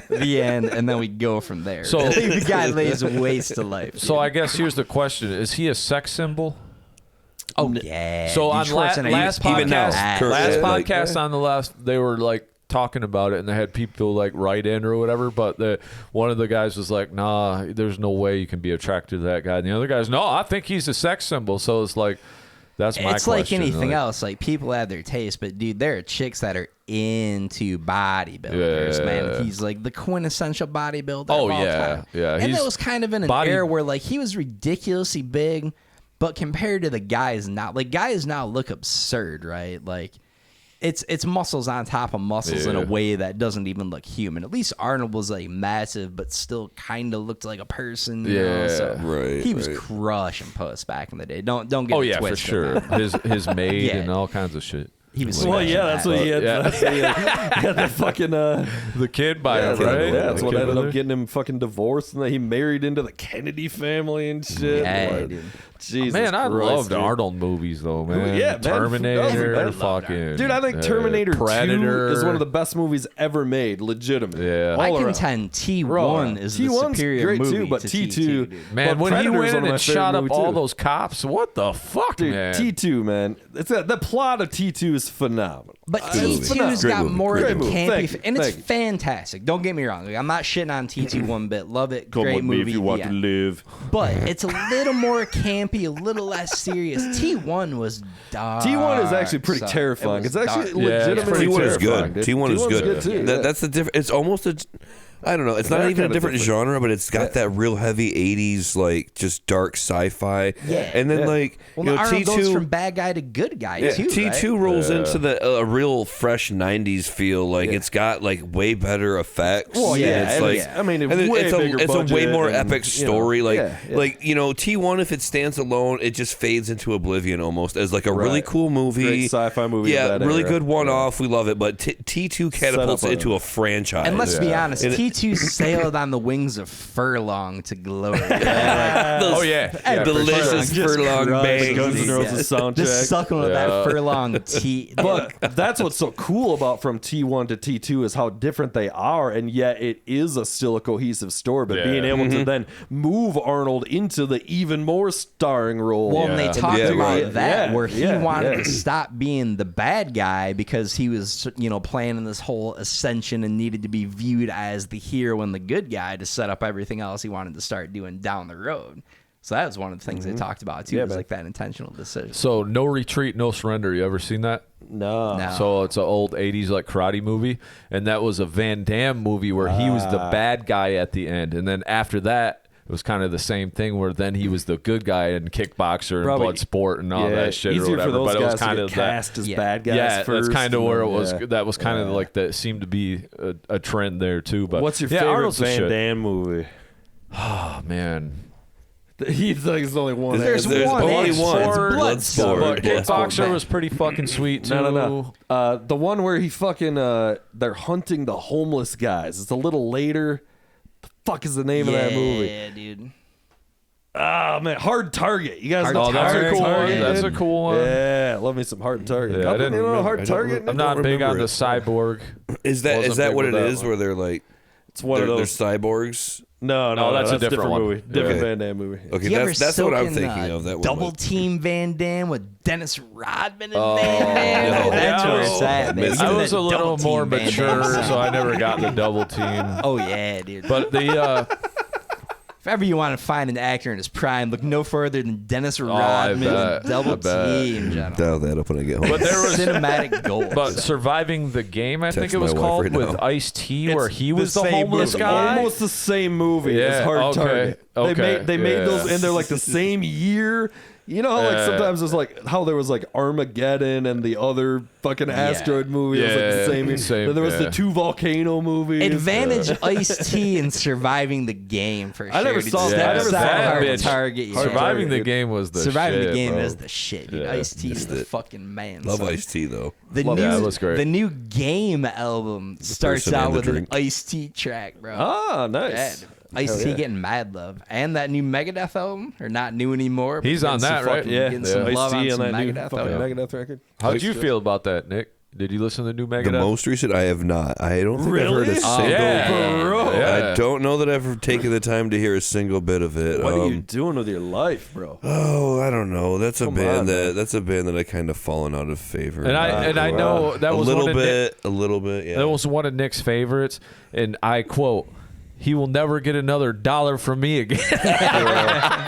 The end, and then we go from there. So the guy lays waste to life. So I guess here's the question: is he a sex symbol? Oh yeah. So on last podcast on the last, they were like talking about it, and they had people like write in or whatever. But one of the guys was like, "Nah, there's no way you can be attracted to that guy." And the other guy's, "No, I think he's a sex symbol." So it's like, That's my question. It's like anything else. Like, people have their taste, but dude, there are chicks that are into bodybuilders, man. He's like the quintessential bodybuilder. Oh, of all yeah. time. Yeah. And it was kind of in an era where, like, he was ridiculously big, but compared to the guys now, like, guys now look absurd, right? Like, it's muscles on top of muscles in a way that doesn't even look human. At least Arnold was like massive, but still kind of looked like a person. You know? So he was crushing puss back in the day. Don't get it twisted. For sure. His maid and all kinds of shit. He was that's what he had. He had the fucking the kid by him, right? Yeah, that's what ended up getting him fucking divorced, and then he married into the Kennedy family and shit. Yeah, dude. Jesus man, I Christ, loved dude. Arnold movies though, man. Yeah, man. Terminator, fucking dude. I think Terminator Predator 2 is one of the best movies ever made. Legitimate. Yeah, I contend T1 is the superior great movie too, but to T2, man, when he went in and shot up all those cops, what the fuck, dude, man? T2, man. The plot of T2 is phenomenal. But T2's got more than campy, and it's you. fantastic. Don't get me wrong. Like, I'm not shitting on T2 one bit. Love it. Come Great with movie. me if you want to live. But it's a little more campy, a little less serious. T1 was dark. T1 is actually pretty terrifying. It's actually legitimately T1 is terrifying. good. T1 is good too. That's the difference. It's almost a. I don't know. It's not even a different genre, but it's got that real heavy '80s, like just dark sci-fi. Yeah. And then like Arnold goes T2 from bad guy to good guy too. T2 right? rolls into the real fresh '90s feel. Like it's got like way better effects. Well, and it's like I mean, it's a way more and, epic story. like T1, if it stands alone, it just fades into oblivion almost as like a really cool movie, great sci-fi movie. Yeah, of that really era. good one-off. We love it. But T2 catapults it into a franchise. And let's be honest, T2 sailed on the wings of Furlong to glory. Delicious Furlong bangs. Guns N' Roses soundtrack. Just sucking with that Furlong T. But that's what's so cool about from T1 to T2 is how different they are, and yet it is still a cohesive story. But being able to then move Arnold into the even more starring role. Well, and they talked about that where he wanted to stop being the bad guy because he was, planning this whole ascension and needed to be viewed as the hero and the good guy to set up everything else he wanted to start doing down the road. So that was one of the things they talked about too. Was like that intentional decision. So No Retreat, No Surrender. You ever seen that? No. So it's an old 80s like karate movie, and that was a Van Damme movie where he was the bad guy at the end, and then after that it was kind of the same thing where then he was the good guy in Kickboxer and Bloodsport and all that shit or whatever. But it was kind of cast as bad guys. Yeah, first, that's kind of where it was. That was kind of like that seemed to be a trend there too. But what's your favorite Arnold's Van Damme movie? Oh man. He's like, there's only one. There's only one. Bloodsport. Kickboxer was pretty fucking sweet too. No. The one where he fucking they're hunting the homeless guys. It's a little later. The fuck is the name of that movie? Yeah, dude. Ah, man, Hard Target. You guys know that's Hard a cool one. Target? That's a cool one. Yeah, love me some Hard Target. Yeah, I didn't know Hard Target. I'm not big on the cyborg. Is that what it is? Where they're like, it's one of those. They're cyborgs. No, that's a different one. movie. Different Van Damme movie. Okay, that's what I'm thinking of. That Double Team Van Damme with Dennis Rodman and Van Damme. That's where it's at, man. I was a little more mature, so I never got the double team. Oh yeah, dude. But if ever you want to find an actor in his prime, look no further than Dennis Rodman and Double Team. Dial that up when I get home. But there was cinematic gold. But Surviving the Game, I think it was my wife called, right with now. Ice-T, where he was the homeless guy. Almost the same movie as Hard Target. They made those, and they're like the same year. You know, like sometimes it's like how there was like Armageddon and the other fucking asteroid movie. It was like the same. Then there was the two volcano movies. Advantage Ice-T in Surviving the Game for sure. I never saw that. I never saw Hard Target. Surviving the Game was the Surviving shit, the Game bro. is the shit, dude. Ice-T is the fucking man. Love Ice-T though. The new Game album starts out with an Ice-T track, bro. Ah, nice. Ice-T getting mad love. And that new Megadeth album, or not new anymore. He's on that, right? Getting some love on some Megadeth album. Megadeth record. How'd you feel about that, Nick? Did you listen to the new Megadeth? The most recent, I have not. I don't think I've heard a single. I don't know that I've taken the time to hear a single bit of it. What are you doing with your life, bro? Oh, I don't know. That's a band that I kind of fallen out of favor. And I know that was a little bit. Yeah, that was one of Nick's favorites, and I quote, he will never get another dollar from me again.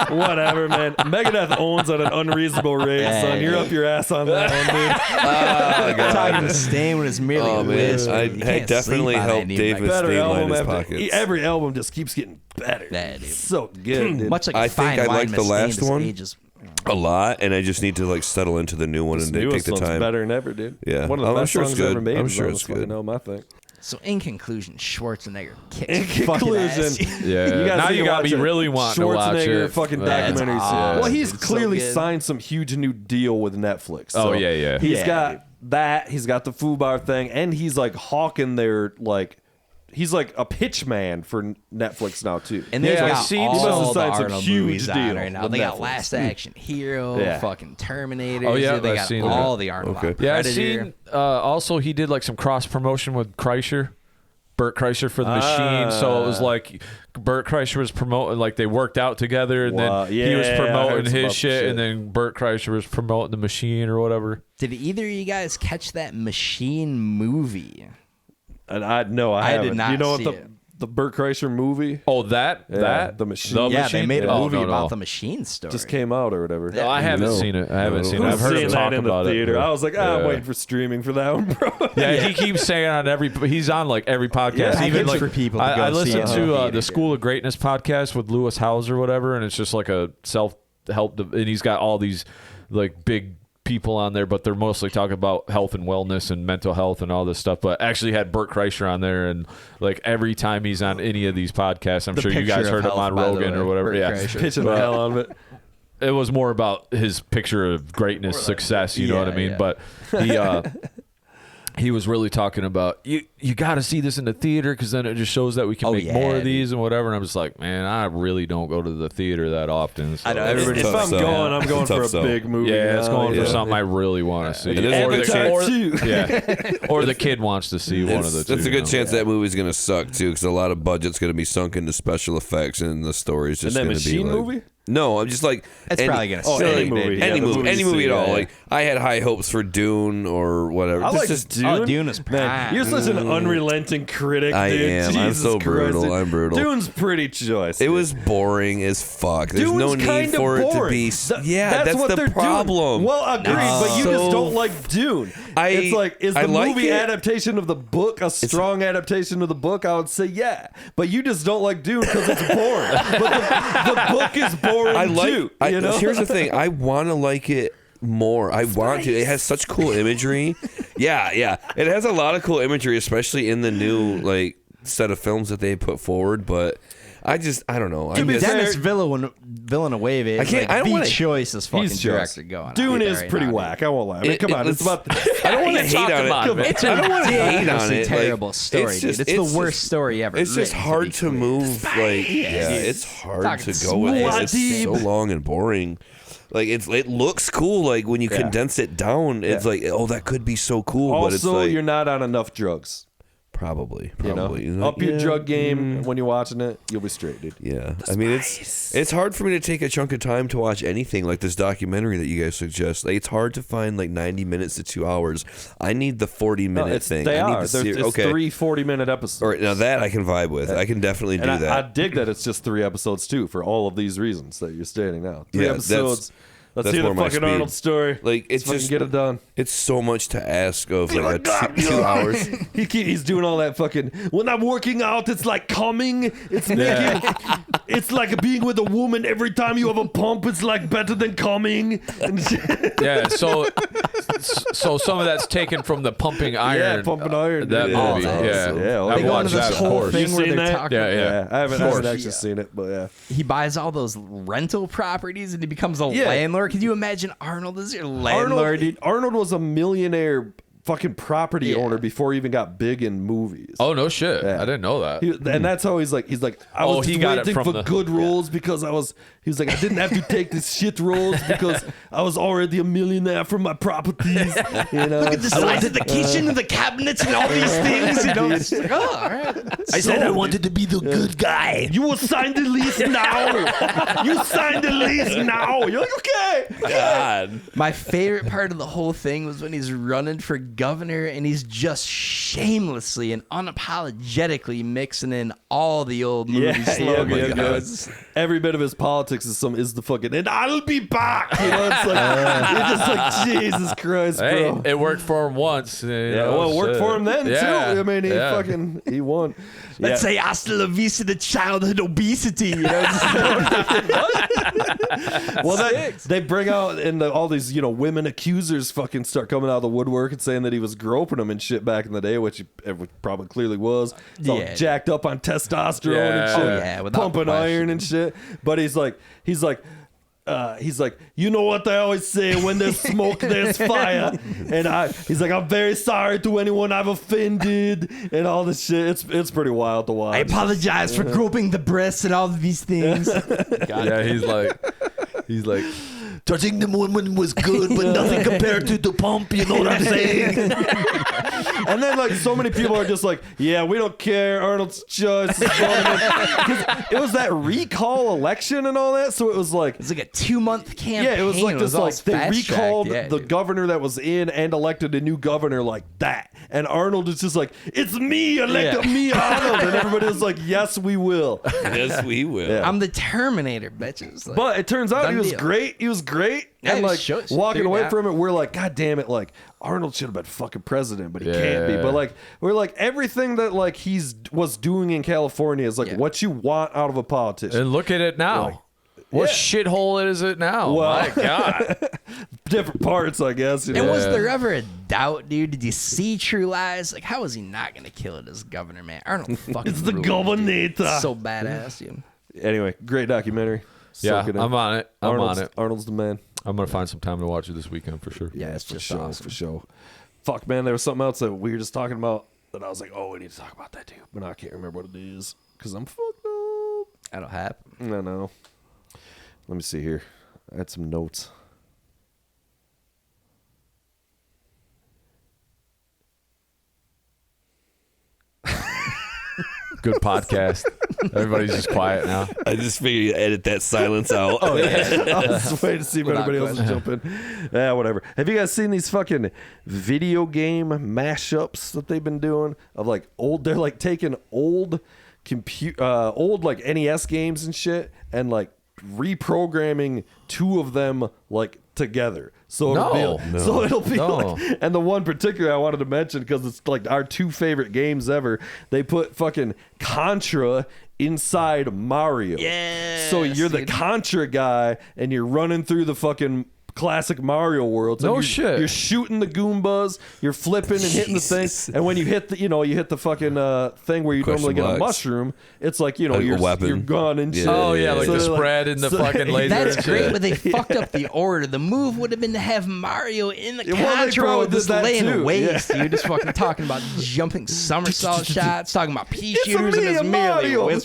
Whatever, man. Megadeth owns at an unreasonable rate, son. You're up your ass on that one, dude. Talking to Stain when it's merely a whisper. I definitely helped David Stain line his pockets. Every album just keeps getting better. Yeah, dude. So good, dude. Much like I a fine think I wine like the last one ages. a lot, and I just need to like settle into the new one and take the time. Better than ever, dude. Yeah. One of the best songs ever made. I'm sure it's good. No, my thing. So in conclusion, Schwarzenegger kicks In conclusion, Yeah. Now you gotta be really wanting to watch Schwarzenegger it. fucking That's documentaries. awesome. Well, he's It's so clearly good. signed some huge new deal with Netflix. Oh, So yeah. He's got that. He's got the FUBAR thing, and he's like hawking their like. He's like a pitch man for Netflix now too. And they've Yeah, I've got seen all some- the He must have signed some Arnold huge movies out deal right now. with They got Netflix. Last Action Hero, Yeah. fucking Terminator. Oh, yeah, they I've got seen all that. the Arnold. Okay. Yeah, I've Predator. seen. Also, he did like some cross promotion with Kreischer, Burt Kreischer for the Machine. So it was like Burt Kreischer was promoting, like they worked out together, and Wow. then he was Yeah, I promoting heard some his about shit, and then Burt Kreischer was promoting the Machine or whatever. Did either of you guys catch that Machine movie? And I did did not You know see what it. the Burt Kreischer movie Oh, that The Machine. The Yeah, Machine? they made a Oh, movie no. about the Machine story. just came out or whatever. No, I haven't seen it. I haven't seen it. Who's I've heard seeing him that talk in about the it. theater? I was like, I'm Yeah. waiting for streaming for that one, bro. Yeah, he keeps saying on he's on like every podcast. Yeah, Even it's like for people to I go see listen it. to the School of Greatness podcast with Lewis Howes or whatever, and it's just like a self-help, and he's got all these like big people on there, but they're mostly talking about health and wellness and mental health and all this stuff. But actually had Burt Kreischer on there, and like every time he's on any of these podcasts, I'm sure you guys heard him on Rogan or whatever. Yeah, Pitching the hell out of it. it was more about his picture of greatness, success. You know what I mean? yeah. But he was really talking about you got to see this in the theater because then it just shows that we can make more of these and whatever. And I'm just like, man, I really don't go to the theater that often. So. I know, If I'm going, I'm going for a big movie. Yeah, it's going for Yeah. something I really want to see. And there's Or the kid wants to see one of the two. That's a good chance that movie's gonna suck too, because a lot of budget's gonna be sunk into special effects, and the story's just And that gonna be Machine like, movie? No, I'm just like It's probably gonna Oh, suck. any movie. Yeah, any the movie, movie any movie at all. yeah. Like I had high hopes for Dune or whatever. I This like is- Dune. Oh, Dune is prime. Man, you're such an unrelenting critic, I dude. am. I'm Jesus so Christ, brutal. dude. I'm brutal. Dune's pretty choice. It dude. was boring as fuck. There's Dune's no need kinda for it to boring. be. That's That's what the they're problem. Doing. Well, agreed, but you So- just don't like Dune. It's like, is I the like movie it. adaptation of the book a strong adaptation of the book? I would say yeah, but you just don't like Dune because it's boring. But the book is boring too. You know? Here's the thing. I want to like it more. I want to. It has such cool imagery. Yeah. It has a lot of cool imagery, especially in the new like set of films that they put forward. But I don't know. I miss- Dennis Villeneuve is I can't- I don't the wanna- choice fucking He's director just going. Dune out is there pretty right now, whack. I won't lie. I mean, come on, it's about. I don't want to He's hate talking on about it. it. It's a I don't want to hate on ridiculously it. terrible Like, story, dude. It's the worst story ever. It's just written, hard be to clear. move. Like, it's hard Talking to go with it. It's Swat so long and boring. Like it looks cool. Like when you condense it down, it's like, oh, that could be so cool. But it's Also, like you're not on enough drugs. probably. You know, Like, up your yeah, drug game when you're watching it. You'll be straight, dude. Yeah, I mean it's hard for me to take a chunk of time to watch anything like this documentary that you guys suggest. Like it's hard to find like 90 minutes to 2 hours. I need the 40-minute thing. They I need are. the It's okay. 3 40-minute episodes. All right, now that I can vibe with. I can definitely do And that. I dig that it's just 3 episodes too, for all of these reasons that you're stating now. 3 Yeah, episodes. Let's that's hear the more my fucking speed. Arnold story. Like it's Let's just fucking get it done. It's so much to ask of like a 2 hours. He's doing all that fucking. When I'm working out, it's like coming. It's making. It's like being with a woman. Every time you have a pump, it's like better than coming. Yeah, so some of that's taken from the Pumping Iron. Yeah, Pumping Iron. That Yeah. movie. Oh, Yeah, yeah. I've They go watched into this that. Of whole course. thing where seen they're that? talking. Yeah. I haven't actually seen it, but yeah. He buys all those rental properties and he becomes a Yeah. landlord. Can you imagine Arnold as your landlord? Arnold was a millionaire fucking property owner before he even got big in movies. Oh no shit! Yeah. I didn't know that. And that's how he's like I was he just got it waiting from for the- good roles because he was like I didn't have to take these shit roles because I was already a millionaire from my properties. You know, Look at the size of the kitchen and the cabinets and all these things. You know, it's like, oh, all right. I said I wanted to be the good guy. You will sign the lease now. You signed the lease now. You're like, okay. God. My favorite part of the whole thing was when he's running for governor, and he's just shamelessly and unapologetically mixing in all the old movie slogans. Every bit of his politics is the fucking, and I'll be back. You know, it's like you're just like, Jesus Christ, bro. Hey, it worked for him once. Well, it worked for him then too. I mean, he won. Let's say hasta la vista to childhood obesity. You know? Well, they bring out and all these women accusers fucking start coming out of the woodwork and saying that he was groping them and shit back in the day, which he probably clearly was. It's all jacked up on testosterone and shit, pumping iron and shit. But he's like, you know what they always say, when there's smoke, there's fire. And he's like, I'm very sorry to anyone I've offended and all this shit. It's pretty wild to watch. I apologize for groping the breasts and all of these things. He's like, touching the woman was good, but nothing compared to the pump. You know what I'm saying? And then like so many people are just like, yeah, we don't care. Arnold's just because it was that recall election and all that. So it was like a 2-month campaign. Yeah, it was like they recalled the governor that was in and elected a new governor like that. And Arnold is just like, it's me, elect me, Arnold. And everybody was like, yes, we will. Yes, we will. Yeah. I'm the Terminator, bitches. Like, but it turns out he was great. He was great. Yeah, and like walking away from it, we're like, God damn it, like Arnold should have been fucking president, but he can't be. But like we're like, everything that like was doing in California is like what you want out of a politician. And look at it now. Like, what shithole is it now? Well, my God. Different parts, I guess. And was there ever a doubt, dude? Did you see True Lies? Like, how was he not going to kill it as governor, man? Arnold fucking It's the ruled, governor. So badass, dude. Anyway, great documentary. Yeah, I'm on it. Arnold's the man. I'm going to find some time to watch it this weekend for sure. Yeah, it's just awesome. For sure. Fuck, man, there was something else that we were just talking about that I was like, oh, we need to talk about that too. But I can't remember what it is because I'm fucked up. That'll happen. No. Let me see here. I had some notes. Good podcast. Everybody's just quiet now. I just figured you'd edit that silence out. Oh, yeah. I was just waiting to see if anybody else is jumping. Yeah, whatever. Have you guys seen these fucking video game mashups that they've been doing of like old? They're like taking old old like NES games and shit and like reprogramming two of them like together. So it'll be like, and the one particular I wanted to mention because it's like our two favorite games ever. They put fucking Contra inside Mario. Yeah. So you're the Contra guy and you're running through the fucking classic Mario worlds. Shit. You're shooting the Goombas, you're flipping and hitting the thing, and when you hit the you hit the fucking thing where you normally get a mushroom, it's like you're gone and shit. Oh yeah, like the spread and the fucking laser. That's great, but they fucked up the order. The move would have been to have Mario in the Contra just laying waste. You're just fucking talking about jumping somersault shots, talking about pea shooters, and it's merely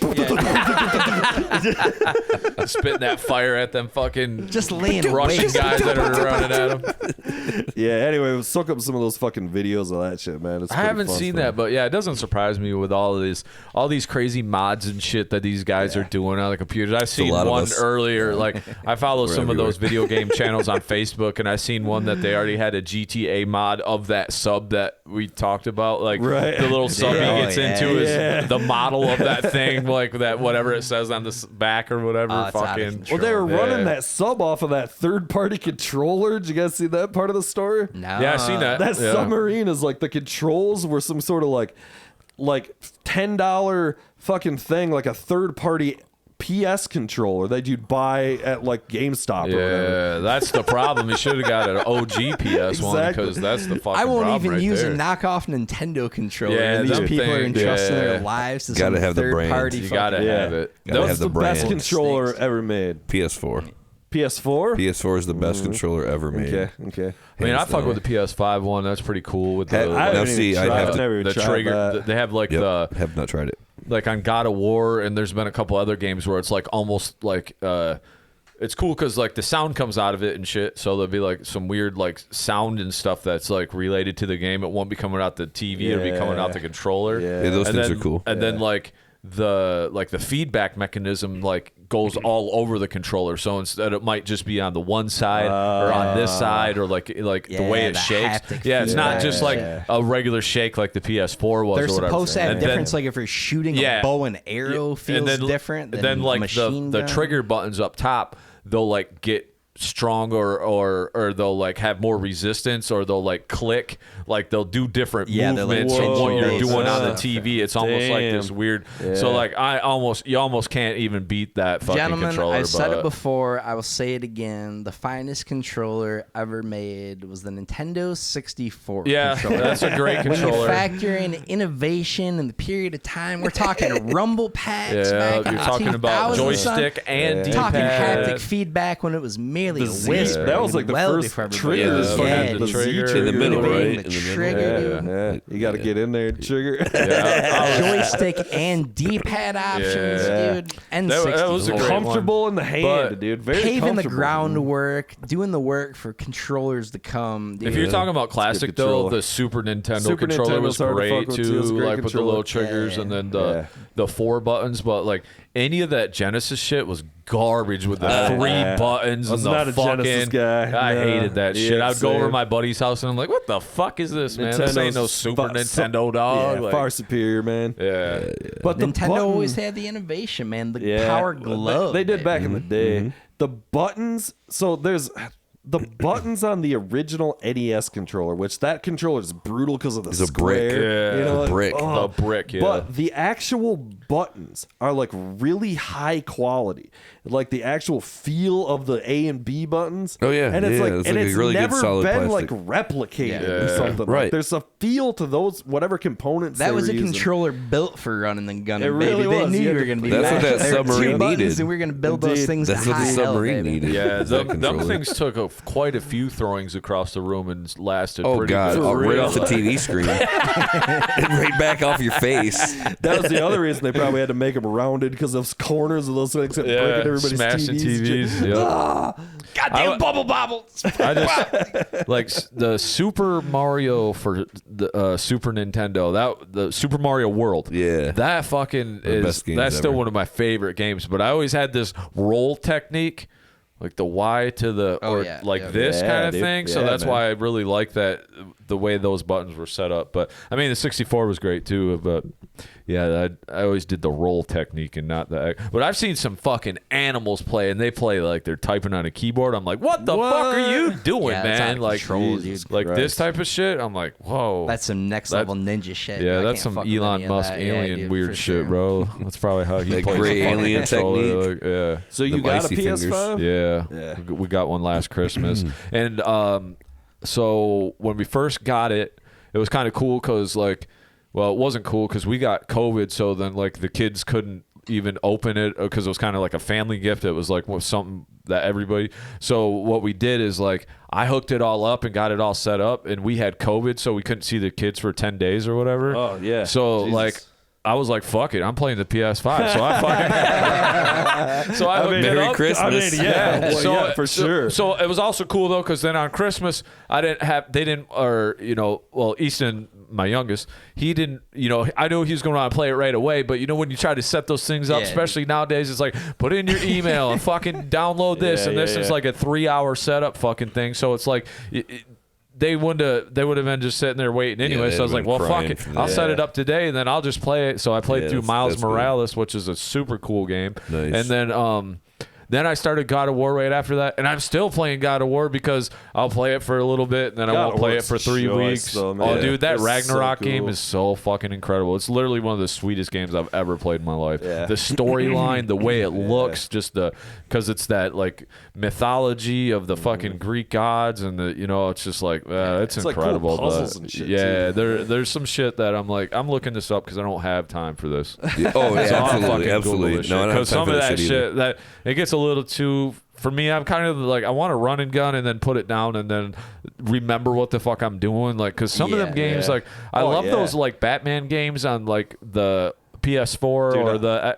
spitting that fire at them fucking just laying Russian waste. guys that are running at him. Yeah, anyway, soak up some of those fucking videos of that shit, man. I haven't seen that, but yeah, it doesn't surprise me with all these crazy mods and shit that these guys are doing on the computers. I've seen one earlier. Like I follow some of those video game channels on Facebook, and I seen one that they already had a GTA mod of that sub that we talked about. Like the little sub he gets into is the model of that thing, like that whatever it says on the back or whatever. Fucking. Well, they were running that sub off of that third-party controller. Did you guys see that part of the story? No. Yeah, I seen that. That submarine is like the controls were some sort of like $10 fucking thing, like a third-party PS controller that you'd buy at like GameStop or whatever. Yeah, that's the problem. You should have got an OG PS one because that's the fucking I won't problem even use there. a knockoff Nintendo controller. Yeah, and these people are entrusting their lives to some third-party. You gotta have it. That was the best controller ever made. PS4. PS4? PS4 is the best controller ever made. Okay. I mean, I fuck with the PS5 one. That's pretty cool. With the the trigger, they have like the. Have not tried it. Like on God of War, and there's been a couple other games where it's like almost like it's cool because like the sound comes out of it and shit. So there'll be like some weird like sound and stuff that's like related to the game. It won't be coming out the TV. It'll be coming out the controller. Yeah, those things are cool. And then like the feedback mechanism like goes all over the controller. So instead it might just be on the one side or on this side, or like the way it shakes. It's not just like a regular shake like the PS4 was. They're or whatever. supposed to have difference, like if you're shooting a bow and arrow feels different than like machine the gun. trigger buttons up top, they'll like get stronger or they'll like have more resistance, or they'll like click, like they'll do different movements like, from what you're based. doing on the TV. It's almost like this weird. So like you almost can't even beat that fucking Gentlemen, controller. I've said it before, I will say it again. The finest controller ever made was the Nintendo 64 controller. That's a great controller. When you factor in innovation and the period of time, we're talking rumble packs back in you're the talking about 2000s, joystick and D-pad. talking haptic feedback when it was merely a whisper. That was like the first trigger. The trigger in the middle, right? The trigger, dude. You got to get in there and trigger. Joystick and D-pad options, dude. And that was a great comfortable in the hand, dude. Very paving the comfortable. groundwork, doing the work for controllers to come. Dude. If you're talking about classic though, the Super Nintendo controller was great too, like with the little triggers and then the 4 buttons. But like any of that Genesis shit was garbage with the 3 buttons and the not a fucking. Genesis guy. I hated that shit. I'd go same. over to my buddy's house and I'm like, "What the fuck is this, man? This ain't no Super Nintendo, dog." Yeah, Like, far superior, man. yeah. But the Nintendo button, always had the innovation, man. The power glove. They did back in the day. The buttons. So there's the buttons on the original NES controller, which that controller is brutal because of the square. Yeah, you know, the brick. The brick, yeah. But the actual buttons are like really high quality. Like the actual feel of the A and B buttons. Oh, yeah. And it's like, it's and like it's a really never good solid been plastic. like replicated or Yeah. something. Right. Like, there's a feel to those whatever components. That they was were a using. controller built for running and gunning, It really baby. They was. knew You you had were to- going to be That's what mashed. that There were 2 submarine buttons, needed. and we were going to build those Indeed. things That's to what the high submarine elevate, baby. needed. Yeah, That them controller. things took quite a few throwings across the room and lasted. Oh pretty god, good. right off the TV screen, and right back off your face. That was the other reason they probably had to make them rounded because those corners of those things kept breaking everybody's smashing TVs. TVs. Goddamn bubble bobbles. I just like the Super Mario for the Super Nintendo. The Super Mario World. Yeah. that fucking The is. best games That's still ever. one of my favorite games. But I always had this roll technique, like the Y to the this Yeah, kind of dude. thing. So Yeah, that's man. why I really like that the way those buttons were set up. But I mean, the 64 was great too. But yeah, I always did the roll technique and not the. But I've seen some fucking animals play, and they play like they're typing on a keyboard. I'm like, what the fuck are you doing, Yeah, that's out man? of Like, control, dude. like this Christ. type of shit. I'm like, whoa. That's some next level ninja shit. Yeah, I that's can't some fuck with any Elon of Musk that. alien dude, weird for shit, sure. bro. That's probably how he That plays gray the fucking alien controller. technique. Yeah. So you The got a icy fingers. PS5? Yeah. We got one last Christmas. And so when we first got it, it was kind of cool because, like, well, it wasn't cool because we got COVID. So then, like, the kids couldn't even open it because it was kind of like a family gift. It was like something that everybody. So what we did is, like, I hooked it all up and got it all set up. And we had COVID, so we couldn't see the kids for 10 days or whatever. Oh, yeah. So, Jesus. like, I was like, fuck it. I'm playing the PS5. So I fucking. So I hooked it Merry up. Christmas. I mean, yeah, well, So- yeah, for sure. So it was also cool though, because then on Christmas Easton, my youngest, he didn't, I knew he was going to want to play it right away, but when you try to set those things up, Yeah. especially nowadays, it's like put in your email and fucking download this, Yeah, and this yeah, is yeah. like a 3-hour setup fucking thing. So it's like. They would have been just sitting there waiting anyway. they So I was like, would've well, been fuck crying it. for I'll that. set it up today, and then I'll just play it. So I played Yeah, through Miles that's good. Morales, which is a super cool game. Nice. And then I started God of War right after that, and I'm still playing God of War because I'll play it for a little bit, and then I God won't of play it War's for 3 choice, weeks. though, man. Oh, dude, that It's so Ragnarok game cool. is so fucking incredible. It's literally one of the sweetest games I've ever played in my life. Yeah. The storyline, the way it looks, just because it's that like mythology of the fucking Greek gods, and it's just like it's like cool incredible. puzzles but and shit, yeah, too. there's some shit that I'm like I'm looking this up because I don't have time for this. Yeah, oh yeah, So I'll fucking absolutely, Google absolutely. this No, I shit, don't have 'cause time some for of that that shit either. shit that it gets a little too. For me, I'm kind of like I want to run and gun and then put it down and then remember what the fuck I'm doing. Like, because some of them games, like I love those like Batman games on like the PS4 or the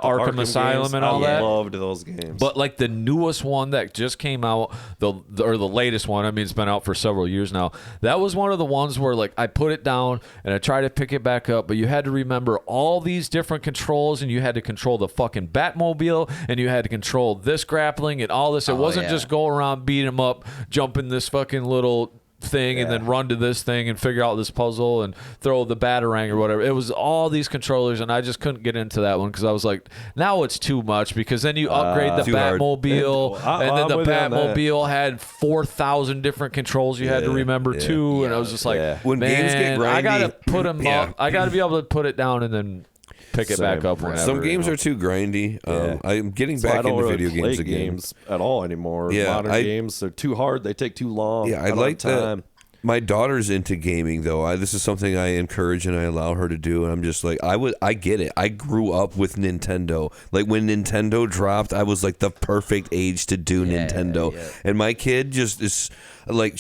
Arkham Asylum games, and all that. I loved those games. But like the newest one that just came out, the latest one, I mean, it's been out for several years now. That was one of the ones where like I put it down and I tried to pick it back up, but you had to remember all these different controls, and you had to control the fucking Batmobile, and you had to control this grappling and all this. It wasn't just go around, beat him up, jump in this fucking little thing and then run to this thing and figure out this puzzle and throw the Batarang or whatever. It was all these controllers, and I just couldn't get into that one because I was like, now it's too much, because then you upgrade the Batmobile, and then the Batmobile had 4,000 different controls you had to remember too, and I was just like, when games get grindy, I gotta put them up. I gotta be able to put it down and then pick it back up whenever. Some games are too grindy. I'm getting back into video games again. Games at all anymore. Modern games, they're too hard. They take too long. Yeah, I like that. My daughter's into gaming though. This is something I encourage and I allow her to do. And I'm just like, I get it. I grew up with Nintendo. Like when Nintendo dropped, I was like the perfect age to do Nintendo. Yeah. And my kid just is like,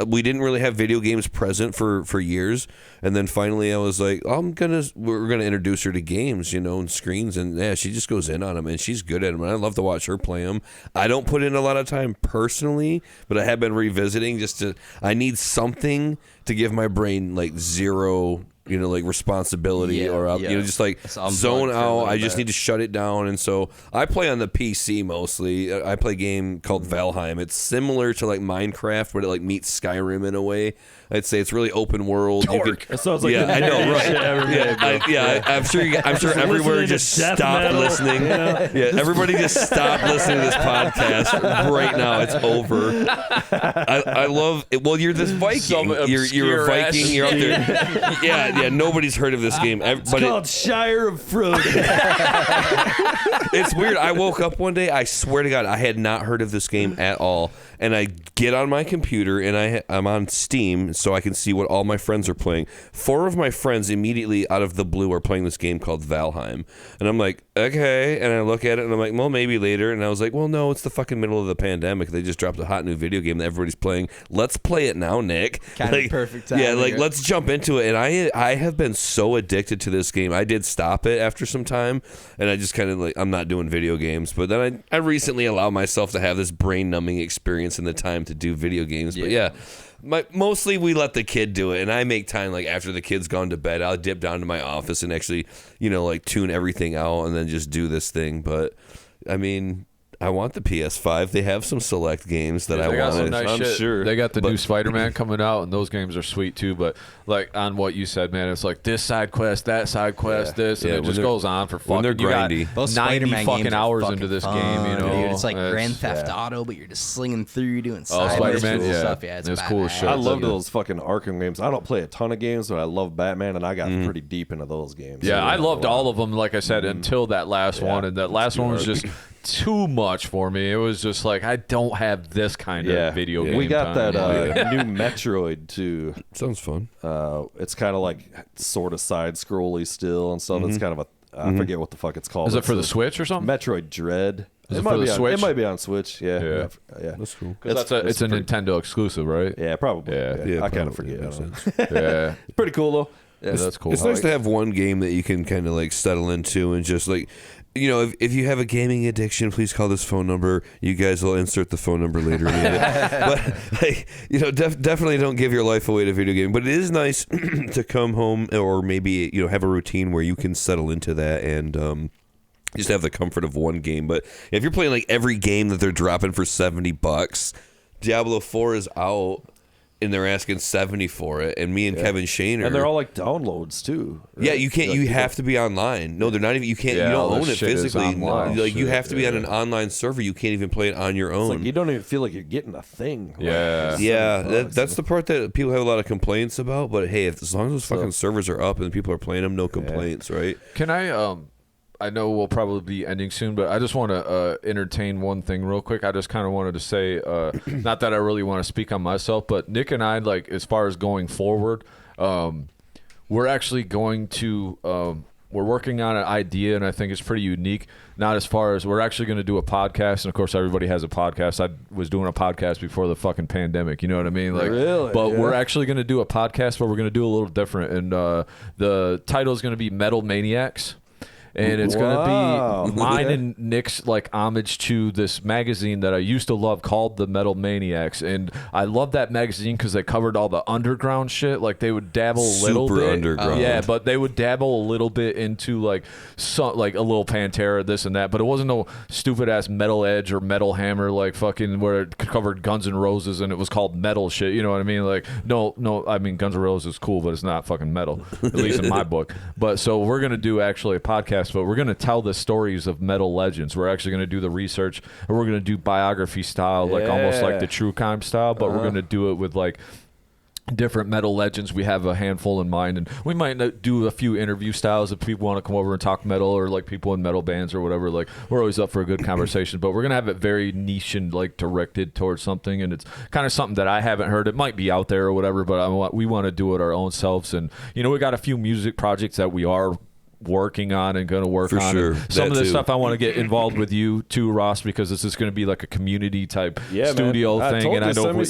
we didn't really have video games present for years. And then finally I was like, we're gonna introduce her to games, and screens, and she just goes in on them and she's good at them. And I love to watch her play them. I don't put in a lot of time personally, but I have been revisiting I need something to give my brain like zero responsibility or just like zone out. I just need to shut it down. And so I play on the PC mostly. I play a game called Valheim. It's similar to like Minecraft, but it like meets Skyrim in a way. I'd say it's really open world. It sounds like I know, right? I'm sure everywhere just stop listening. Everybody just stop listening to this podcast right now. It's over. I love it. Well, you're this Viking. You're a Viking. You're up there. Yeah. Nobody's heard of this game. It's called Shire of Frodo. It's weird. I woke up one day. I swear to God, I had not heard of this game at all. And I get on my computer and I'm on Steam so I can see what all my friends are playing. 4 of my friends immediately out of the blue are playing this game called Valheim. And I'm like, okay. And I look at it and I'm like, well, maybe later. And I was like, well, no, it's the fucking middle of the pandemic. They just dropped a hot new video game that everybody's playing. Let's play it now, Nick. Kind of perfect time. Yeah, let's jump into it. And I have been so addicted to this game. I did stop it after some time. And I just kind of I'm not doing video games. But then I recently allowed myself to have this brain-numbing experience in the time to do video games. But mostly we let the kid do it, and I make time after the kid's gone to bed. I'll dip down to my office and actually tune everything out and then just do this thing. But I mean, I want the PS5. They have some select games that I want. Nice I'm sure they got the new Spider-Man coming out, and those games are sweet too. But on what you said, man, it's like this side quest, that side quest, this, and it just goes on for fucking. They're grindy. Those 90 Spider-Man fucking games hours fucking into this fun, game. dude. It's like Grand Theft Auto, but you're just slinging through, doing side Spider-Man, stuff. Yeah, it's cool as shit. I love those fucking Arkham games. I don't play a ton of games, but I love Batman, and I got pretty deep into those games. Yeah, I loved all of them, like I said, until that last one, and that last one was just too much for me. It was just like, I don't have this kind of video game. We got that new Metroid too. Sounds fun. It's kind of like sort of side scrolly still and stuff. It's kind of I forget what the fuck it's called. Is it for the Switch or something? Metroid Dread. Is it for the Switch? It might be on Switch. Yeah. That's cool. It's a Nintendo exclusive, right? Yeah, probably. Yeah, I kind of forget. Yeah, it's pretty cool though. Yeah, that's cool. It's nice to have one game that you can kind of settle into and just if you have a gaming addiction, please call this phone number. You guys will insert the phone number later. But definitely don't give your life away to video game. But it is nice to come home or maybe have a routine where you can settle into that and just have the comfort of one game. But if you're playing every game that they're dropping for $70, Diablo 4 is out. And they're asking $70 for it, and me and Kevin Shane are, and they're all downloads too. Right? Yeah, you can't. You have to be online. No, they're not even. You can't. Yeah, you don't own it physically. Online. You have to be on an online server. You can't even play it on your own. You don't even feel like you're getting a thing. That's the part that people have a lot of complaints about. But hey, as long as those fucking servers are up and people are playing them, no complaints, right? Can I know we'll probably be ending soon, but I just want to entertain one thing real quick. I just kind of wanted to say, not that I really want to speak on myself, but Nick and I, as far as going forward, we're actually going to, we're working on an idea, and I think it's pretty unique. Not as far as we're actually going to do a podcast, and of course everybody has a podcast. I was doing a podcast before the fucking pandemic. You know what I mean? Like, really? But we're actually going to do a podcast, but we're going to do a little different, and the title is going to be Metal Maniacs. And it's going to be mine and Nick's like homage to this magazine that I used to love called The Metal Maniacs. And I love that magazine because they covered all the underground shit. Like they would dabble a little bit. Super underground. Yeah, but they would dabble a little bit into like like a little Pantera, this and that. But it wasn't no stupid ass Metal Edge or Metal Hammer like fucking where it covered Guns N' Roses and it was called metal shit. You know what I mean? Like no, I mean Guns N' Roses is cool, but it's not fucking metal, at least in my book. But so we're going to do actually a podcast, but we're going to tell the stories of metal legends. We're actually going to do the research, and we're going to do biography style, like almost like the true crime style, but we're going to do it with like different metal legends. We have a handful in mind, and we might do a few interview styles if people want to come over and talk metal, or like people in metal bands or whatever. Like we're always up for a good conversation, but we're gonna have it very niche and like directed towards something, and it's kind of something that I haven't heard. It might be out there or whatever, but we want to do it our own selves. And you know, we got a few music projects that we are working on and going to work for on. Sure. Some of this stuff I want to get involved with you too, Ross, because this is going to be like a community type studio thing. And I know,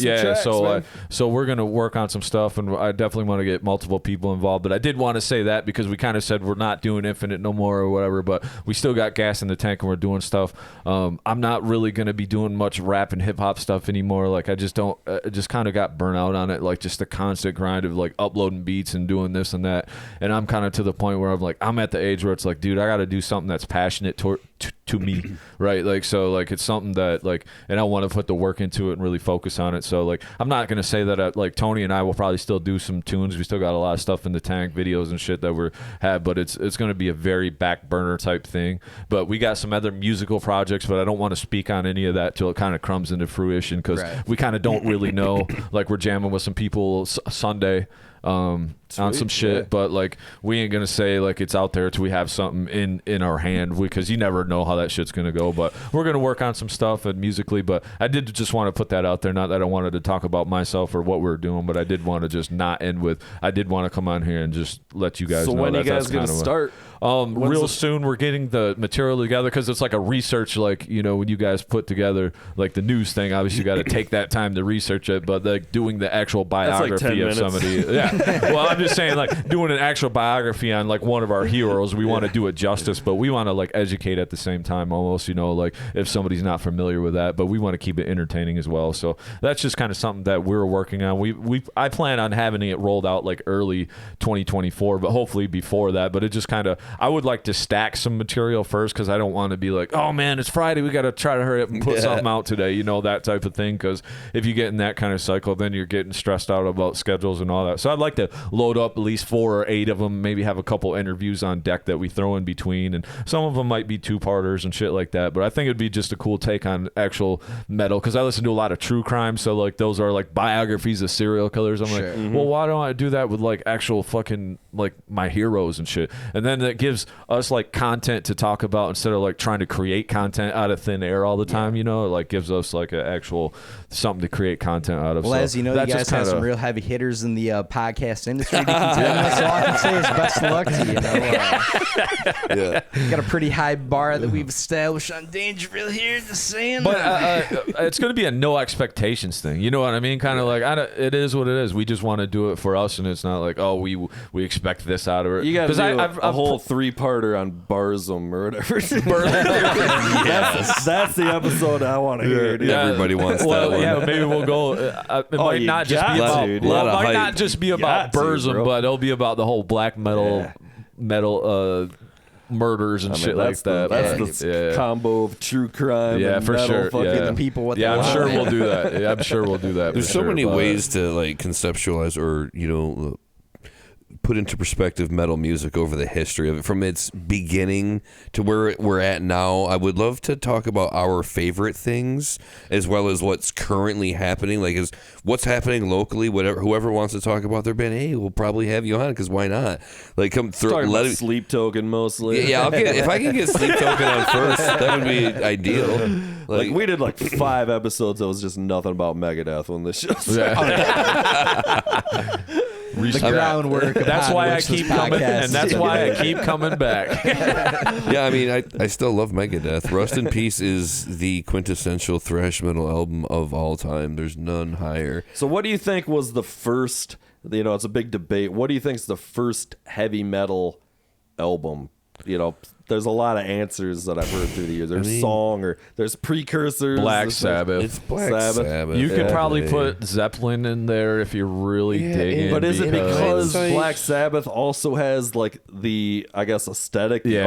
so we're going to work on some stuff, and I definitely want to get multiple people involved. But I did want to say that because we kind of said we're not doing Infinite no more or whatever, but we still got gas in the tank and we're doing stuff. I'm not really going to be doing much rap and hip hop stuff anymore. Like I just don't, just kind of got burnt out on it. Like just the constant grind of like uploading beats and doing this and that. And I'm kind of to the point where I'm like, I'm at the age where it's like, dude, I got to do something that's passionate to me, right? Like, so like it's something that like, and I want to put the work into it and really focus on it. So like, I'm not going to say that like Tony and I will probably still do some tunes. We still got a lot of stuff in the tank, videos and shit that we're have, but it's going to be a very back burner type thing. But we got some other musical projects, but I don't want to speak on any of that till it kind of comes into fruition, because we kind of don't really know. Like we're jamming with some people Sunday on some shit, but like we ain't gonna say like it's out there till we have something in our hand, because you never know how that shit's gonna go. But we're gonna work on some stuff and musically. But I did just want to put that out there, not that I wanted to talk about myself or what we're doing, but I did want to just not end with, I did want to come on here and just let you guys know. So when are you guys gonna start? Real soon. We're getting the material together, because it's like a research, like, you know, when you guys put together like the news thing, obviously you got to take that time to research it, but like doing the actual biography of somebody, well, I'm just saying, like doing an actual biography on like one of our heroes, we want to do it justice, but we want to like educate at the same time almost, you know, like if somebody's not familiar with that, but we want to keep it entertaining as well. So that's just kind of something that we're working on. I plan on having it rolled out like early 2024, but hopefully before that. But it just kind of, I would like to stack some material first, because I don't want to be like, oh man, it's Friday, we got to try to hurry up and put something out today, you know, that type of thing. Because if you get in that kind of cycle, then you're getting stressed out about schedules and all that. So I'd like to load up at least 4 or 8 of them, maybe have a couple interviews on deck that we throw in between, and some of them might be 2-parters and shit like that. But I think it'd be just a cool take on actual metal, because I listen to a lot of true crime, so like those are like biographies of serial killers. I'm like, well, why don't I do that with like actual fucking like my heroes and shit? And then that gives us like content to talk about instead of like trying to create content out of thin air all the time. You know, it like gives us like an actual something to create content out of. Well, so as you know, you guys have some real heavy hitters in the podcast industry to contend with, so all I can say is best of luck to you. You got a pretty high bar that we've established on Dangerville here, just saying. But it's going to be a no expectations thing. You know what I mean? Kind of like, it is what it is. We just want to do it for us, and it's not like, oh, we expect this out of it. You got to do a whole 3-parter on Barzum or whatever. That's the episode I want to hear. Yeah, everybody wants that one. Yeah, maybe we'll go. It might not just be about. It might not just be about Burzum, but it'll be about the whole black metal murders and shit like that. That's the combo of true crime. Yeah, and for metal sure. The people with I'm sure we'll do that. Yeah, I'm sure we'll do that. There's so many ways to like conceptualize, or you know, put into perspective metal music over the history of it, from its beginning to where we're at now. I would love to talk about our favorite things as well as what's currently happening, like is what's happening locally. Whoever wants to talk about their band, hey, we'll probably have you on, because why not? Like, come through. Sleep Token mostly. Yeah, if I can get Sleep Token on first, that would be ideal. Like we did like 5 episodes that was just nothing about Megadeth when this show started. the groundwork. That's why I keep coming, and that's why I keep coming back. Yeah, I mean, I still love Megadeth. Rust in Peace is the quintessential thrash metal album of all time. There's none higher. So what do you think was the first, it's a big debate. What do you think is the first heavy metal album? There's a lot of answers that I've heard through the years. There's song or there's precursors. Black Sabbath. It's Black Sabbath. You could probably put Zeppelin in there if you really dig in. But is it because Black Sabbath also has like the, I guess, aesthetic, the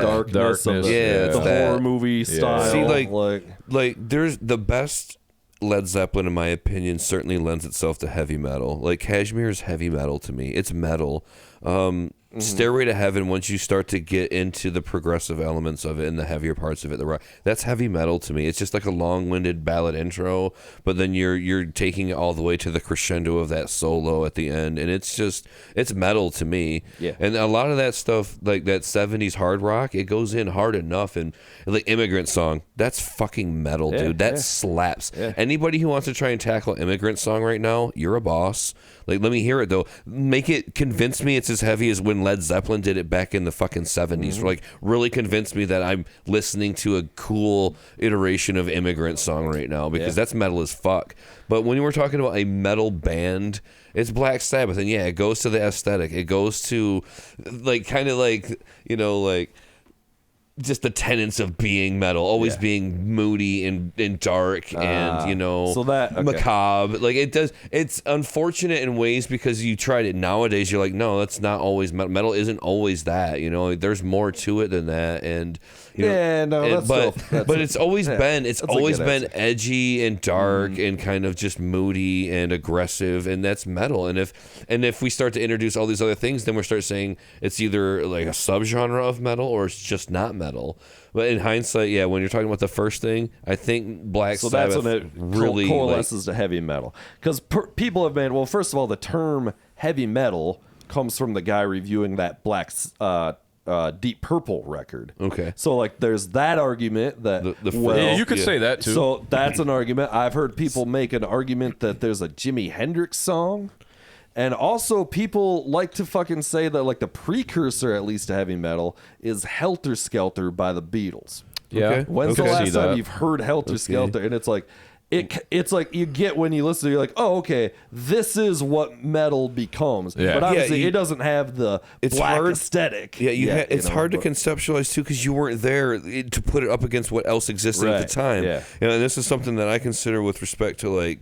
darkness of the horror movie style? See, like there's the best Led Zeppelin, in my opinion, certainly lends itself to heavy metal. Like Kashmir is heavy metal to me. It's metal. Stairway to Heaven, once you start to get into the progressive elements of it and the heavier parts of it, the rock, that's heavy metal to me. It's just like a long-winded ballad intro, but then you're taking it all the way to the crescendo of that solo at the end, and it's metal to me. Yeah. And a lot of that stuff, like that 70s hard rock, it goes in hard enough. And like Immigrant Song, that's fucking metal, dude. That slaps. Yeah. Anybody who wants to try and tackle Immigrant Song right now, you're a boss. Like, let me hear it, though. Convince me it's as heavy as when Led Zeppelin did it back in the fucking 70s. Like, really convince me that I'm listening to a cool iteration of Immigrant Song right now, because that's metal as fuck. But when we're talking about a metal band, it's Black Sabbath. And yeah, it goes to the aesthetic. It goes to, like, kind of like, just the tenets of being metal, always being moody and dark and macabre. Like it's unfortunate in ways because you tried it nowadays. You're like, no, that's not always metal. Metal isn't always that. There's more to it than that. And but it's always been edgy and dark and kind of just moody and aggressive, and that's metal. And if we start to introduce all these other things, then we start saying it's either like a subgenre of metal or it's just not metal. But in hindsight, when you're talking about the first thing, I think Black Sabbath that's when it really coalesces to heavy metal, because people have been, well, first of all, the term heavy metal comes from the guy reviewing that Deep Purple record. Okay. So like there's that argument that you could say that too. So that's an argument. I've heard people make an argument that there's a Jimi Hendrix song. And also people like to fucking say that like the precursor at least to heavy metal is Helter Skelter by the Beatles. Yeah. Okay. When's the last time you've heard Helter Skelter? And it's like it's like you get when you listen, you're like, oh, okay, this is what metal becomes. Yeah. But obviously it doesn't have the black aesthetic. Yeah, it's hard to conceptualize too because you weren't there to put it up against what else existed at the time. Yeah. And this is something that I consider with respect to like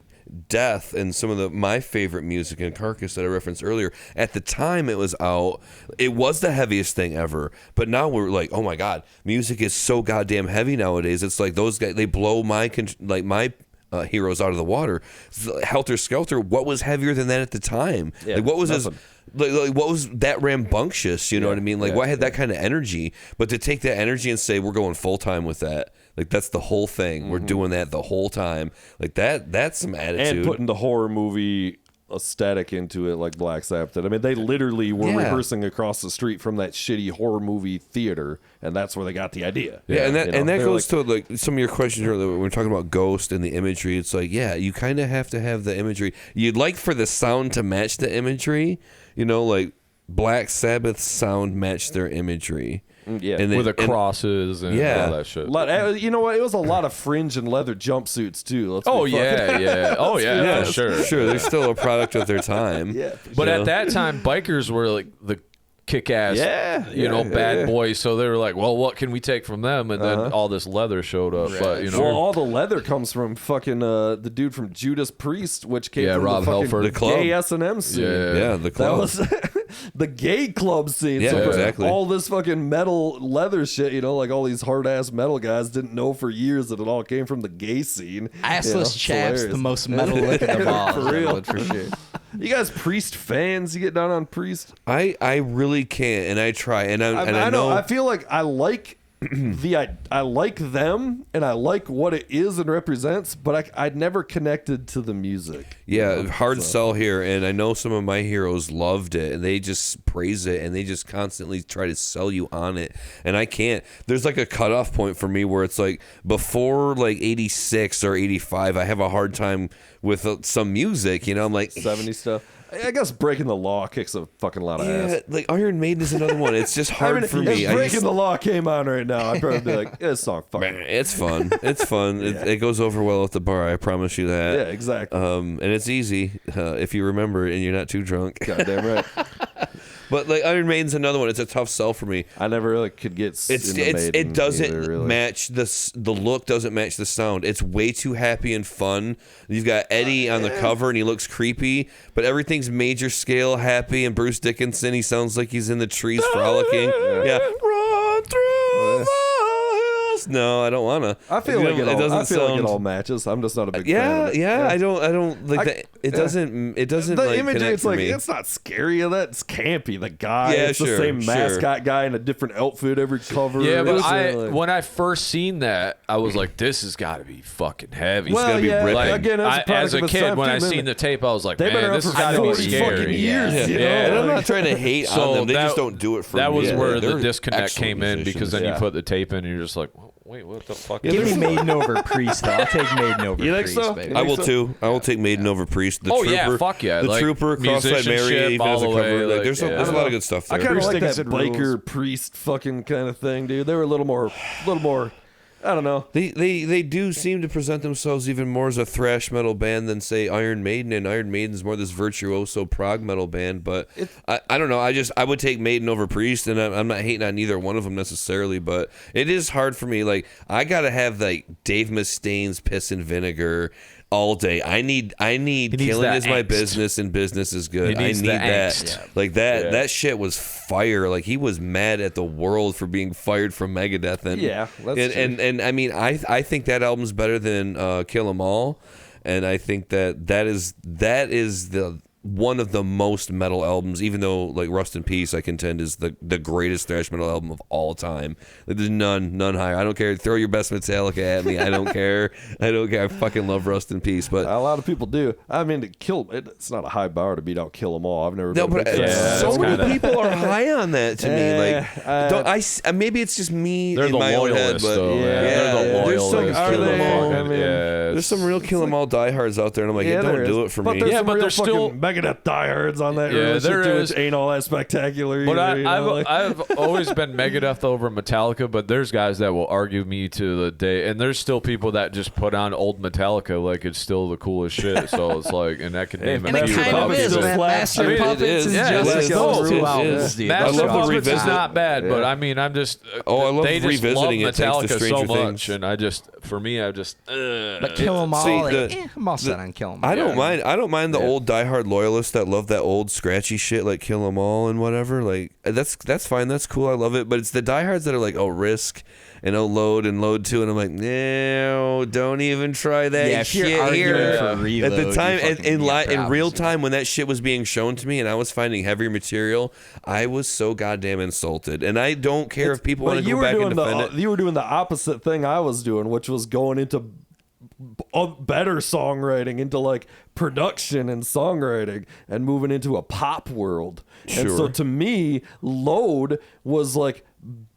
Death and some of my favorite music and Carcass that I referenced earlier. At the time it was out, it was the heaviest thing ever, but now we're like, oh my god, music is so goddamn heavy nowadays. It's like those guys, they blow my heroes out of the water. Helter Skelter, what was heavier than that at the time? Like what was what was that rambunctious, you know what I mean? Like what had that kind of energy? But to take that energy and say we're going full time with that, like that's the whole thing. We're doing that the whole time. Like that's some attitude. And putting the horror movie aesthetic into it like Black Sabbath did. I mean, they literally were rehearsing across the street from that shitty horror movie theater, and that's where they got the idea. Yeah, and that goes to like some of your questions earlier when we're talking about Ghost and the imagery. It's like, you kind of have to have the imagery. You'd like for the sound to match the imagery, like Black Sabbath's sound matched their imagery. Yeah, and with the crosses and all that shit. You know what? It was a lot of fringe and leather jumpsuits too. For sure. Sure, they're still a product of their time. But at that time, bikers were like the kick-ass, bad boys. So they were like, well, what can we take from them? And then all this leather showed up. But well, all the leather comes from fucking the dude from Judas Priest, which came from Rob the fucking Halford. The club. gay S&M scene. Yeah, the club. That was the gay club scene. Yeah, so exactly. All this fucking metal leather shit, like all these hard ass metal guys didn't know for years that it all came from the gay scene. Assless chaps, the most metal looking of all. For real, for sure. You guys Priest fans? You get down on Priest? I really can't, and I try, and I know. I feel like I like I like them, and I like what it is and represents, but I'd never connected to the music. Yeah, hard sell here, and I know some of my heroes loved it, and they just praise it, and they just constantly try to sell you on it, and I can't. There's like a cutoff point for me where it's like before like 86 or 85, I have a hard time with some music, I'm like 70s stuff. I guess Breaking the Law kicks a fucking lot of ass. Like Iron Maiden is another one. It's just hard for me. If Breaking the Law came on right now, I'd probably be like, this song fucking. It's fun. It's fun. It goes over well at the bar. I promise you that. Yeah, exactly. And it's easy if you remember and you're not too drunk. Goddamn right. But like Iron Maiden's another one. It's a tough sell for me. I never really could get. It doesn't match the look. Doesn't match the sound. It's way too happy and fun. You've got Eddie on the cover and he looks creepy, but everything's major scale happy. And Bruce Dickinson, he sounds like he's in the trees frolicking. Yeah. Run through no, I don't wanna. I feel like it all matches. I'm just not a big fan of it. Yeah. I don't like that. It doesn't. It doesn't. The like, imagery, it's like me. It's not scary. That's campy. The guy, it's sure, the same mascot guy in a different outfit every cover. Yeah, but when I first seen that, I was like, "This has got to be fucking heavy." Well, it's gotta yeah, be like, again, as a kid, when I seen the tape, I was like, "Man, this has got to be scary." Years, and I'm not trying to hate on them. They just don't do it for me. That was where the disconnect came in, because then you put the tape in, and you're just like, wait, what the fuck? Give me Maiden over Priest, though. I'll take Maiden over Priest. You think so? Baby. I will too. I will take Maiden over Priest. The Trooper, yeah, fuck yeah. The like, Trooper, Cross-Eyed Mary, even as a cover. Like, there's a lot of good stuff there. I kind of like that Biker Biker Priest fucking kind of thing, dude. They were a little more. I don't know. They do seem to present themselves even more as a thrash metal band than say Iron Maiden, and Iron Maiden's more this virtuoso prog metal band. But I don't know. I would take Maiden over Priest, and I'm not hating on either one of them necessarily. But it is hard for me. Like I gotta have like Dave Mustaine's Piss and Vinegar all day. I need killing is my business and business is good. I need that. Yeah. Like that. That shit was fire. Like he was mad at the world for being fired from Megadeth. And and I mean I think that album's better than Kill 'Em All, and I think that is the one of the most metal albums, even though like Rust in Peace I contend is the greatest thrash metal album of all time. Like, there's none higher. I don't care. Throw your best Metallica at me. I don't care. I fucking love Rust in Peace. But a lot of people do. I mean, it's not a high bar to beat out Kill 'Em All. I've never. No, but so many people are high on that to me. Like, maybe it's just me in my own head, but they're the loyalists. There's some real Kill 'Em All diehards out there, and I'm like, don't do it for me. Yeah, but there's still Megadeth diehards on that. Yeah, there is. Which ain't all that spectacular. But either, I've always been Megadeth over Metallica, but there's guys that will argue me to the day, and there's still people that just put on old Metallica like it's still the coolest shit. So it's like, and that can name and it kind of is, man. Master Puppets is just true albums, dude. Master Puppets is not bad, but I mean, I'm just I love they just revisiting love it. Thanks to Metallica so Stranger much, Things. and I just but Kill 'Em All, I'm all set on Kill 'Em All. I don't mind the old diehard loyalists that love that old scratchy shit like Kill 'Em All and whatever. Like that's fine, that's cool, I love it. But it's the diehards that are like, Risk and Load and Load 2, and I'm like, no, don't even try that shit here. Reload, at the time, in real time when that shit was being shown to me and I was finding heavier material, I was so goddamn insulted. And I don't care if people want to go back and defend it. You were doing the opposite thing I was doing, which was going into better songwriting, into like production and songwriting, and moving into a pop world. Sure. And so to me, Load was like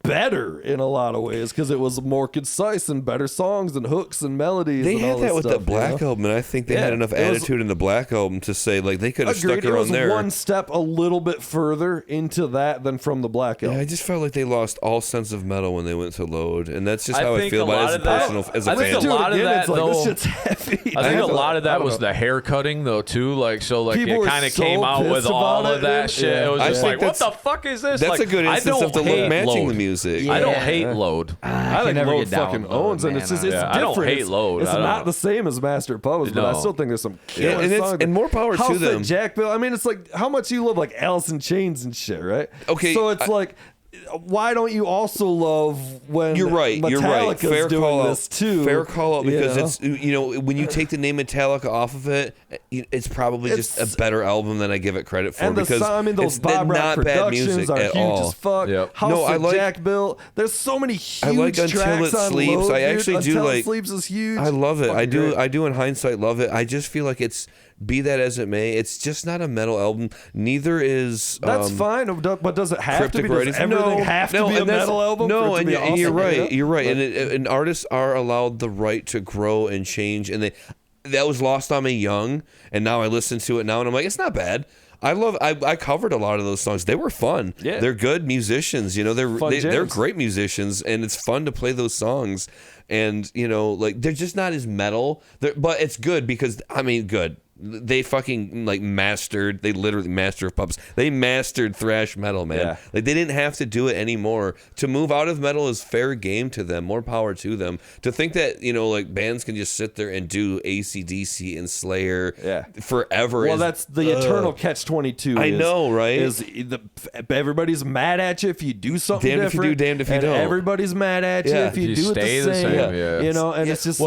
better in a lot of ways because it was more concise and better songs and hooks and melodies. They and had all that this with stuff, the Black album, and I think they had enough attitude in the Black album to say like they could have stuck around there. It was one step a little bit further into that than from the Black album. Yeah, I just felt like they lost all sense of metal when they went to Load, and that's just how I feel about it as a fan. I think a lot of that, though, this shit's heavy. I think a lot of that was the hair cutting, though, too. Like, so like people it kind of came out with all of that shit. It was just like, what the fuck is this? That's a good instance of the look matching the music. I don't hate Load. I think Load fucking owns, and it's just it's different. I don't hate Load. It's not the same as Master Puppets, but I still think there's some killer songs. And more power to them. Jack Bill. I mean, it's like how much you love like Alice in Chains and shit, right? Okay, so it's like, why don't you also love when you're right? Metallica's doing this too? Fair call out, because it's when you take the name Metallica off of it, it's probably just a better album than I give it credit for. And because those Bob Rock productions are huge as fuck. Yep. House of Jack Bill. There's so many huge Until It Sleeps. I actually do Until like. It Sleeps is huge. I love it. I do in hindsight love it. I just feel like it's. Be that as it may, it's just not a metal album. Neither is. That's fine, but does it have to be? Does everything have to be a metal album? No, and awesome? you're right. You're right. And artists are allowed the right to grow and change, and that was lost on me young, and now I listen to it now, and I'm like, it's not bad. I covered a lot of those songs. They were fun. Yeah. They're good musicians. They're great musicians, and it's fun to play those songs. And like they're just not as metal. But it's good because good. They fucking mastered. They literally mastered puppets. They mastered thrash metal, man. Yeah. Like they didn't have to do it anymore. To move out of metal is fair game to them. More power to them. To think that bands can just sit there and do AC/DC and Slayer forever. Well, that's the eternal catch-22. I know, right? Everybody's mad at you if you do something damned different. If you do, damned if you don't. Everybody's mad at you if you do stay it the same. And it's just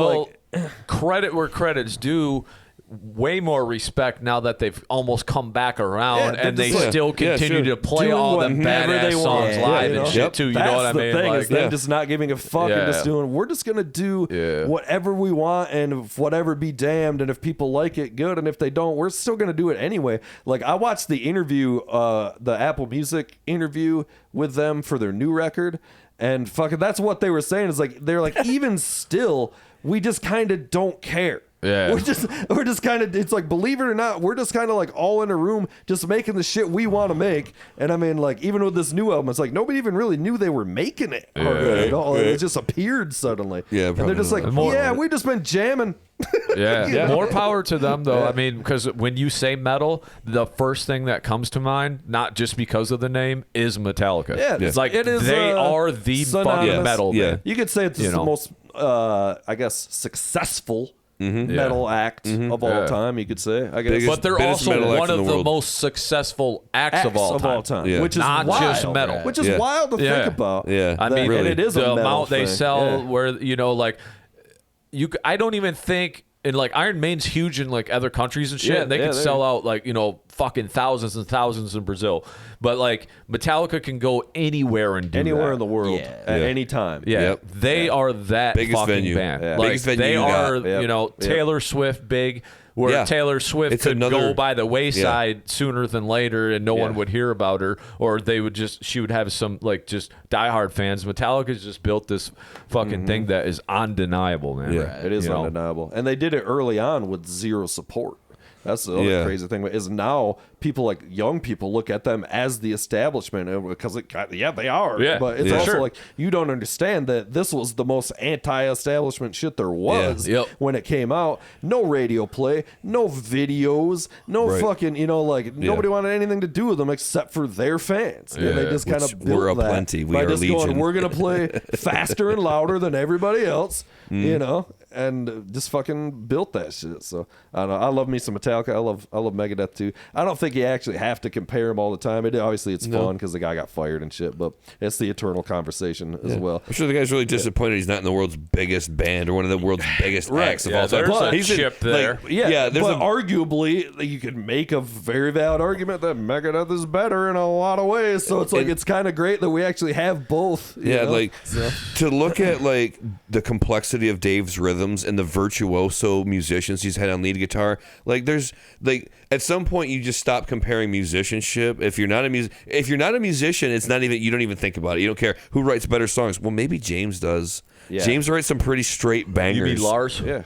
credit where credit's due. Way more respect now that they've almost come back around and they still continue to play doing all them badass songs live and shit too. You know what I mean? That's the thing is them just not giving a fuck and just doing. We're just gonna do whatever we want and whatever be damned. And if people like it, good. And if they don't, we're still gonna do it anyway. Like I watched the interview, the Apple Music interview with them for their new record, and fucking that's what they were saying. Is like they're like even still, we just kind of don't care. Yeah. We're just kind of, it's like, believe it or not, we're just kind of like all in a room just making the shit we want to make. And I mean, like, even with this new album, it's like nobody even really knew they were making it. At all. It just appeared suddenly. Yeah, and they're just like, we've just been jamming. More power to them, though. I mean, because when you say metal, the first thing that comes to mind, not just because of the name, is Metallica. Yeah, it's like it is, they are the fucking metal. Yeah, you could say it's the most, I guess, successful metal act of all time, you could say. I guess. But they're also one of the most successful acts of all time. Yeah. Which is not wild, just metal. Which is wild to think about. Yeah, I mean, really. And it is the a metal amount they thing. sell, where I don't even think. And like Iron Maiden's huge in like other countries and shit, and they can sell out like fucking thousands and thousands in Brazil. But like Metallica can go anywhere and do anywhere that. in the world at any time. They are that biggest fucking venue. band. Yeah. Like Biggest venue they you are, got. Taylor Swift big. Where Taylor Swift could go by the wayside sooner than later, and no one would hear about her, or she would have some like just diehard fans. Metallica's just built this fucking thing that is undeniable, man. Yeah, it is undeniable, and they did it early on with zero support. That's the other crazy thing is now people like young people look at them as the establishment because they are. Yeah. But it's also like you don't understand that this was the most anti-establishment shit there was when it came out. No radio play, no videos, no fucking nobody wanted anything to do with them except for their fans. Yeah. And they just kind of built we're that plenty. We by are just legion. going, we're gonna play faster and louder than everybody else. And just fucking built that shit. So I don't know. I love me some Metallica. I love Megadeth too. I don't think you actually have to compare them all the time. Obviously it's fun because the guy got fired and shit, but it's the eternal conversation as well. I'm sure the guy's really disappointed he's not in the world's biggest band or one of the world's biggest acts of all time. There's a He's chip there. But arguably you could make a very valid argument that Megadeth is better in a lot of ways. So it's like it's kind of great that we actually have both. To look at like the complexity of Dave's rhythms and the virtuoso musicians he's had on lead guitar, like there's like at some point you just stop comparing musicianship. If you're not a musician, it's not even, you don't even think about it. You don't care who writes better songs. Well, maybe James does. Yeah. James writes some pretty straight bangers. You mean Lars? Yeah.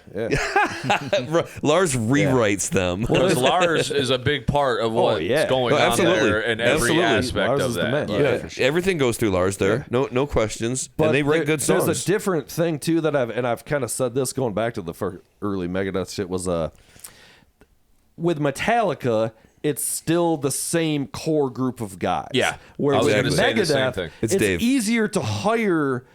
Lars rewrites them. Because Lars is a big part of what's going on there in every aspect Lars of that. Yeah, everything goes through Lars there. No questions. But and they write good songs. There's a different thing too that I've kind of said this going back to the early Megadeth shit was with Metallica. It's still the same core group of guys. Yeah. Whereas with Megadeth, it's easier to hire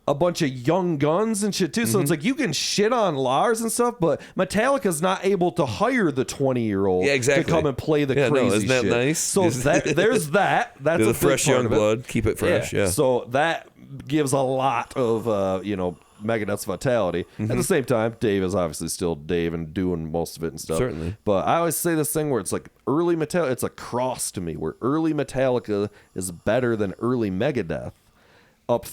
a bunch of young guns and shit too. So it's like you can shit on Lars and stuff, but Metallica's not able to hire the 20-year-old to come and play the crazy isn't that shit. nice? So there's that. That's the a fresh young blood. Keep it fresh. Yeah. So that gives a lot of Megadeth's vitality. At the same time, Dave is obviously still Dave and doing most of it and stuff. Certainly. But I always say this thing where it's like early Metallica, it's a cross to me, where early Metallica is better than early Megadeth. Up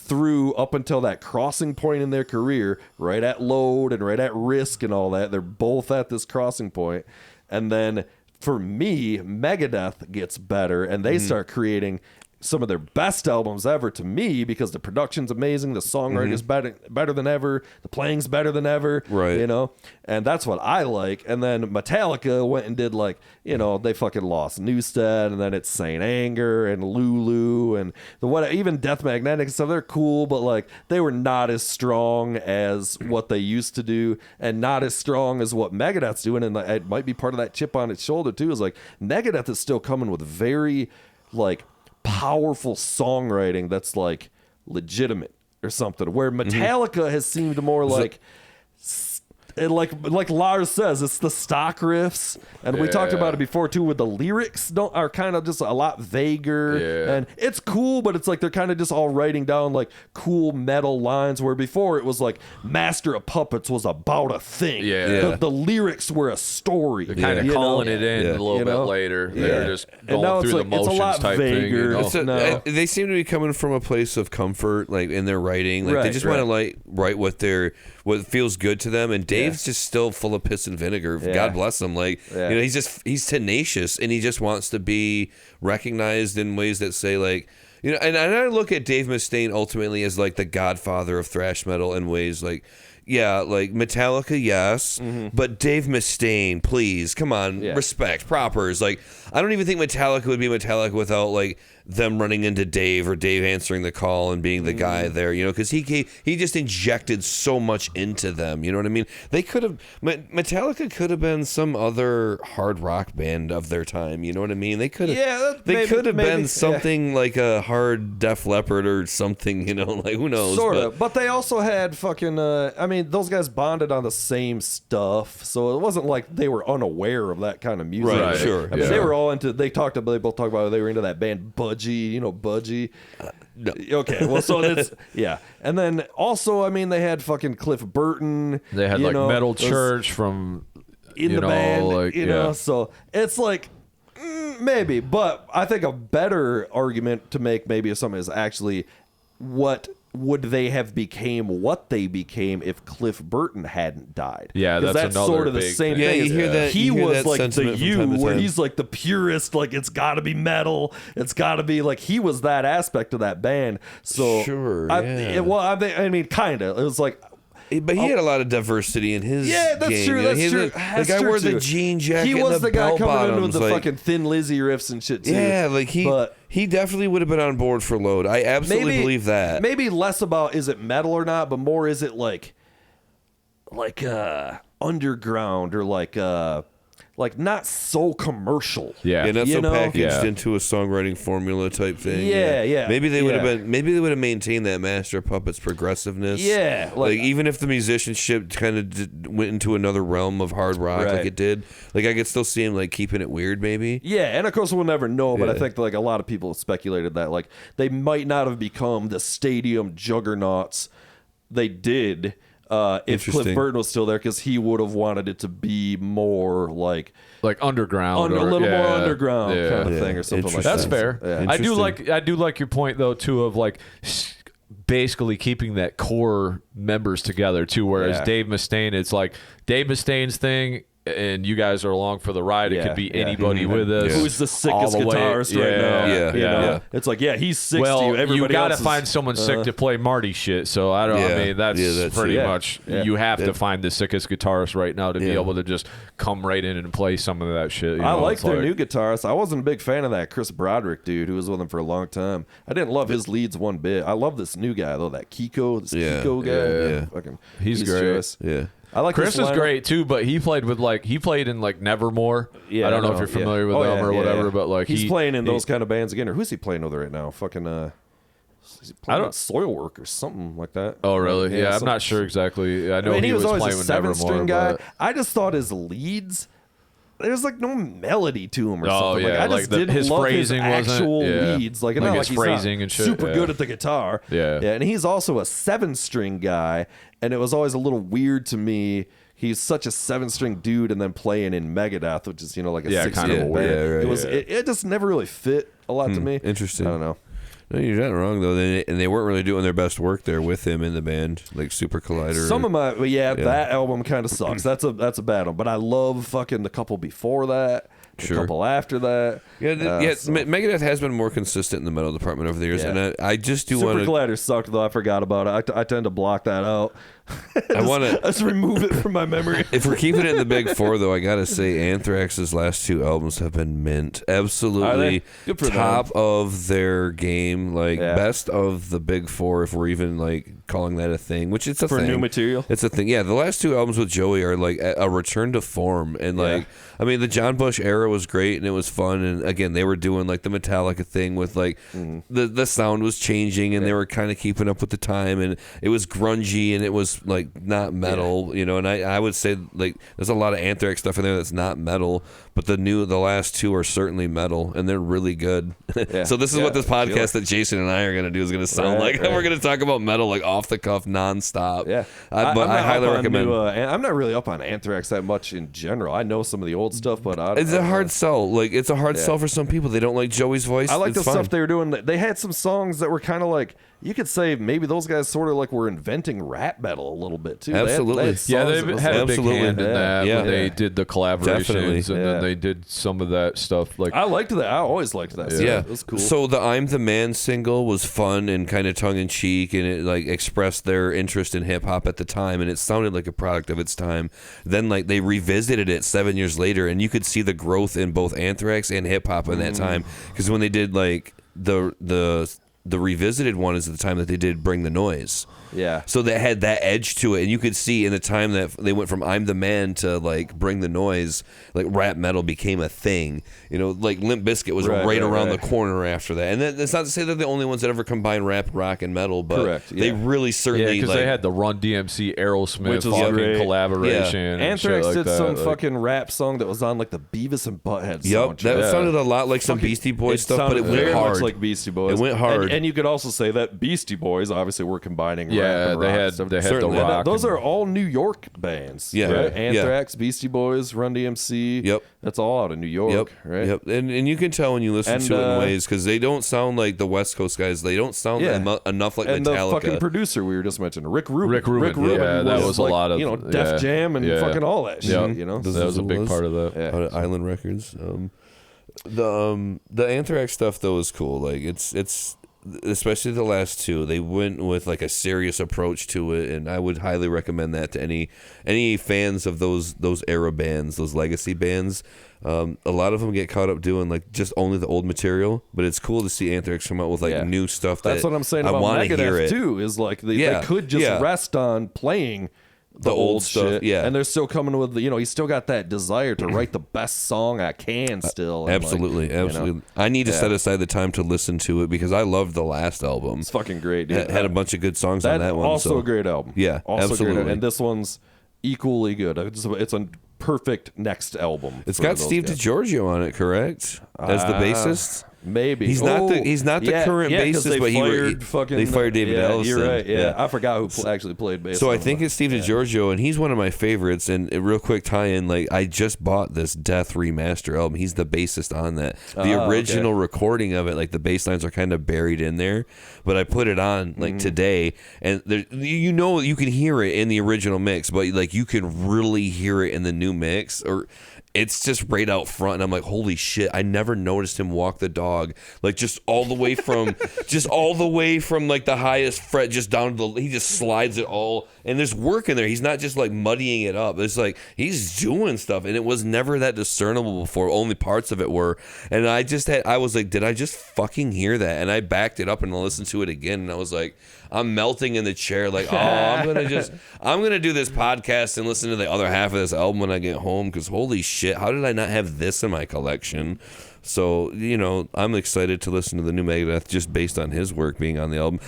until that crossing point in their career, right at Load and right at Risk and all that. They're both at this crossing point. And then for me, Megadeth gets better and they start creating some of their best albums ever to me because the production's amazing, the songwriting is better than ever, the playing's better than ever, right? You know, and that's what I like. And then Metallica went and did like, you know, they fucking lost Newstead, and then it's Saint Anger and Lulu and even Death Magnetic and stuff. They're cool, but like they were not as strong as what they used to do, and not as strong as what Megadeth's doing. And it might be part of that chip on its shoulder too. Is like Megadeth is still coming with very like powerful songwriting that's like legitimate or something, where Metallica has seemed more like like Lars says, it's the stock riffs, and we talked about it before too, with the lyrics are kind of just a lot vaguer, and it's cool, but it's like they're kind of just all writing down like cool metal lines, where before it was like Master of Puppets was about a thing. The lyrics were a story. They're kind of calling it in a little bit later. They're just going through the motions it's a lot type vaguer. thing. They seem to be coming from a place of comfort, like in their writing. Like they just want to like write what feels good to them. And Dave's just still full of piss and vinegar. God bless him. Like you know, he's tenacious, and he just wants to be recognized in ways that say like, you know. And I look at Dave Mustaine ultimately as like the godfather of thrash metal in ways like. Yeah, like Metallica, yes, but Dave Mustaine, please, come on, respect, propers. Like, I don't even think Metallica would be Metallica without like them running into Dave or Dave answering the call and being the guy there, you know, because he just injected so much into them. You know what I mean? They could have Metallica could have been some other hard rock band of their time. You know what I mean? They could have could have been something like a hard Def Leppard or something. You know, like who knows? Sort of, but they also had fucking. I mean, those guys bonded on the same stuff, so it wasn't like they were unaware of that kind of music. Right, sure. I mean, they were all into. They both talked about they were into that band Budgie. You know Budgie? No. Okay, well, so it's and then also, I mean, they had fucking Cliff Burton. They had like Metal Church from in the band, like, you know. So it's like maybe, but I think a better argument to make maybe of something is actually what would they have became what they became if Cliff Burton hadn't died? Yeah, that's another sort of the big same thing. thing. You hear that, he was like the you, where he's like the purist. Like it's got to be metal. It's got to be like he was that aspect of that band. So sure, I mean, kind of. It was like. But he had a lot of diversity in his that's game. true. You know, That's true. The guy wore the jean jacket. He was and the guy coming in with the like, fucking Thin Lizzy riffs and shit too. Yeah, like he definitely would have been on board for Load. I absolutely believe that. Maybe less about is it metal or not, but more is it like underground or like not so commercial. Not so packaged into a songwriting formula type thing. Yeah. Maybe they would have been. Maybe they would have maintained that Master of Puppets progressiveness. Yeah, like even if the musicianship kind of went into another realm of hard rock, like it did. Like I could still see him like keeping it weird, maybe. Yeah, and of course we'll never know. But I think like a lot of people speculated that like they might not have become the stadium juggernauts they did. If Cliff Burton was still there, because he would have wanted it to be more like underground, a little more underground kind of thing, or something like that. That's fair. Yeah. I do like your point though too of like basically keeping that core members together too. Whereas Dave Mustaine, it's like Dave Mustaine's thing. And you guys are along for the ride. It could be anybody with us. Who's the sickest guitarist right now? Yeah. It's like, he's 60. Well, everybody you got to else find someone sick to play Marty shit. So I don't. I mean, that's pretty much. You have to find the sickest guitarist right now to be able to just come right in and play some of that shit. I like their new guitarist. I wasn't a big fan of that Chris Broderick dude who was with them for a long time. I didn't love his leads one bit. I love this new guy though. That Kiko, Kiko guy. Fucking, he's great. Serious. Yeah. I like Chris is great too, but he played in like Nevermore. I don't know if you're familiar with them or whatever, but like he's playing in those kind of bands again. Or who's he playing with right now? Fucking he's playing with Soilwork or something like that. Oh really? Yeah, I'm not sure exactly. I know he was always playing a with Nevermore. String guy. I just thought his leads. There's like no melody to him or something. Yeah, I just didn't love phrasing his actual leads. Like his phrasing and shit. Super good at the guitar. Yeah, and he's also a 7-string guy, and it was always a little weird to me. He's such a 7-string dude, and then playing in Megadeth, which is like a 6-string band. It just never really fit a lot to me. Interesting. I don't know. No, you're not wrong though. And they weren't really doing their best work there with him in the band, like Super Collider. Some of my that album kind of sucks. That's a bad one. But I love fucking the couple before that. a couple after that. Megadeth has been more consistent in the metal department over the years, and I just do want to. Super Collider sucked, though. I forgot about it. I tend to block that out. I want to just remove it from my memory. If we're keeping it in the big four, though, I gotta say Anthrax's last 2 albums have been mint. Absolutely top of their game, like best of the big four, if we're even like calling that a thing. Which it's a thing. For new material, it's a thing. Yeah, the last 2 albums with Joey are like a return to form, and like I mean, the John Bush era was great and it was fun, and again they were doing like the Metallica thing with like the sound was changing and they were kind of keeping up with the time, and it was grungy and it was like not metal, you know, and I would say like there's a lot of Anthrax stuff in there that's not metal, but the last 2 are certainly metal and they're really good. So this is what this podcast that Jason and I are gonna do is gonna sound like. We're gonna talk about metal like off the cuff nonstop. But I highly recommend. I'm not really up on Anthrax that much in general. I know some of the old stuff, but it's a hard sell. Like it's a hard sell for some people. They don't like Joey's voice. I like the stuff they were doing. They had some songs that were kind of like, you could say maybe those guys sort of like were inventing rap metal a little bit too. Absolutely. They had a big hand in that when they did the collaborations, and then they did some of that stuff. Like I liked that. I always liked that stuff. It was cool. So the I'm the Man single was fun and kind of tongue in cheek, and it like expressed their interest in hip hop at the time, and it sounded like a product of its time. Then like they revisited it 7 years later, and you could see the growth in both Anthrax and hip hop in that time, because when they did like the revisited one is at the time that they did Bring the Noise. Yeah. So they had that edge to it, and you could see in the time that they went from I'm the Man to like Bring the Noise, like rap metal became a thing. You know, like Limp Bizkit was right around the corner after that. And that's not to say they're the only ones that ever combined rap, rock, and metal, but they really certainly because they had the Run DMC Aerosmith fucking collaboration. Anthrax did some like, fucking rap song that was on like the Beavis and Butthead soundtrack. That sounded a lot like some Beastie Boys stuff, but it went very hard. Much like Beastie Boys. It went hard. And you could also say that Beastie Boys obviously were combining rap and they rock had stuff. they had the rock. Those are all New York bands. Right? Anthrax, Beastie Boys, Run DMC. Yep. That's all out of New York, right? Yep. And you can tell when you listen to it in ways, because they don't sound like the West Coast guys. They don't sound enough like and Metallica. And the fucking producer we were just mentioning, Rick Rubin. Yeah, that was like, a lot of, you know, Def Jam and fucking all that shit. You know, that was a big part of that. Out of Island Records. The Anthrax stuff though is cool. Like it's especially the last 2, they went with like a serious approach to it, and I would highly recommend that to any fans of those era bands, those legacy bands. A lot of them get caught up doing like just only the old material, but it's cool to see Anthrax come out with like new stuff. That's what I'm saying about Megadeth too. Is like they could just rest on playing the old stuff, shit, and they're still coming with he's still got that desire to write the best song I can still. Absolutely. You know? I need to set aside the time to listen to it because I loved the last album. It's fucking great, dude. Had a bunch of good songs on that one. Also a great album. Yeah, also absolutely. Great, and this one's equally good. It's a perfect next album. It's got Steve DiGiorgio on it, correct? As the bassist. Maybe he's not the current bassist, but they fired David Ellison. You're right. Yeah, I forgot who actually played bass. So I think it's Steve DiGiorgio, and he's one of my favorites. And a real quick tie-in, like I just bought this Death remaster album. He's the bassist on that. The original recording of it, like the bass lines are kind of buried in there, but I put it on like today, and there, you can hear it in the original mix, but like you can really hear it in the new mix, or it's just right out front, and I'm like, holy shit, I never noticed him walk the dog, like just all the way from like the highest fret just down to he just slides it all, and there's work in there. He's not just like muddying it up. It's like he's doing stuff, and it was never that discernible before. Only parts of it were, and I was like, did I just fucking hear that? And I backed it up and listened to it again, and I was like, I'm melting in the chair, like, I'm gonna do this podcast and listen to the other half of this album when I get home, because holy shit, how did I not have this in my collection? So, I'm excited to listen to the new Megadeth just based on his work being on the album.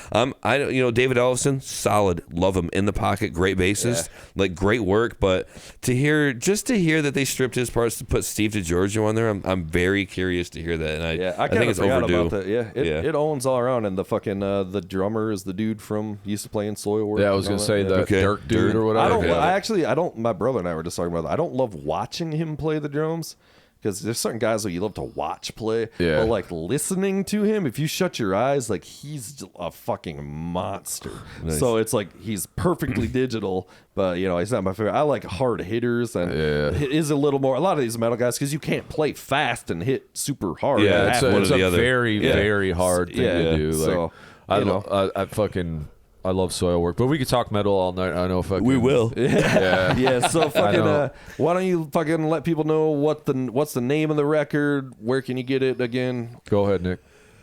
David Ellison, solid, love him, in the pocket, great bassist, like great work. But to hear that they stripped his parts to put Steve DiGiorgio on there, I'm very curious to hear that. And I think it's overdue. About that. It owns all around, and the fucking the drummer is the dude from used to play in Soilwork. Yeah, I was gonna say the Dirk dude or whatever. I don't. My brother and I were just talking about that. I don't love watching him play the drums, because there's certain guys that you love to watch play, Yeah. but like listening to him, if you shut your eyes, like he's a fucking monster. Nice. So it's like he's perfectly digital, but you know he's not my favorite. I like hard hitters, and it is a little more. A lot of these metal guys, because you can't play fast and hit super hard. Yeah, it's a very very hard thing to do. Like, So I love Soilwork, but we could talk metal all night. I know fucking We will. Yeah. Yeah, so fucking why don't you fucking let people know what's the name of the record? Where can you get it again? Go ahead, Nick.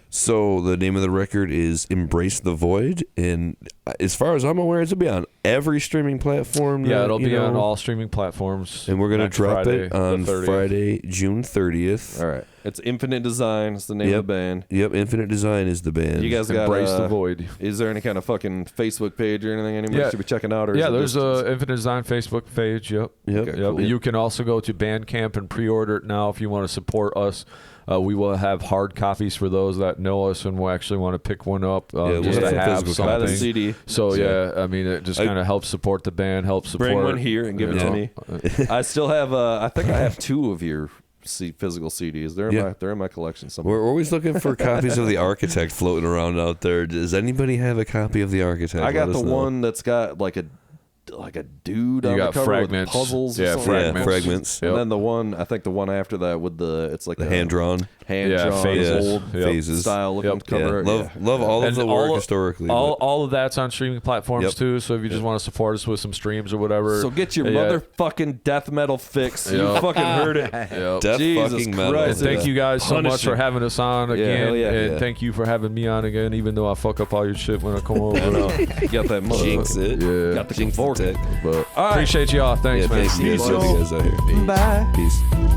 So the name of the record is Embrace the Void, and as far as I'm aware, it'll be on every streaming platform. Yeah, it'll be on all streaming platforms. And we're going to drop Friday, it on the 30th. Friday, June 30th. All right. It's Infinite Design. It's the name of the band. Yep, Infinite Design is the band. You guys got Embrace the Void. Is there any kind of fucking Facebook page or anything anybody should be checking out? Or Yeah, there's a Infinite Design Facebook page. Yep. Yep. Okay, cool. You can also go to Bandcamp and pre-order it now if you want to support us. We will have hard copies for those that know us and will actually want to pick one up we'll just to have have physical something. Buy the CD. So I mean, it just kind of helps support the band, helps support. Bring one here and give it to me. I still have. I think I have 2 of your physical CDs. They're in my collection somewhere. We're always looking for copies of The Architect floating around out there. Does anybody have a copy of The Architect? I got the one that's got like a dude on got the cover fragments. with puzzles. Yeah, or something. fragments. And then the one after that with it's like The hand drawn. phases. old Phases. style looking cover. Love all of And the work historically. All of that's on streaming platforms Yep. too. So if you just want to support us with some streams or whatever, So get your motherfucking death metal fix. You fucking heard it. Death Jesus fucking metal. Christ. And thank you guys so much Punishing. for having us on again. hell yeah. And Yeah. thank you for having me on again, even though I fuck up all your shit when I come over. You got that Jinx it. Yeah. Got the Jinx conforto. it. But appreciate y'all. Thanks, man. Thanks, guys. Love you guys out here. Bye. Peace.